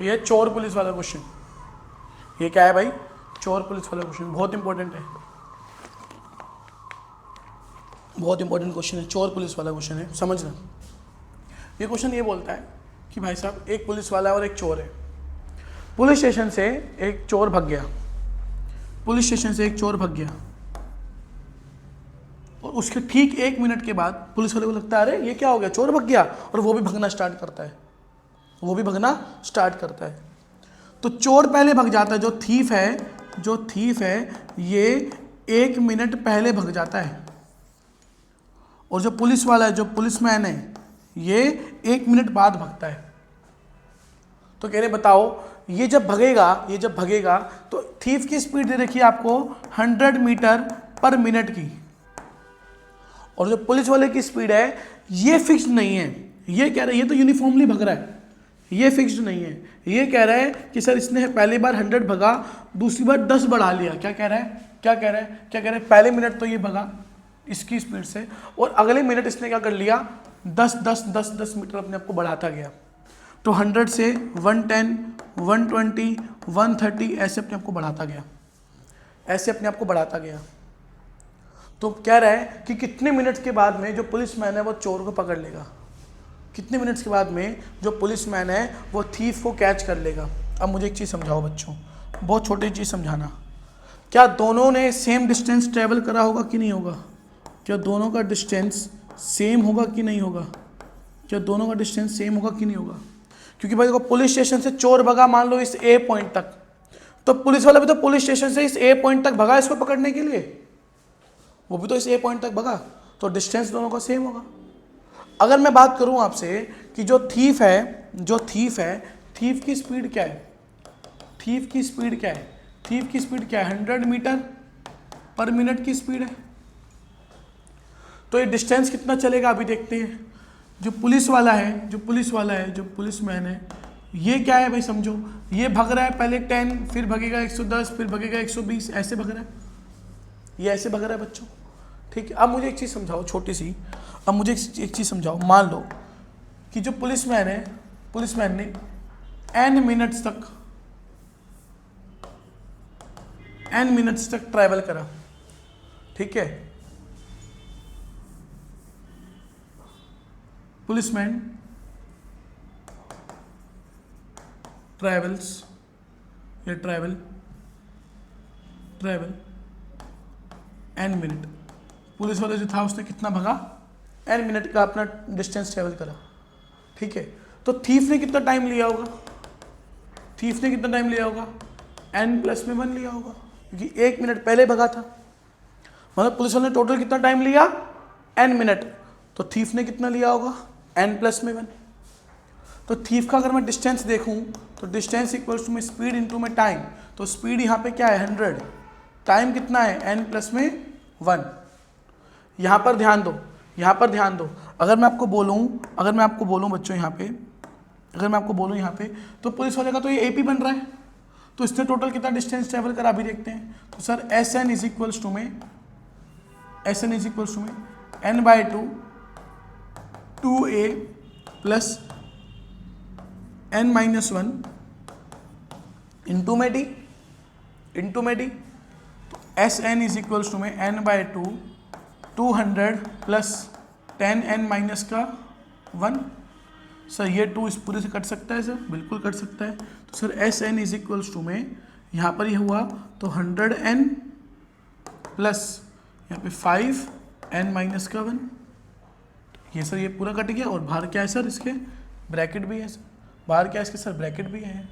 ये चोर पुलिस वाला क्वेश्चन, ये क्या है भाई चोर पुलिस वाला क्वेश्चन, बहुत इंपॉर्टेंट है, बहुत इंपॉर्टेंट क्वेश्चन है, चोर पुलिस वाला क्वेश्चन है, समझना। ये क्वेश्चन ये बोलता है कि भाई साहब एक पुलिस वाला है और एक चोर है। पुलिस स्टेशन से एक चोर भाग गया, पुलिस स्टेशन से एक चोर भाग गया और उसके ठीक 1 मिनट के बाद पुलिस वाले को लगता है अरे ये क्या हो गया, चोर भाग गया, और वो भी भगना स्टार्ट करता है, वो भी भगना स्टार्ट करता है। तो चोर पहले भग जाता है, जो थीफ है ये 1 मिनट पहले भग जाता है, और जो पुलिस वाला है, जो पुलिसमैन है, ये 1 मिनट बाद भगता है। तो कह रहे बताओ ये जब भगेगा तो थीफ की स्पीड दे रखी है आपको 100 मीटर पर मिनट की, और जो पुलिस वाले की स्पीड है ये फिक्स्ड नहीं है। ये कह रहा है ये तो यूनिफॉर्मली भग रहा है, ये फिक्स्ड नहीं है। ये कह रहा है कि सर इसने पहली बार 100 भगा, दूसरी बार 10 बढ़ा लिया। क्या कह रहा है पहले मिनट तो ये भगा इसकी स्पीड से, और अगले मिनट इसने क्या कर लिया 10 मीटर अपने आप को बढ़ाता गया। तो 100 से 110, 120, 130 ऐसे अपने आप को बढ़ाता गया, ऐसे अपने आप को बढ़ाता गया। तो कह रहा है कि कितने मिनट्स के बाद में जो पुलिसमैन है वो चोर को पकड़ लेगा, कितने मिनट्स के बाद में जो पुलिसमैन है वो थीफ को कैच कर लेगा। अब मुझे एक चीज़ समझाओ बच्चों, बहुत छोटी चीज़ समझाना, क्या दोनों ने सेम डिस्टेंस ट्रेवल करा होगा कि नहीं होगा? क्या दोनों का डिस्टेंस सेम होगा कि नहीं होगा? क्या दोनों का डिस्टेंस सेम होगा कि नहीं होगा? क्योंकि भाई देखो पुलिस स्टेशन से चोर भगा मान लो इस ए पॉइंट तक, तो पुलिस वाला भी तो पुलिस स्टेशन से इस ए पॉइंट तक भगा इसको पकड़ने के लिए, वो भी तो इस ए पॉइंट तक भगा, तो डिस्टेंस दोनों का सेम होगा। अगर मैं बात करूं आपसे कि जो थीफ है थीफ की स्पीड क्या है, थीफ की स्पीड क्या है, थीफ की स्पीड क्या है, 100 मीटर पर मिनट की स्पीड है। तो ये डिस्टेंस कितना चलेगा अभी देखते हैं। जो पुलिस वाला है, जो पुलिसमैन है, ये क्या है भाई समझो, ये भाग रहा है पहले 10, फिर भगेगा 110, फिर भगेगा 120, ऐसे भग रहा है, ये ऐसे भग रहा है बच्चों। ठीक है, अब मुझे एक चीज़ समझाओ छोटी सी, अब मुझे एक चीज़ समझाओ। मान लो कि जो पुलिसमैन है, पुलिसमैन ने n मिनट्स तक ट्रैवल करा, ठीक है। Policeman travel n minute. Police वाले जो था उसने कितना भगा, n मिनट का अपना डिस्टेंस ट्रैवल करा, ठीक है। तो थीफ ने कितना टाइम लिया होगा, n+1 लिया होगा, क्योंकि 1 मिनट पहले भगा था। मतलब पुलिस वाले ने टोटल कितना टाइम लिया, n मिनट, तो थीफ ने कितना लिया होगा, n+1। तो थीफ का अगर मैं डिस्टेंस देखूं तो डिस्टेंस इक्वल्स टू में स्पीड इनटू में टाइम। तो स्पीड यहाँ पे क्या है 100, टाइम कितना है n+1। यहाँ पर ध्यान दो, अगर मैं आपको बोलूँ बच्चों यहाँ पे, तो पुलिस वाले का तो ये AP बन रहा है, तो इसने टोटल कितना डिस्टेंस ट्रेवल करा अभी देखते हैं। तो sir SN is equals to में n/2 2a plus n-1 into में d। तो SN इज इक्वल्स टू में n/2 200 प्लस 10n-1। सर ये 2 इस पूरे से कट सकता है सर, बिल्कुल कट सकता है। तो sir SN is equals to में यहाँ पर ये हुआ तो 100n प्लस यहाँ पे 5n-1। ये सर ये पूरा कट गया, और बाहर क्या है सर, इसके ब्रैकेट भी है सर, बाहर क्या है इसके सर, ब्रैकेट भी है।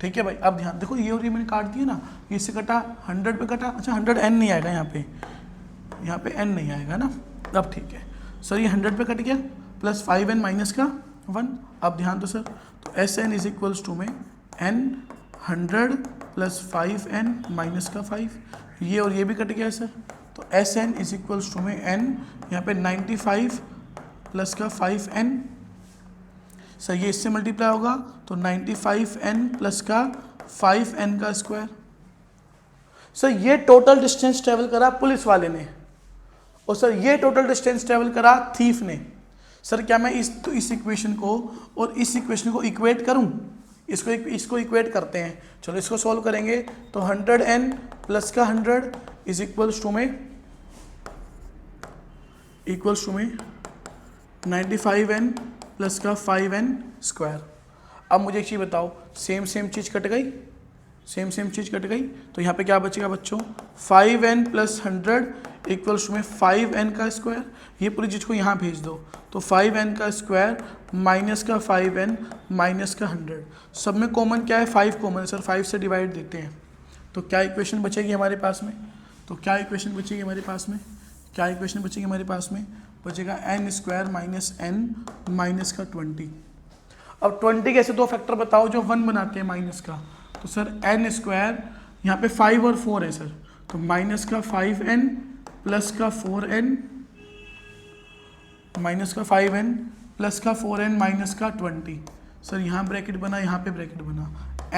ठीक है भाई, अब ध्यान देखो, ये और ये मैंने काट दिया ना, ये इससे कटा 100 पे कटा। अच्छा 100n नहीं आएगा यहाँ पे n नहीं आएगा ना, अब ठीक है सर, ये 100 पे कट गया प्लस 5n-1। अब ध्यान दो सर, तो SN इज इक्वल्स टू में n 100 प्लस 5n-5, ये और ये भी कट गया सर। तो SN इज इक्वल्स टू में n यहाँ पे 95 प्लस का 5n। सर ये इससे मल्टीप्लाई होगा तो 95n प्लस का 5n का स्क्वायर। सर ये टोटल डिस्टेंस ट्रेवल करा पुलिस वाले ने, और सर ये टोटल डिस्टेंस ट्रेवल करा थीफ ने। सर क्या मैं इस इक्वेशन को और इस इक्वेशन को इक्वेट करूं, इसको इक्वेट करते हैं। चलो इसको सॉल्व करेंगे तो 100n प्लस का 100 इज इक्वल्स टू में 95n प्लस का 5n स्क्वायर। अब मुझे एक चीज़ बताओ, सेम चीज़ कट गई, तो यहाँ पे क्या बचेगा बच्चों, 5n प्लस 100 इक्वल्स टू में 5n का स्क्वायर। ये पूरी चीज़ को यहाँ भेज दो, तो 5n का स्क्वायर माइनस का 5n माइनस का 100। सब में कॉमन क्या है, 5 कॉमन है सर, 5 से डिवाइड देते हैं। तो क्या इक्वेशन बचेगी हमारे पास में, बचेगा n² माइनस n माइनस का 20। अब 20 कैसे दो फैक्टर बताओ जो 1 बनाते हैं माइनस का। तो सर n² यहाँ पे 5 और 4 है सर, तो माइनस का 5n प्लस का 4n माइनस का 5n प्लस का 4n माइनस का 20। सर यहाँ ब्रैकेट बना, यहाँ पे ब्रैकेट बना,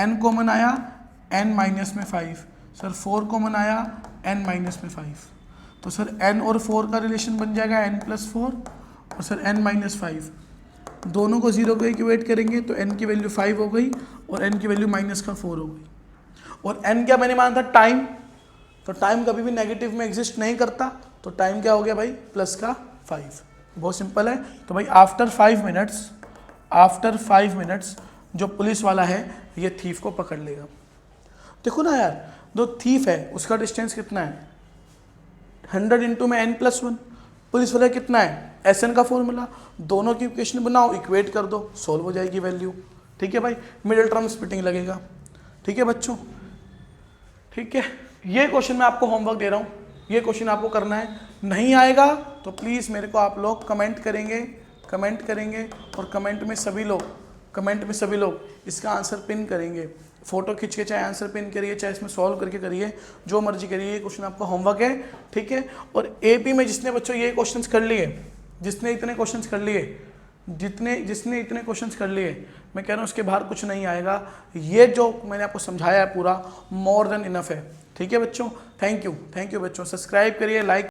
n कॉमन आया n माइनस में 5, सर 4 कॉमन आया n माइनस में 5। तो सर n और 4 का रिलेशन बन जाएगा n+4 और सर n-5। दोनों को 0 को इक्वेट करेंगे तो n की वैल्यू 5 हो गई और n की वैल्यू माइनस का 4 हो गई। और n क्या मैंने माना था, टाइम, तो टाइम कभी भी नेगेटिव में एग्जिस्ट नहीं करता, तो टाइम क्या हो गया भाई, प्लस का 5। बहुत सिंपल है। तो भाई आफ्टर 5 मिनट्स जो पुलिस वाला है ये थीफ को पकड़ लेगा। देखो ना यार, जो थीफ है उसका डिस्टेंस कितना है, 100 इंटू में n+1, पुलिस वाला कितना है, SN का फॉर्मूला, दोनों की इक्वेशन बनाओ, इक्वेट कर दो, सॉल्व हो जाएगी वैल्यू। ठीक है भाई, मिडिल टर्म स्प्लिटिंग लगेगा। ठीक है बच्चों, ठीक है, ये क्वेश्चन मैं आपको होमवर्क दे रहा हूँ, ये क्वेश्चन आपको करना है। नहीं आएगा तो प्लीज़ मेरे को आप लोग कमेंट करेंगे और कमेंट में सभी लोग कमेंट में सभी लोग इसका आंसर पिन करेंगे, फोटो खींच के चाहे आंसर पिन करिए, चाहे इसमें सॉल्व करके करिए, जो मर्जी करिए। ये क्वेश्चन आपका होमवर्क है, ठीक है। और एपी में जिसने बच्चों ये क्वेश्चंस कर लिए, जिसने इतने क्वेश्चंस कर लिए, जिसने इतने क्वेश्चंस कर लिए, मैं कह रहा हूँ उसके बाहर कुछ नहीं आएगा। ये जो मैंने आपको समझाया है पूरा मोर देन इनफ है, ठीक है बच्चों। थैंक यू बच्चों। सब्सक्राइब करिए, लाइक